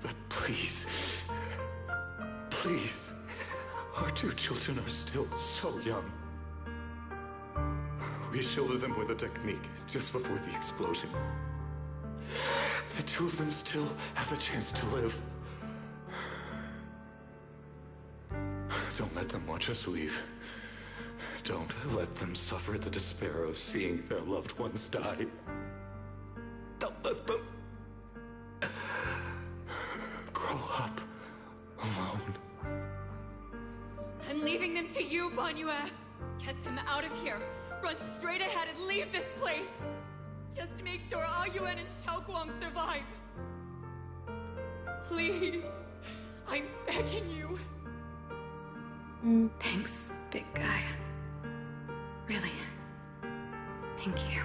[SPEAKER 14] But please, please, our two children are still so young. We shielded them with a technique just before the explosion. The two of them still have a chance to live. Don't let them watch us leave. Don't let them suffer the despair of seeing their loved ones die. Don't let them grow up alone.
[SPEAKER 9] I'm leaving them to you, Banyue. Get them out of here. Run straight ahead and leave this place. Just to make sure Ayuan and Xiaoguang survive. Please. I'm begging you.
[SPEAKER 4] Thanks, big guy. Really. Thank you.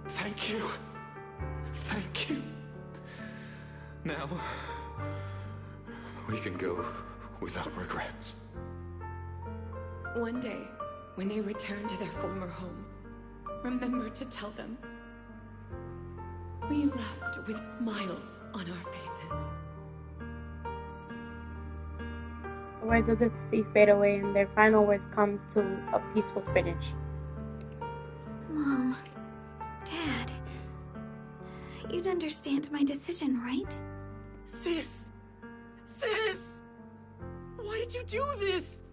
[SPEAKER 14] Thank you. Thank you. Now, we can go without regrets.
[SPEAKER 9] One day, when they return to their former home, remember to tell them we left with smiles on our faces.
[SPEAKER 1] The words of the sea fade away and their final words come to a peaceful finish.
[SPEAKER 3] Mom, Dad, you'd understand my decision, right?
[SPEAKER 19] Sis! Sis! Why did you do this?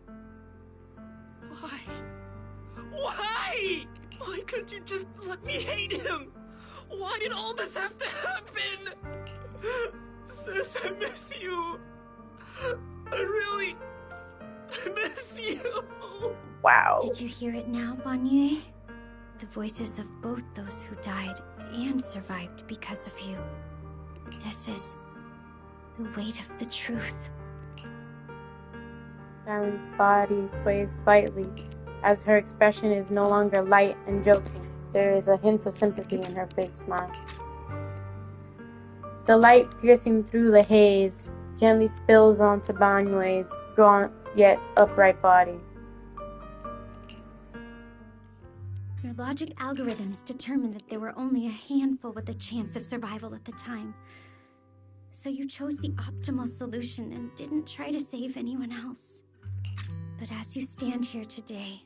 [SPEAKER 19] Why? Why? Why couldn't you just let me hate him? Why did all this have to happen? Sis, I miss you. I miss you.
[SPEAKER 1] Wow.
[SPEAKER 3] Did you hear it now, Banyue? The voices of both those who died and survived because of you. This is the weight of the truth.
[SPEAKER 1] Sharon's body sways slightly as her expression is no longer light and joking. There is a hint of sympathy in her fake smile. The light piercing through the haze gently spills onto Banyue's gaunt yet upright body.
[SPEAKER 3] Your logic algorithms determined that there were only a handful with a chance of survival at the time. So you chose the optimal solution and didn't try to save anyone else. But as you stand here today,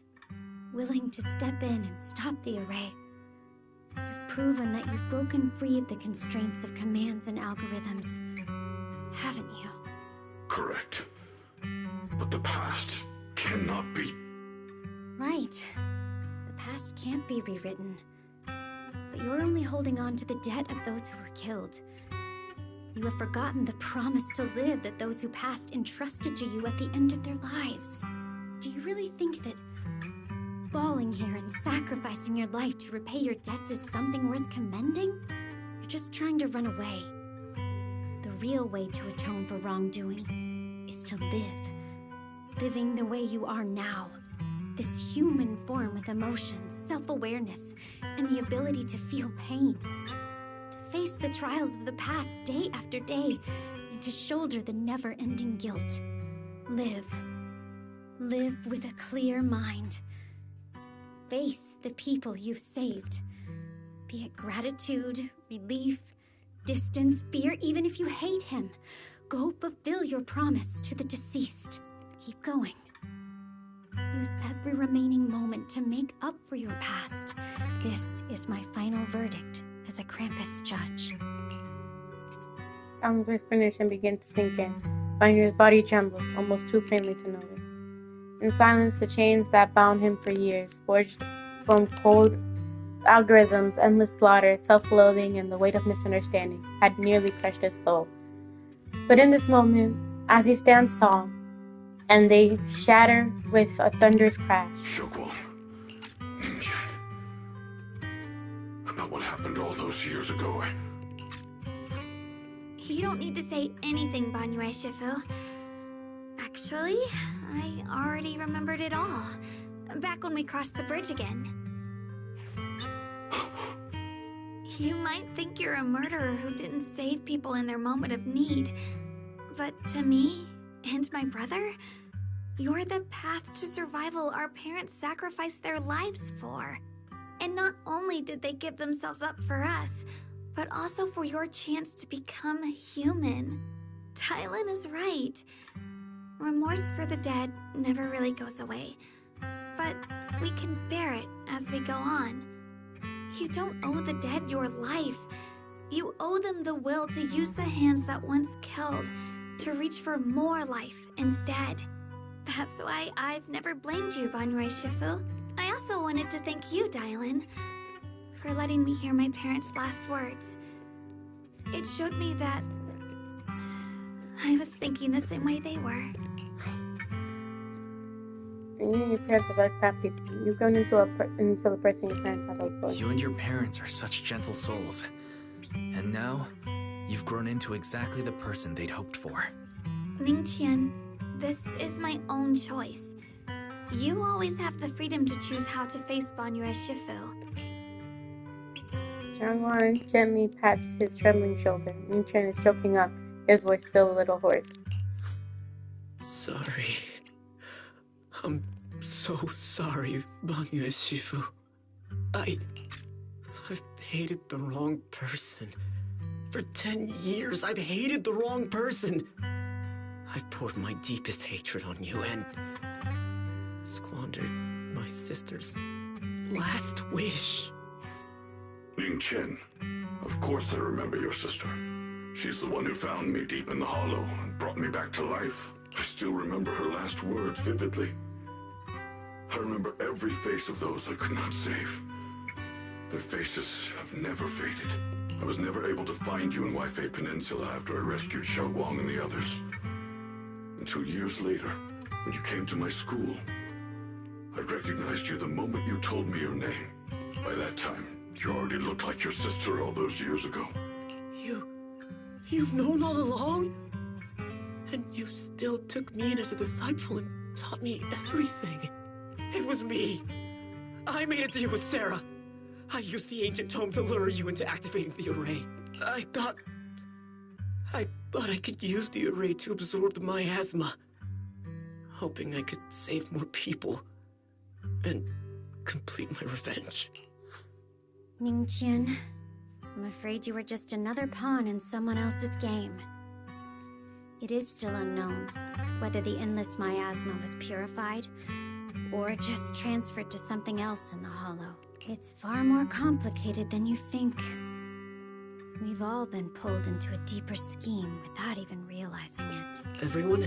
[SPEAKER 3] willing to step in and stop the array, you've proven that you've broken free of the constraints of commands and algorithms, haven't you?
[SPEAKER 14] Correct. But the past cannot be.
[SPEAKER 3] Right. The past can't be rewritten. But you're only holding on to the debt of those who were killed. You have forgotten the promise to live that those who passed entrusted to you at the end of their lives. Do you really think that falling here and sacrificing your life to repay your debts is something worth commending? You're just trying to run away. The
[SPEAKER 13] real way to atone for wrongdoing is to live. Living the way you are now. This human form with emotions, self-awareness, and the ability to feel pain. To face the trials of the past day after day, and to shoulder the never-ending guilt. Live. Live with a clear mind. Face the people you've saved. Be it gratitude, relief, distance, fear, even if you hate him. Go fulfill your promise to the deceased. Keep going. Use every remaining moment to make up for your past. This is my final verdict as a Krampus judge.
[SPEAKER 1] Sounds like finish and begin to sink in. Banyo's body trembles, almost too faintly to notice. In silence, the chains that bound him for years, forged from cold algorithms, endless slaughter, self-loathing, and the weight of misunderstanding, had nearly crushed his soul. But in this moment, as he stands tall, and they shatter with a thunderous crash.
[SPEAKER 14] Xiaoguang, Ninja, about what happened all those years ago.
[SPEAKER 3] You don't need to say anything, Banyue Shifu. Actually, I already remembered it all. Back when we crossed the bridge again. You might think you're a murderer who didn't save people in their moment of need. But to me, and my brother, you're the path to survival our parents sacrificed their lives for. And not only did they give themselves up for us, but also for your chance to become human. Tylen is right. Remorse for the dead never really goes away. But we can bear it as we go on. You don't owe the dead your life. You owe them the will to use the hands that once killed to reach for more life instead. That's why I've never blamed you, Banyue Shifu. I also wanted to thank you, Dylan, for letting me hear my parents' last words. It showed me that I was thinking the same way they were.
[SPEAKER 1] And you and your parents are like that people. You've grown into the person your parents had hoped for.
[SPEAKER 7] You and your parents are such gentle souls. And now, you've grown into exactly the person they'd hoped for.
[SPEAKER 3] Ningqian, this is my own choice. You always have the freedom to choose how to face Banyue Shifu.
[SPEAKER 1] Xiaoguang gently pats his trembling shoulder. Ningqian is choking up, his voice still a little hoarse.
[SPEAKER 16] Sorry. I'm so sorry, Banyue Shifu. I've hated the wrong person. For 10 years, I've hated the wrong person. I've poured my deepest hatred on you and squandered my sister's last wish.
[SPEAKER 14] Ling Chen, of course I remember your sister. She's the one who found me deep in the hollow and brought me back to life. I still remember her last words vividly. I remember every face of those I could not save. Their faces have never faded. I was never able to find you in Waifei Peninsula after I rescued Xiaoguang and the others. Until years later, when you came to my school, I recognized you the moment you told me your name. By that time, you already looked like your sister all those years ago.
[SPEAKER 16] You've known all along? And you still took me in as a disciple and taught me everything. It was me. I made a deal with Sarah. I used the ancient tome to lure you into activating the array. I thought I could use the array to absorb the miasma, hoping I could save more people and complete my revenge.
[SPEAKER 13] Ningqian, I'm afraid you were just another pawn in someone else's game. It is still unknown whether the endless miasma was purified or just transferred to something else in the hollow. It's far more complicated than you think. We've all been pulled into a deeper scheme without even realizing it.
[SPEAKER 16] Everyone,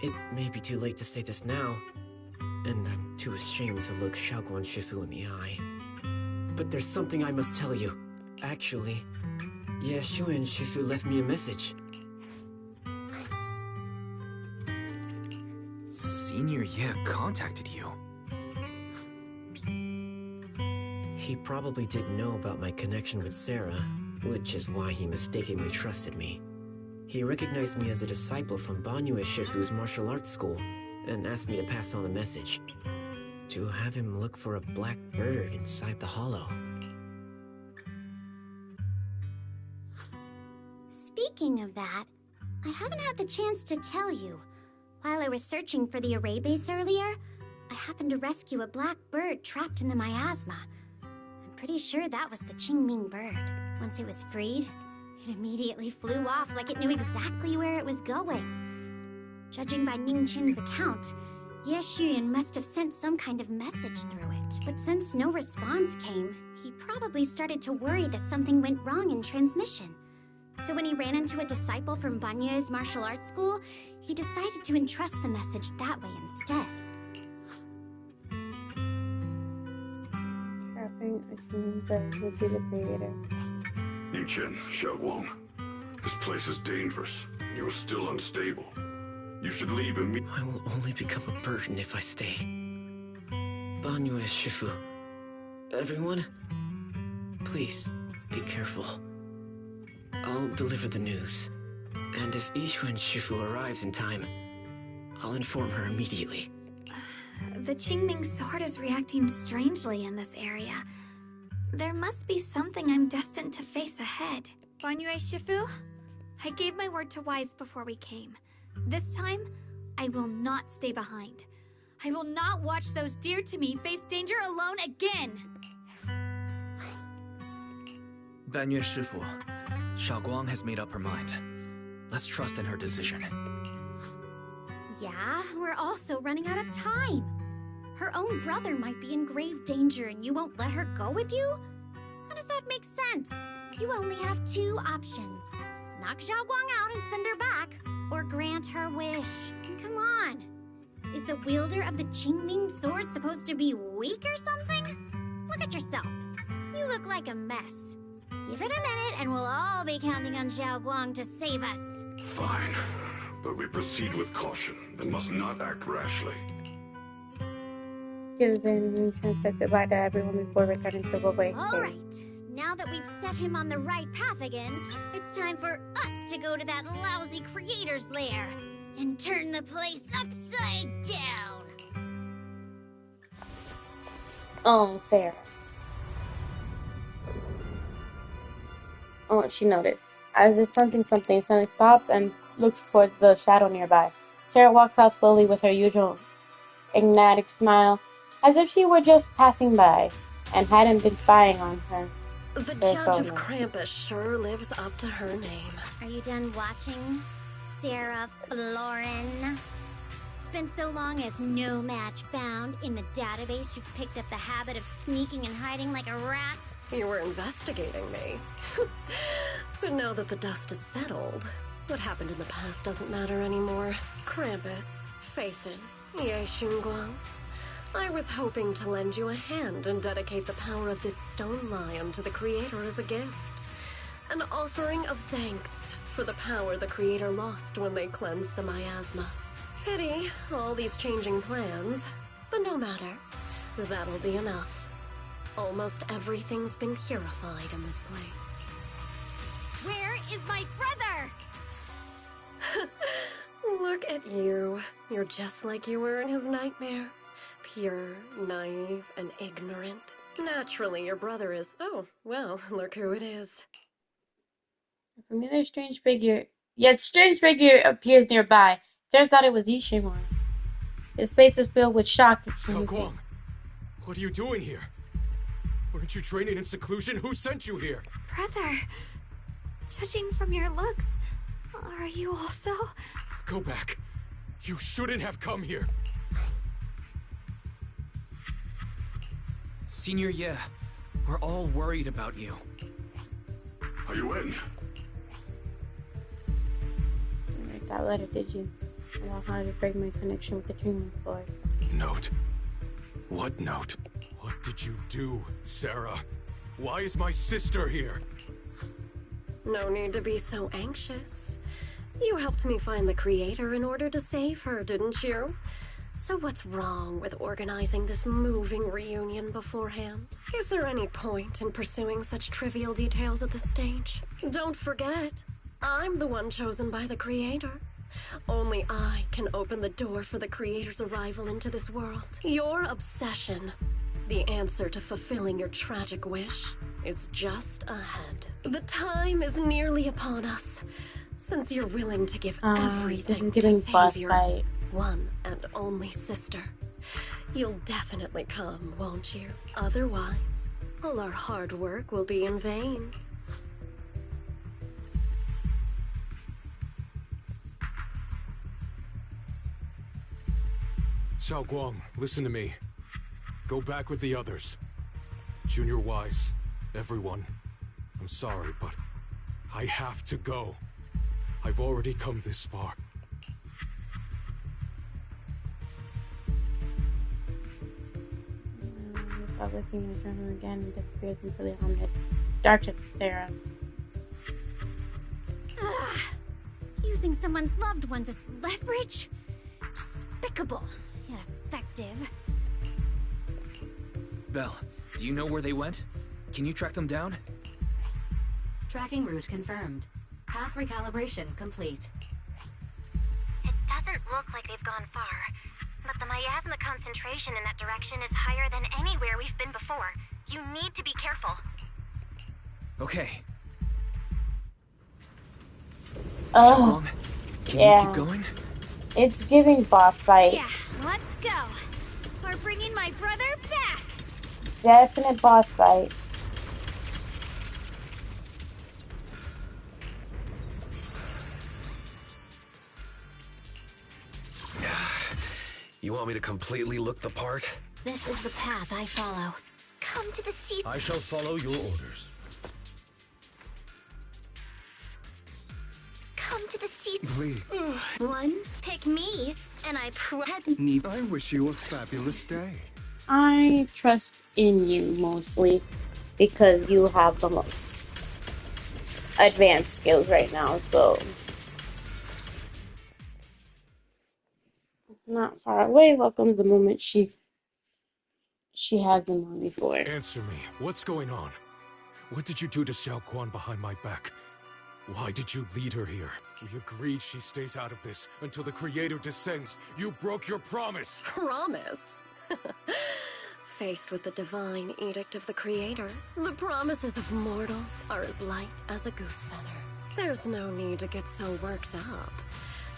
[SPEAKER 16] it may be too late to say this now, and I'm too ashamed to look Xiaoguang Shifu in the eye. But there's something I must tell you. Actually, Ye Shu and Shifu left me a message.
[SPEAKER 7] Senior Ye contacted you.
[SPEAKER 16] He probably didn't know about my connection with Sarah, which is why he mistakenly trusted me. He recognized me as a disciple from Banyue Shifu's martial arts school and asked me to pass on a message. To have him look for a black bird inside the hollow.
[SPEAKER 13] Speaking of that, I haven't had the chance to tell you. While I was searching for the array base earlier, I happened to rescue a black bird trapped in the miasma. I'm pretty sure that was the Qingming bird. Once it was freed, it immediately flew off like it knew exactly where it was going. Judging by Ningqin's account, Ye Xuyan must have sent some kind of message through it. But since no response came, he probably started to worry that something went wrong in transmission. So when he ran into a disciple from Banyue's martial arts school, he decided to entrust the message that way instead.
[SPEAKER 1] Trapping a Qingming bird would be the creator.
[SPEAKER 14] Ningqian, Xiaoguang, this place is dangerous. You're still unstable. You should leave immediately.
[SPEAKER 16] I will only become a burden if I stay. Banyue Shifu. Everyone, please, be careful. I'll deliver the news. And if Yixuan Shifu arrives in time, I'll inform her immediately.
[SPEAKER 3] The Qingming sword is reacting strangely in this area. There must be something I'm destined to face ahead. Banyue Shifu, I gave my word to Wise before we came. This time, I will not stay behind. I will not watch those dear to me face danger alone again!
[SPEAKER 7] Banyue Shifu, Xiaoguang has made up her mind. Let's trust in her decision.
[SPEAKER 13] Yeah, we're also running out of time. Her own brother might be in grave danger and you won't let her go with you? How does that make sense? You only have two options. Knock Xiaoguang out and send her back, or grant her wish. Come on. Is the wielder of the Qingming sword supposed to be weak or something? Look at yourself. You look like a mess. Give it a minute and we'll all be counting on Xiaoguang to save us.
[SPEAKER 14] Fine, but we proceed with caution and must not act rashly.
[SPEAKER 1] Gives in chance to say goodbye to everyone before returning to the way.
[SPEAKER 13] Alright, now that we've set him on the right path again, it's time for us to go to that lousy creator's lair and turn the place upside down.
[SPEAKER 1] Oh, Sarah. Oh, she noticed. As if something suddenly stops and looks towards the shadow nearby. Sarah walks out slowly with her usual enigmatic smile, as if she were just passing by and hadn't been spying on her.
[SPEAKER 17] The Judge of Krampus sure lives up to her name.
[SPEAKER 13] Are you done watching, Sarah Florin? It's been so long as no match found. In the database, you've picked up the habit of sneaking and hiding like a rat.
[SPEAKER 17] You were investigating me. But now that the dust is settled, what happened in the past doesn't matter anymore. Krampus, Faithin, Ye Xunguang. I was hoping to lend you a hand and dedicate the power of this stone lion to the Creator as a gift. An offering of thanks for the power the Creator lost when they cleansed the miasma. Pity, all these changing plans, but no matter. That'll be enough. Almost everything's been purified in this place.
[SPEAKER 13] Where is my brother?
[SPEAKER 17] Look at you. You're just like you were in his nightmare. Pure, naive, and ignorant. Naturally, your brother is... Oh, well, look who it is.
[SPEAKER 1] A familiar strange figure appears nearby. Turns out it was Yixuan. His face is filled with shock.
[SPEAKER 15] Xiaoguang, what are you doing here? Weren't you training in seclusion? Who sent you here?
[SPEAKER 3] Brother, judging from your looks, are you also?
[SPEAKER 15] Go back. You shouldn't have come here.
[SPEAKER 7] Senior Ye, we're all worried about you.
[SPEAKER 14] Are you in?
[SPEAKER 1] You read that letter, did you? About how to break my connection with the Qingming sword.
[SPEAKER 15] Note? What note? What did you do, Sarah? Why is my sister here?
[SPEAKER 17] No need to be so anxious. You helped me find the Creator in order to save her, didn't you? So what's wrong with organizing this moving reunion beforehand? Is there any point in pursuing such trivial details at this stage? Don't forget, I'm the one chosen by the Creator. Only I can open the door for the Creator's arrival into this world. Your obsession, the answer to fulfilling your tragic wish, is just ahead. The time is nearly upon us, since you're willing to give everything to save your one and only sister. You'll definitely come, won't you? Otherwise, all our hard work will be in vain.
[SPEAKER 15] Xiaoguang, listen to me. Go back with the others. Junior Wise, everyone. I'm sorry, but I have to go. I've already come this far.
[SPEAKER 1] Without looking at her again, and disappears into the ominous darkness of Sarah.
[SPEAKER 3] Using someone's loved ones as leverage? Despicable, yet effective.
[SPEAKER 7] Belle, do you know where they went? Can you track them down?
[SPEAKER 4] Tracking route confirmed. Path recalibration complete.
[SPEAKER 18] It doesn't look like they've gone far, but the miasma concentration in that direction is higher than anywhere we've been before. You need to be careful.
[SPEAKER 7] Okay.
[SPEAKER 1] Oh,
[SPEAKER 7] Can
[SPEAKER 1] yeah.
[SPEAKER 7] you keep going?
[SPEAKER 1] It's giving boss fight.
[SPEAKER 3] Yeah, let's go. We're bringing my brother back.
[SPEAKER 1] Definite boss fight.
[SPEAKER 5] You want me to completely look the part?
[SPEAKER 18] This is the path I follow. Come to the seat.
[SPEAKER 21] I shall follow your orders.
[SPEAKER 18] Come to the seat.
[SPEAKER 6] Please.
[SPEAKER 18] One, pick me, and I
[SPEAKER 6] I wish you a fabulous day.
[SPEAKER 1] I trust in you mostly because you have the most advanced skills right now, so not far away. Welcomes the moment she has been on before.
[SPEAKER 15] Answer me. What's going on? What did you do to Xiao Quan behind my back? Why did you lead her here? We agreed she stays out of this until the Creator descends. You broke your promise!
[SPEAKER 17] Promise? Faced with the divine edict of the Creator, the promises of mortals are as light as a goose feather. There's no need to get so worked up.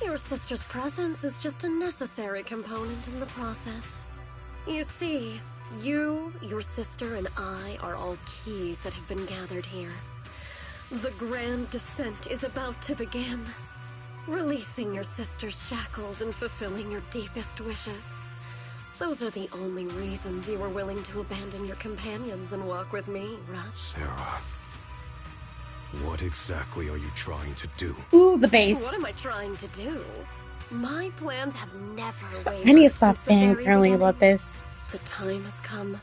[SPEAKER 17] Your sister's presence is just a necessary component in the process. You see, you, your sister, and I are all keys that have been gathered here. The grand descent is about to begin. Releasing your sister's shackles and fulfilling your deepest wishes. Those are the only reasons you were willing to abandon your companions and walk with me, right?
[SPEAKER 15] Sarah, what exactly are you trying to do?
[SPEAKER 1] Ooh, the bass.
[SPEAKER 17] What am I trying to do? My plans have never wavered.
[SPEAKER 1] I need to stop
[SPEAKER 17] since the very
[SPEAKER 1] fangirling
[SPEAKER 17] beginning.
[SPEAKER 1] about this.
[SPEAKER 17] The time has come.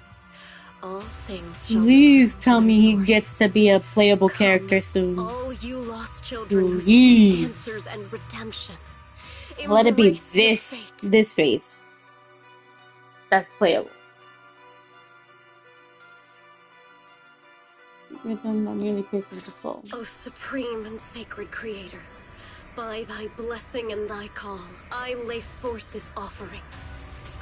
[SPEAKER 17] All things shall
[SPEAKER 1] Please
[SPEAKER 17] return
[SPEAKER 1] tell
[SPEAKER 17] to
[SPEAKER 1] me
[SPEAKER 17] their
[SPEAKER 1] he
[SPEAKER 17] source.
[SPEAKER 1] gets to be a playable character soon.
[SPEAKER 17] All you lost children who seek answers and redemption.
[SPEAKER 1] Let it be
[SPEAKER 17] Embrace your fate.
[SPEAKER 1] this face. That's playable. Rhythm that nearly pierces the soul.
[SPEAKER 17] O supreme and sacred Creator, by thy blessing and thy call, I lay forth this offering.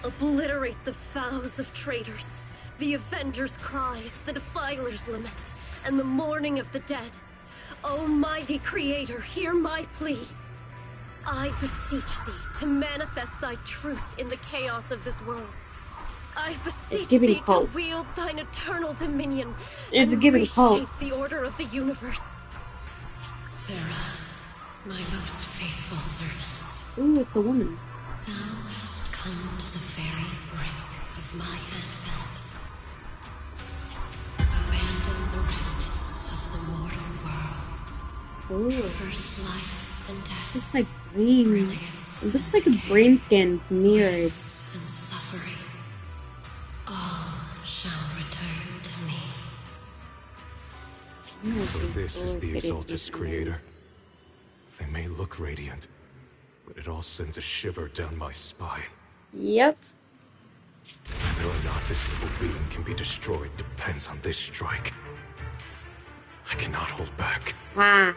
[SPEAKER 17] Obliterate the vows of traitors, the avengers' cries, the defilers' lament, and the mourning of the dead. Almighty Creator, hear my plea. I beseech thee to manifest thy truth in the chaos of this world. I beseech
[SPEAKER 1] giving
[SPEAKER 17] thee
[SPEAKER 1] hope.
[SPEAKER 17] to wield thine eternal dominion
[SPEAKER 1] It's
[SPEAKER 17] and
[SPEAKER 1] giving hope.
[SPEAKER 17] reshape the order of the universe. Sarah, my most faithful servant,
[SPEAKER 1] Ooh, it's a woman.
[SPEAKER 17] thou hast come to the very brink of my advent. Abandon the remnants of the mortal world.
[SPEAKER 1] Ooh.
[SPEAKER 17] First life and death.
[SPEAKER 1] Looks like brain. It looks like a brain scan mirrored.
[SPEAKER 17] And suffering. All shall return to me.
[SPEAKER 15] So this is the Exaltus Creator. They may look radiant, but it all sends a shiver down my spine.
[SPEAKER 1] Yep.
[SPEAKER 15] Whether or not this evil being can be destroyed depends on this strike. I cannot hold back.
[SPEAKER 1] Ah.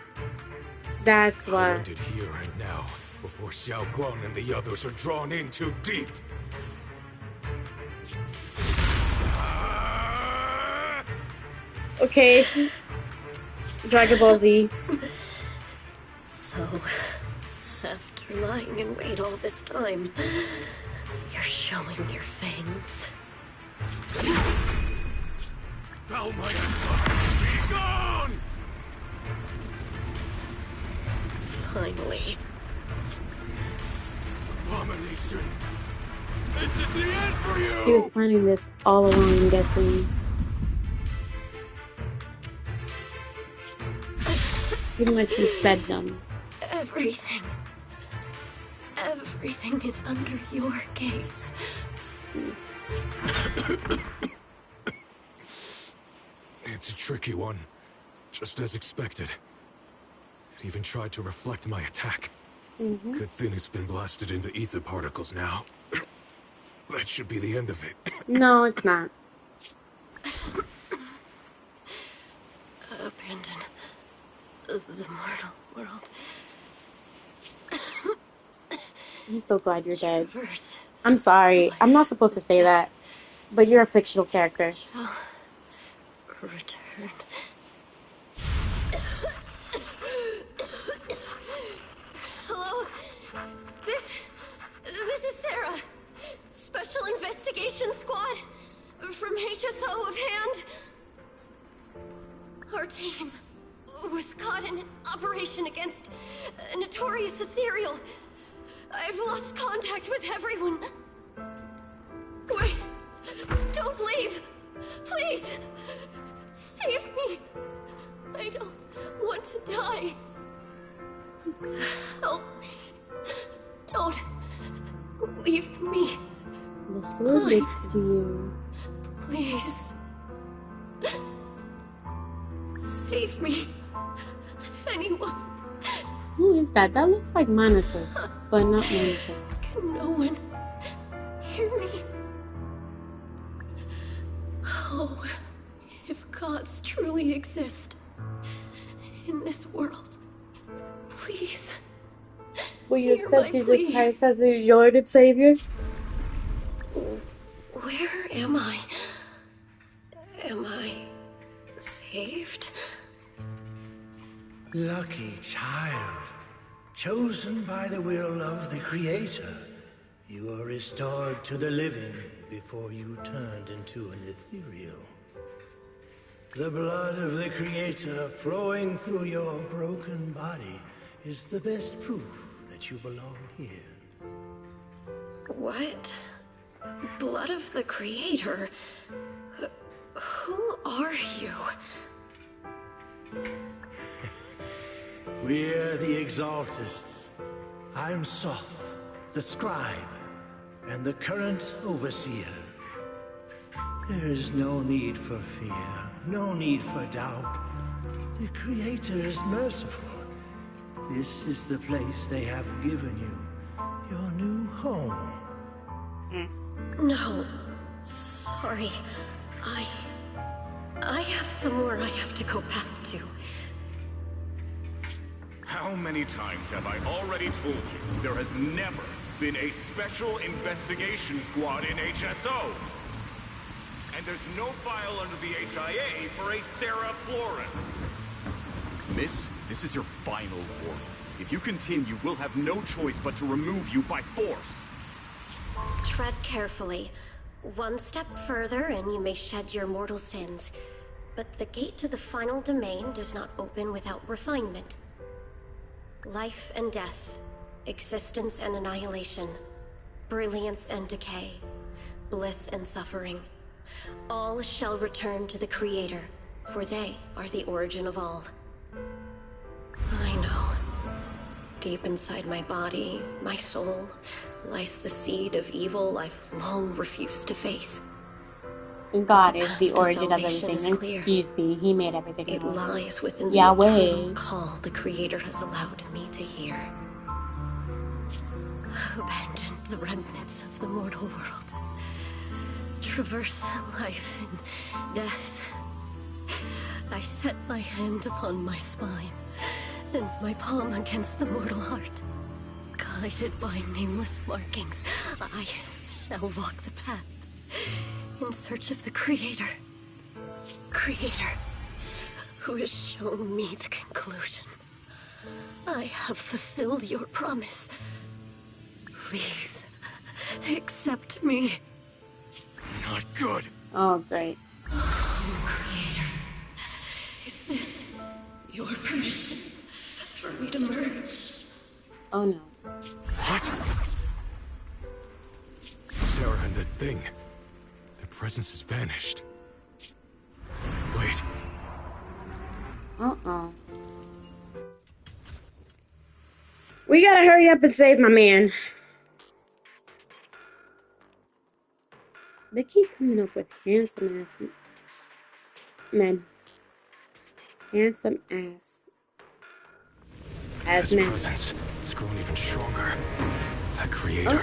[SPEAKER 1] That's
[SPEAKER 15] I'll
[SPEAKER 1] why.
[SPEAKER 15] end it here and now, before Xiao Guang and the others are drawn in too deep.
[SPEAKER 1] Okay. Dragon Ball Z.
[SPEAKER 17] So, after lying in wait all this time, you're showing your fangs.
[SPEAKER 15] Foul miasma! Be gone!
[SPEAKER 17] Finally.
[SPEAKER 15] Abomination! This is the end for you!
[SPEAKER 1] She was planning this all along, I'm guessing. Pretty much she fed them.
[SPEAKER 17] Everything is under your gaze.
[SPEAKER 15] It's a tricky one. Just as expected. It even tried to reflect my attack. Good thing it's been blasted into ether particles now. That should be the end of it.
[SPEAKER 1] No, it's not.
[SPEAKER 17] Abandon the mortal world.
[SPEAKER 1] I'm so glad you're dead. I'm sorry. I'm not supposed to say that. But you're a fictional character.
[SPEAKER 17] Return. Hello? This is Sarah. Special Investigation Squad from HSO of Hand. Our team was caught in an operation against a notorious ethereal. I've lost contact with everyone. Wait! Don't leave! Please! Save me! I don't want to die. Help me. Don't leave me.
[SPEAKER 1] The sword next to you.
[SPEAKER 17] Please. Save me. Anyone.
[SPEAKER 1] Who is that? That looks like Manato, but not Manato.
[SPEAKER 17] Can no one hear me? Oh, if gods truly exist in this world, please.
[SPEAKER 1] Will you
[SPEAKER 17] hear
[SPEAKER 1] accept
[SPEAKER 17] my
[SPEAKER 1] Jesus
[SPEAKER 17] plea.
[SPEAKER 1] Christ as your Lord and Savior?
[SPEAKER 17] Where am I? Am I saved?
[SPEAKER 2] Lucky child, chosen by the will of the Creator, you are restored to the living before you turned into an ethereal. The blood of the Creator flowing through your broken body is the best proof that you belong here.
[SPEAKER 17] What? Blood of the Creator? Who are you?
[SPEAKER 2] We're the Exaltists. I'm Soph, the Scribe, and the current Overseer. There is no need for fear, no need for doubt. The Creator is merciful. This is the place they have given you, your new home.
[SPEAKER 17] No. Sorry. I have somewhere I have to go back to.
[SPEAKER 22] How many times have I already told you there has never been a special investigation squad in HSO? And there's no file under the HIA for a Sarah Florin. Miss, this is your final warning. If you continue, we'll have no choice but to remove you by force.
[SPEAKER 17] Tread carefully. One step further and you may shed your mortal sins. But the gate to the final domain does not open without refinement. Life and death, existence and annihilation, brilliance and decay, bliss and suffering. All shall return to the Creator, for they are the origin of all. I know. Deep inside my body, my soul, lies the seed of evil I've long refused to face.
[SPEAKER 1] God is the origin of
[SPEAKER 17] salvation
[SPEAKER 1] everything.
[SPEAKER 17] is clear.
[SPEAKER 1] Excuse me, He made everything.
[SPEAKER 17] It
[SPEAKER 1] else.
[SPEAKER 17] lies within the
[SPEAKER 1] Yahweh.
[SPEAKER 17] eternal call the Creator has allowed me to hear. Abandon the remnants of the mortal world. Traverse life and death. I set my hand upon my spine and my palm against the mortal heart. Guided by nameless markings, I shall walk the path in search of the Creator. Creator, who has shown me the conclusion. I have fulfilled your promise. Please, accept me.
[SPEAKER 6] Not good.
[SPEAKER 1] Oh, great.
[SPEAKER 17] Oh, Creator, is this your permission for me to merge?
[SPEAKER 1] Oh no.
[SPEAKER 15] What? Sarah and the thing. Their presence has vanished. Wait.
[SPEAKER 1] Uh-oh. We gotta hurry up and save my man. They keep coming up with handsome ass men. Handsome ass. As
[SPEAKER 15] This
[SPEAKER 1] men.
[SPEAKER 15] presence, it's grown even stronger. That Creator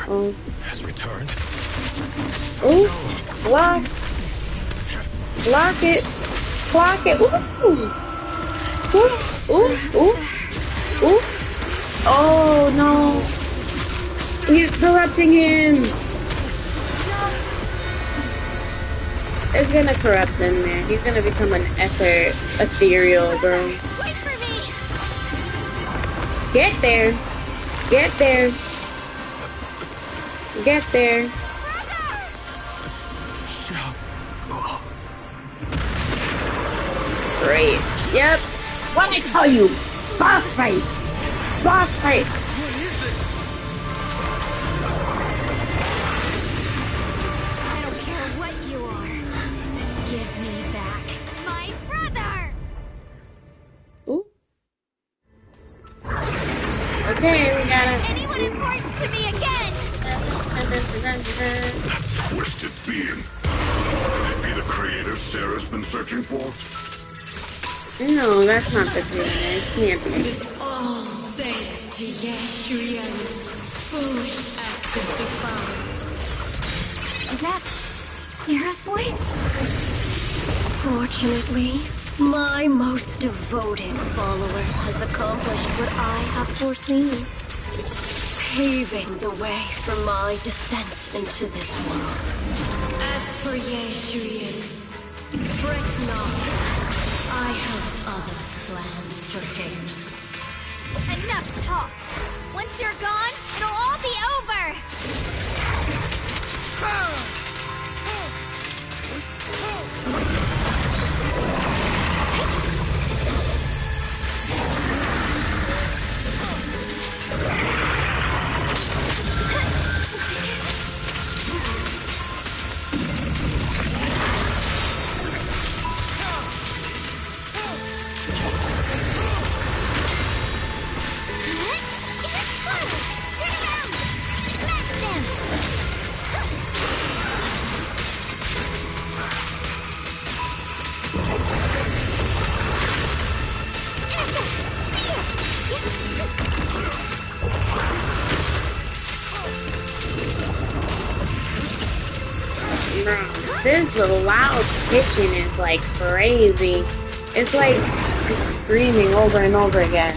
[SPEAKER 15] has returned.
[SPEAKER 1] Ooh, block. Block it. Block it. Ooh. Ooh, ooh, ooh. Ooh. Oh no. He's corrupting him. It's gonna corrupt him, man. He's gonna become an ethereal girl.
[SPEAKER 3] Wait for me!
[SPEAKER 1] Get there. Get there. Get there. Great. Yep. What did I tell you? Boss fight. Boss fight.
[SPEAKER 3] I don't care what you are. Give me back my brother!
[SPEAKER 1] Ooh. Okay, we gotta.
[SPEAKER 3] Anyone important to me again!
[SPEAKER 14] That twisted being. Could it be the Creator Sarah's been searching for?
[SPEAKER 1] No, that's not the creator. It can't be.
[SPEAKER 17] It is all thanks to Yashuyan's foolish act of defiance.
[SPEAKER 3] Is that Sarah's voice?
[SPEAKER 17] Fortunately, my most devoted follower has accomplished what I have foreseen, paving the way for my descent into this world. As for Yashuyan, fret not. I have other plans for him.
[SPEAKER 3] Enough talk! Once you're gone, it'll all be over!
[SPEAKER 1] This loud pitching is like crazy. It's like just screaming over and over again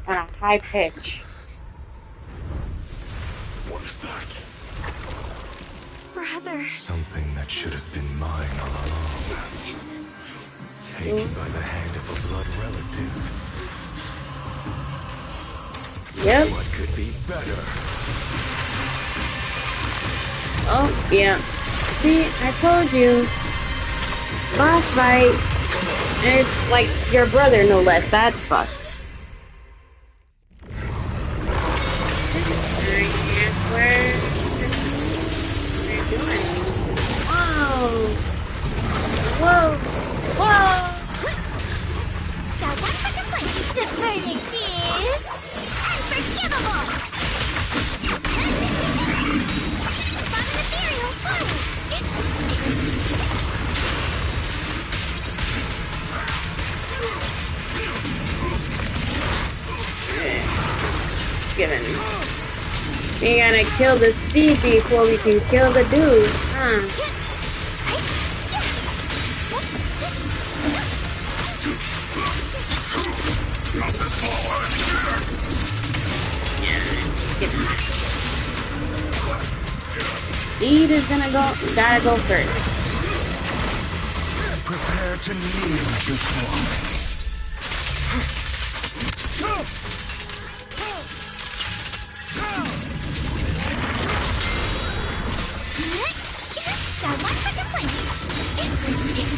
[SPEAKER 1] on a high pitch.
[SPEAKER 14] What is that?
[SPEAKER 3] Brother.
[SPEAKER 15] Something that should have been mine all along. Taken by the hand of a blood relative.
[SPEAKER 1] Yep.
[SPEAKER 15] What could be better?
[SPEAKER 1] Oh, yeah. See, I told you. Boss fight. And it's like your brother, no less. That sucks. Where are you doing? Whoa. Whoa. Whoa.
[SPEAKER 3] That one for the place. The verdict is unforgivable! Spot an ethereal fire!
[SPEAKER 1] Given. We gotta kill the Steve before we can kill the dude, huh? Speed is gotta go first.
[SPEAKER 2] Prepare to kneel before me.
[SPEAKER 3] Got one for complaints. Interesting.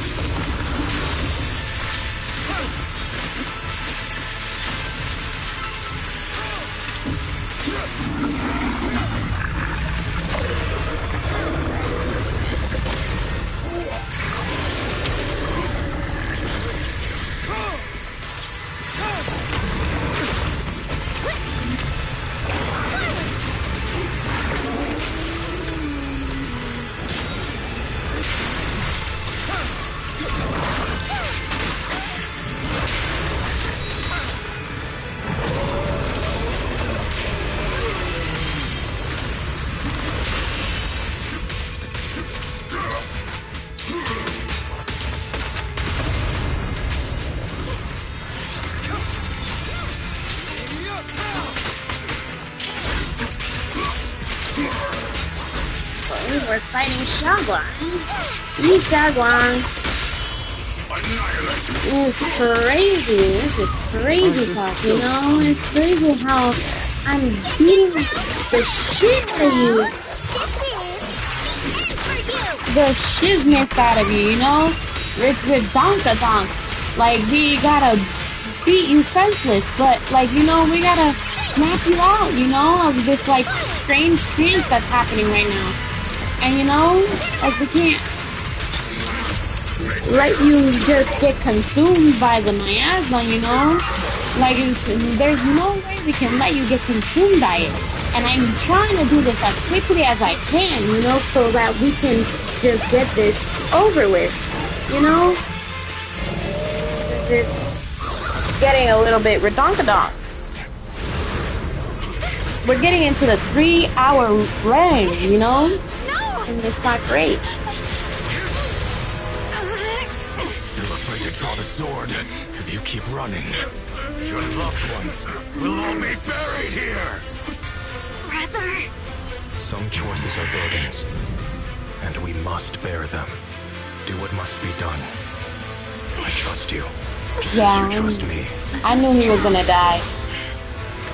[SPEAKER 1] We're fighting Xiaoguang. Yi Xiaoguang. It's crazy. This is crazy talk, you know? It's crazy how I'm beating the shit out of you. The shizness out of you, you know? It's redonka-donk. Like, we gotta beat you senseless, but, like, you know, we gotta snap you out, you know, of this, like, strange trance that's happening right now. And you know, like we can't let you just get consumed by the miasma, you know? Like there's no way we can let you get consumed by it. And I'm trying to do this as quickly as I can, you know, so that we can just get this over with, you know? It's getting a little bit redonkadonk. We're getting into the 3-hour range, you know? And it's not great.
[SPEAKER 2] Still afraid to draw the sword if you keep running. Your loved ones will all be buried here.
[SPEAKER 3] Brother.
[SPEAKER 15] Some choices are burdens, and we must bear them. Do what must be done. I trust you. Just
[SPEAKER 1] yeah,
[SPEAKER 15] as you trust me.
[SPEAKER 1] I knew he was gonna die.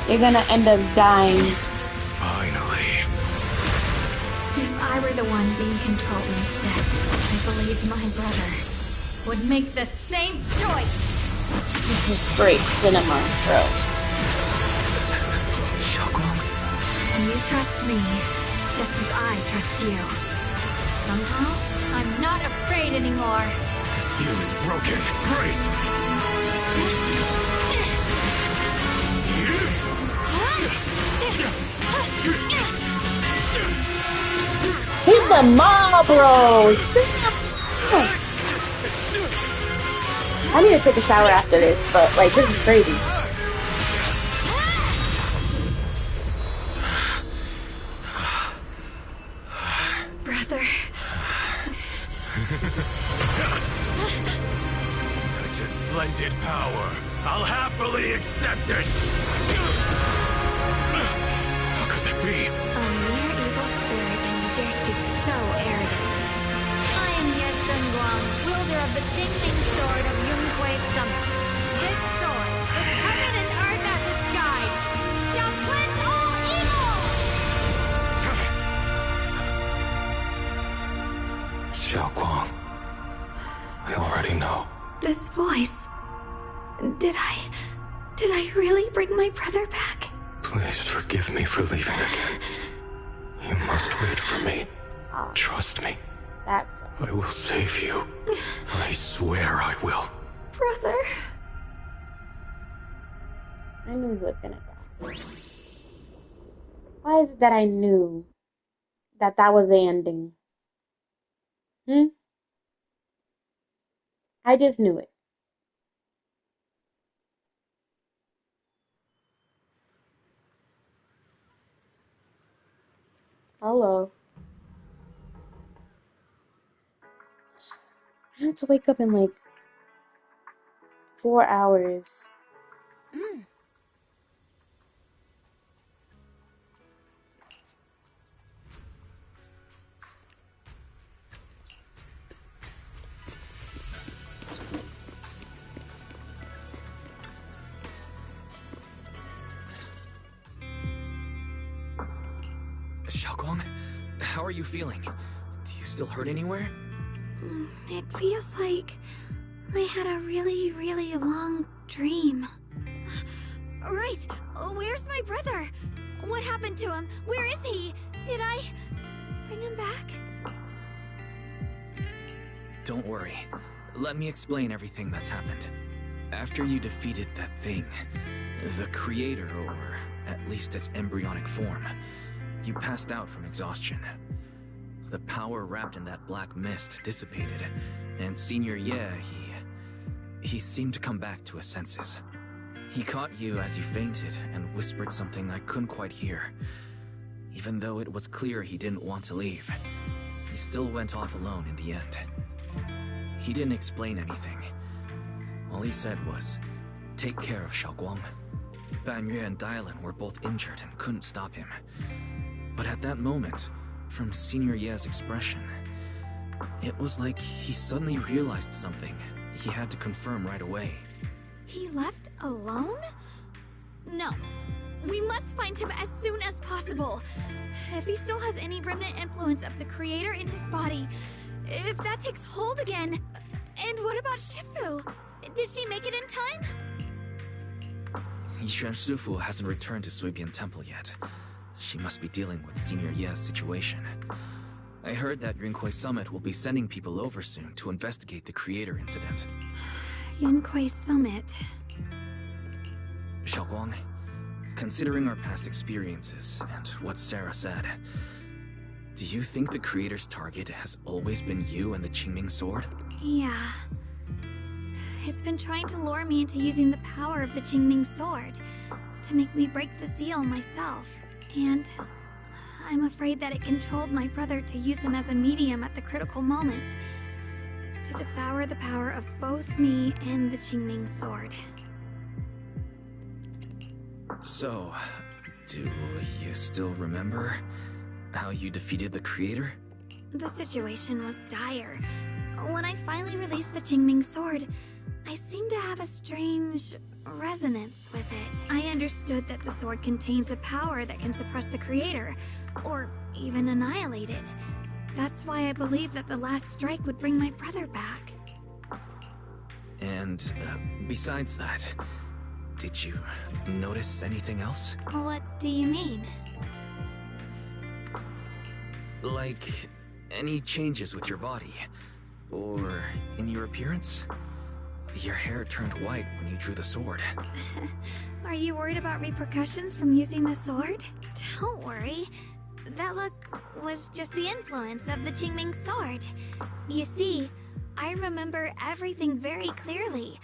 [SPEAKER 1] You're gonna end up dying.
[SPEAKER 2] Finally.
[SPEAKER 3] If I were the one being controlled instead, I believe my brother would make the same choice.
[SPEAKER 1] This is great cinema, bro.
[SPEAKER 15] Xiaoguang?
[SPEAKER 3] You trust me, just as I trust you. Somehow, I'm not afraid anymore.
[SPEAKER 2] The seal is broken. Great!
[SPEAKER 1] He's the mob, bro! I need to take a shower after this, but like this is crazy.
[SPEAKER 3] Brother.
[SPEAKER 2] Such a splendid power. I'll happily accept it. How could that be?
[SPEAKER 3] A mere evil spirit, and you dare speak so arrogantly. I am Ye Zhenguang, wielder of the Jingming Sword of Yunhui Summit. This sword, with heaven and earth as its guide, shall cleanse all evil!
[SPEAKER 15] Xiaoguang. I already know.
[SPEAKER 3] This voice... Did I really bring my brother back?
[SPEAKER 15] Please forgive me for leaving again. You must wait for me. Trust me.
[SPEAKER 1] That's...
[SPEAKER 15] I will save you. I swear I will.
[SPEAKER 3] Brother...
[SPEAKER 1] I knew he was gonna die. Why is it that I knew that that was the ending? I just knew it. Hello. I have to wake up in like 4 hours.
[SPEAKER 7] Xiaoguang, how are you feeling? Do you still hurt anywhere?
[SPEAKER 3] It feels like I had a really, really long dream. Right! Where's my brother? What happened to him? Where is he? Did I bring him back?
[SPEAKER 7] Don't worry. Let me explain everything that's happened. After you defeated that thing, the creator, or at least its embryonic form, you passed out from exhaustion. The power wrapped in that black mist dissipated, and Senior Ye, he seemed to come back to his senses. He caught you as you fainted and whispered something I couldn't quite hear. Even though it was clear he didn't want to leave, he still went off alone in the end. He didn't explain anything. All he said was, "Take care of Xiaoguang." Banyue and Dylan were both injured and couldn't stop him. But at that moment, from Senior Ye's expression, it was like he suddenly realized something he had to confirm right away.
[SPEAKER 3] He left alone? No. We must find him as soon as possible. If he still has any remnant influence of the creator in his body, if that takes hold again. And what about Shifu? Did she make it in time?
[SPEAKER 7] Yixuan Shifu hasn't returned to Suibian Temple yet. She must be dealing with Senior Ye's situation. I heard that Yunhui Summit will be sending people over soon to investigate the creator incident.
[SPEAKER 3] Yunhui Summit.
[SPEAKER 7] Xiaoguang, considering our past experiences and what Sarah said, do you think the creator's target has always been you and the Qingming sword?
[SPEAKER 3] Yeah. It's been trying to lure me into using the power of the Qingming sword to make me break the seal myself. And I'm afraid that it controlled my brother to use him as a medium at the critical moment, to devour the power of both me and the Qingming sword.
[SPEAKER 7] So, do you still remember how you defeated the creator?
[SPEAKER 3] The situation was dire. When I finally released the Qingming sword, I seemed to have a strange resonance with it. I understood that the sword contains a power that can suppress the creator, or even annihilate it. That's why I believed that the last strike would bring my brother back.
[SPEAKER 7] And besides that, did you notice anything else?
[SPEAKER 3] What do you mean?
[SPEAKER 7] Like, any changes with your body? Or in your appearance? Your hair turned white when you drew the sword.
[SPEAKER 3] Are you worried about repercussions from using the sword? Don't worry. That look was just the influence of the Qingming sword. You see, I remember everything very clearly.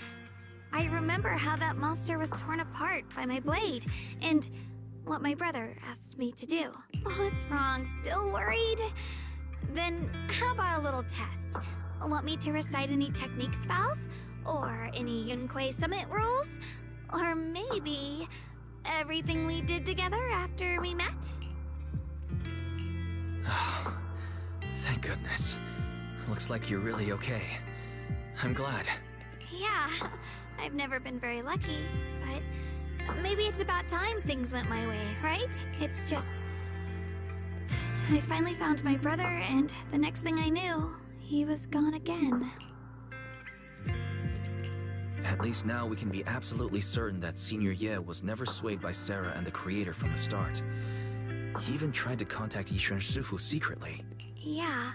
[SPEAKER 3] I remember how that monster was torn apart by my blade, and what my brother asked me to do. What's wrong? Still worried? Then how about a little test? Want me to recite any technique spells? Or any Yunhui Summit rules? Or maybe everything we did together after we met?
[SPEAKER 7] Oh, thank goodness. Looks like you're really okay. I'm glad.
[SPEAKER 3] Yeah, I've never been very lucky, but maybe it's about time things went my way, right? It's just... I finally found my brother, and the next thing I knew, he was gone again.
[SPEAKER 7] At least now we can be absolutely certain that Senior Ye was never swayed by Sarah and the creator from the start. He even tried to contact Yixuan Shifu secretly.
[SPEAKER 3] Yeah.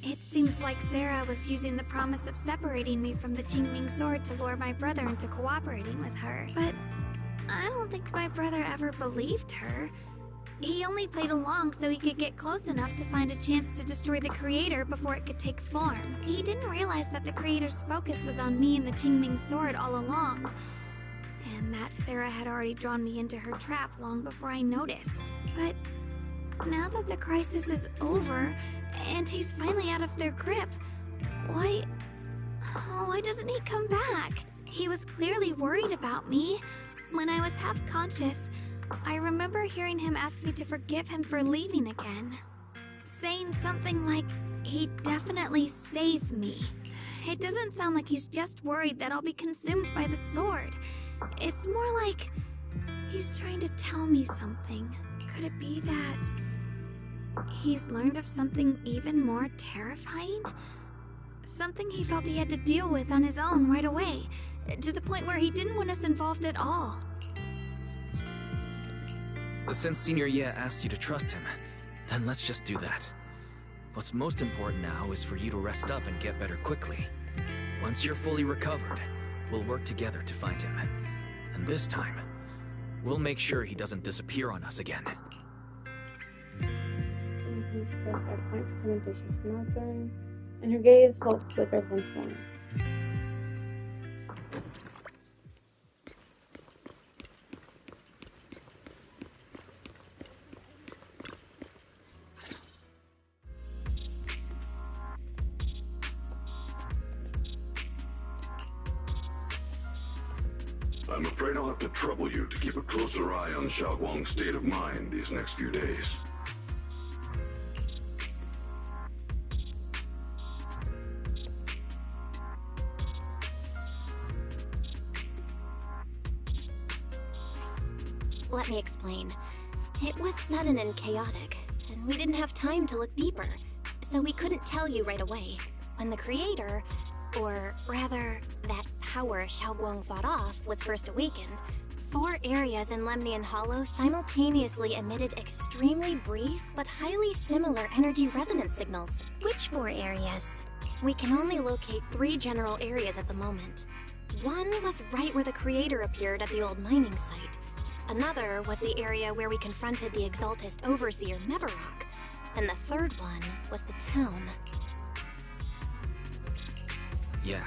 [SPEAKER 3] It seems like Sarah was using the promise of separating me from the Qingming sword to lure my brother into cooperating with her. But I don't think my brother ever believed her. He only played along so he could get close enough to find a chance to destroy the creator before it could take form. He didn't realize that the creator's focus was on me and the Qingming sword all along, and that Sarah had already drawn me into her trap long before I noticed. But now that the crisis is over, and he's finally out of their grip, why doesn't he come back? He was clearly worried about me. When I was half conscious, I remember hearing him ask me to forgive him for leaving again. Saying something like, he'd definitely save me. It doesn't sound like he's just worried that I'll be consumed by the sword. It's more like he's trying to tell me something. Could it be that he's learned of something even more terrifying? Something he felt he had to deal with on his own right away, to the point where he didn't want us involved at all.
[SPEAKER 7] Since Senior Ye asked you to trust him, then let's just do that. What's most important now is for you to rest up and get better quickly. Once you're fully recovered, we'll work together to find him. And this time, we'll make sure he doesn't disappear on us again.
[SPEAKER 1] And her gaze flickers once more.
[SPEAKER 14] I'm afraid I'll have to trouble you to keep a closer eye on Xiaoguang's state of mind these next few days.
[SPEAKER 18] Let me explain. It was sudden and chaotic, and we didn't have time to look deeper, so we couldn't tell you right away. When the creator, or rather, that power Xiaoguang fought off, was first awakened, 4 areas in Lemnian Hollow simultaneously emitted extremely brief but highly similar energy resonance signals.
[SPEAKER 13] Which 4 areas?
[SPEAKER 18] We can only locate 3 general areas at the moment. One was right where the creator appeared at the old mining site. Another was the area where we confronted the Exaltist Overseer Mevarok. And the third one was the town.
[SPEAKER 7] Yeah.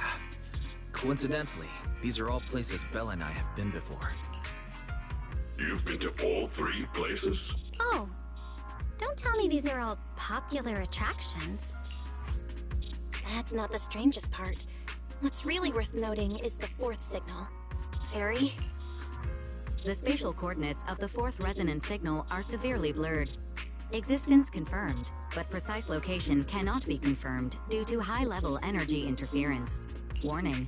[SPEAKER 7] Coincidentally, these are all places Bella and I have been before.
[SPEAKER 14] You've been to all 3 places?
[SPEAKER 13] Oh, don't tell me these are all popular attractions.
[SPEAKER 18] That's not the strangest part. What's really worth noting is the 4th signal. Fairy?
[SPEAKER 4] The spatial coordinates of the 4th resonance signal are severely blurred. Existence confirmed, but precise location cannot be confirmed due to high-level energy interference. Warning.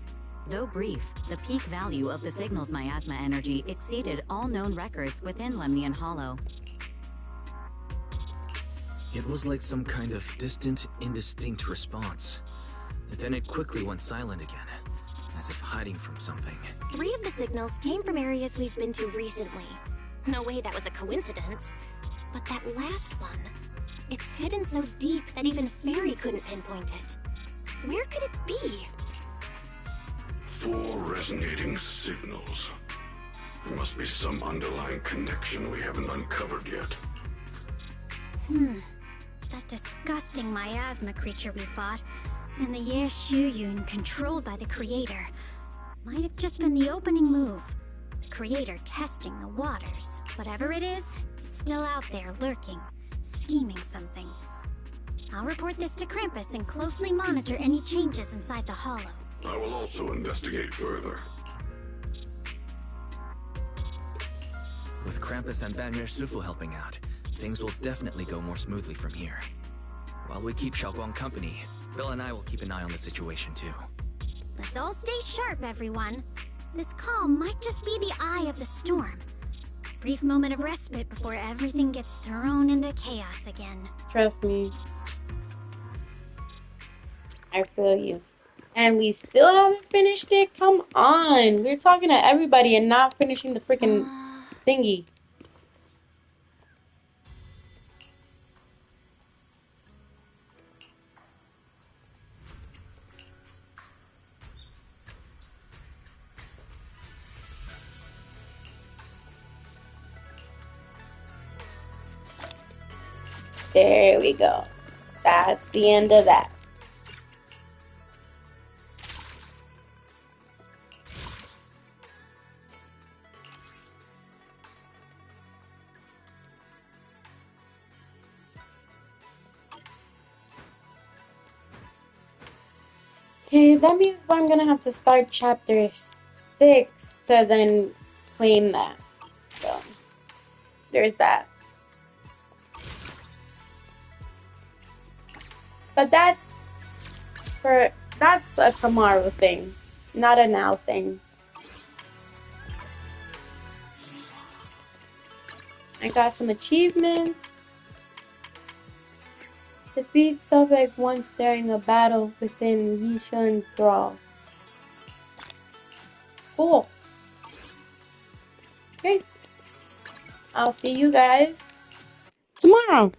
[SPEAKER 4] Though brief, the peak value of the signal's miasma energy exceeded all known records within Lemnian Hollow.
[SPEAKER 7] It was like some kind of distant, indistinct response. Then it quickly went silent again, as if hiding from something.
[SPEAKER 18] 3 of the signals came from areas we've been to recently. No way that was a coincidence. But that last one, it's hidden so deep that even Fairy couldn't pinpoint it. Where could it be?
[SPEAKER 14] 4 resonating signals. There must be some underlying connection we haven't uncovered yet.
[SPEAKER 13] That disgusting miasma creature we fought, and the Ye Shuyun controlled by the Creator, might have just been the opening move. The Creator testing the waters. Whatever it is, it's still out there lurking, scheming something. I'll report this to Krampus and closely monitor any changes inside the Hollow.
[SPEAKER 14] I will also investigate further.
[SPEAKER 7] With Krampus and Banner Sufu helping out, things will definitely go more smoothly from here. While we keep Xiaoguang company, Bella and I will keep an eye on the situation too.
[SPEAKER 13] Let's all stay sharp, everyone. This calm might just be the eye of the storm. Brief moment of respite before everything gets thrown into chaos again.
[SPEAKER 1] Trust me. I feel you. And we still haven't finished it? Come on. We're talking to everybody and not finishing the freaking thingy. There we go. That's the end of that. Okay, that means I'm gonna have to start chapter 6 to then claim that. So there's that. But that's a tomorrow thing, not a now thing. I got some achievements. Defeat Suffolk once during a battle within Yishun Thrall. Cool. Okay. I'll see you guys tomorrow.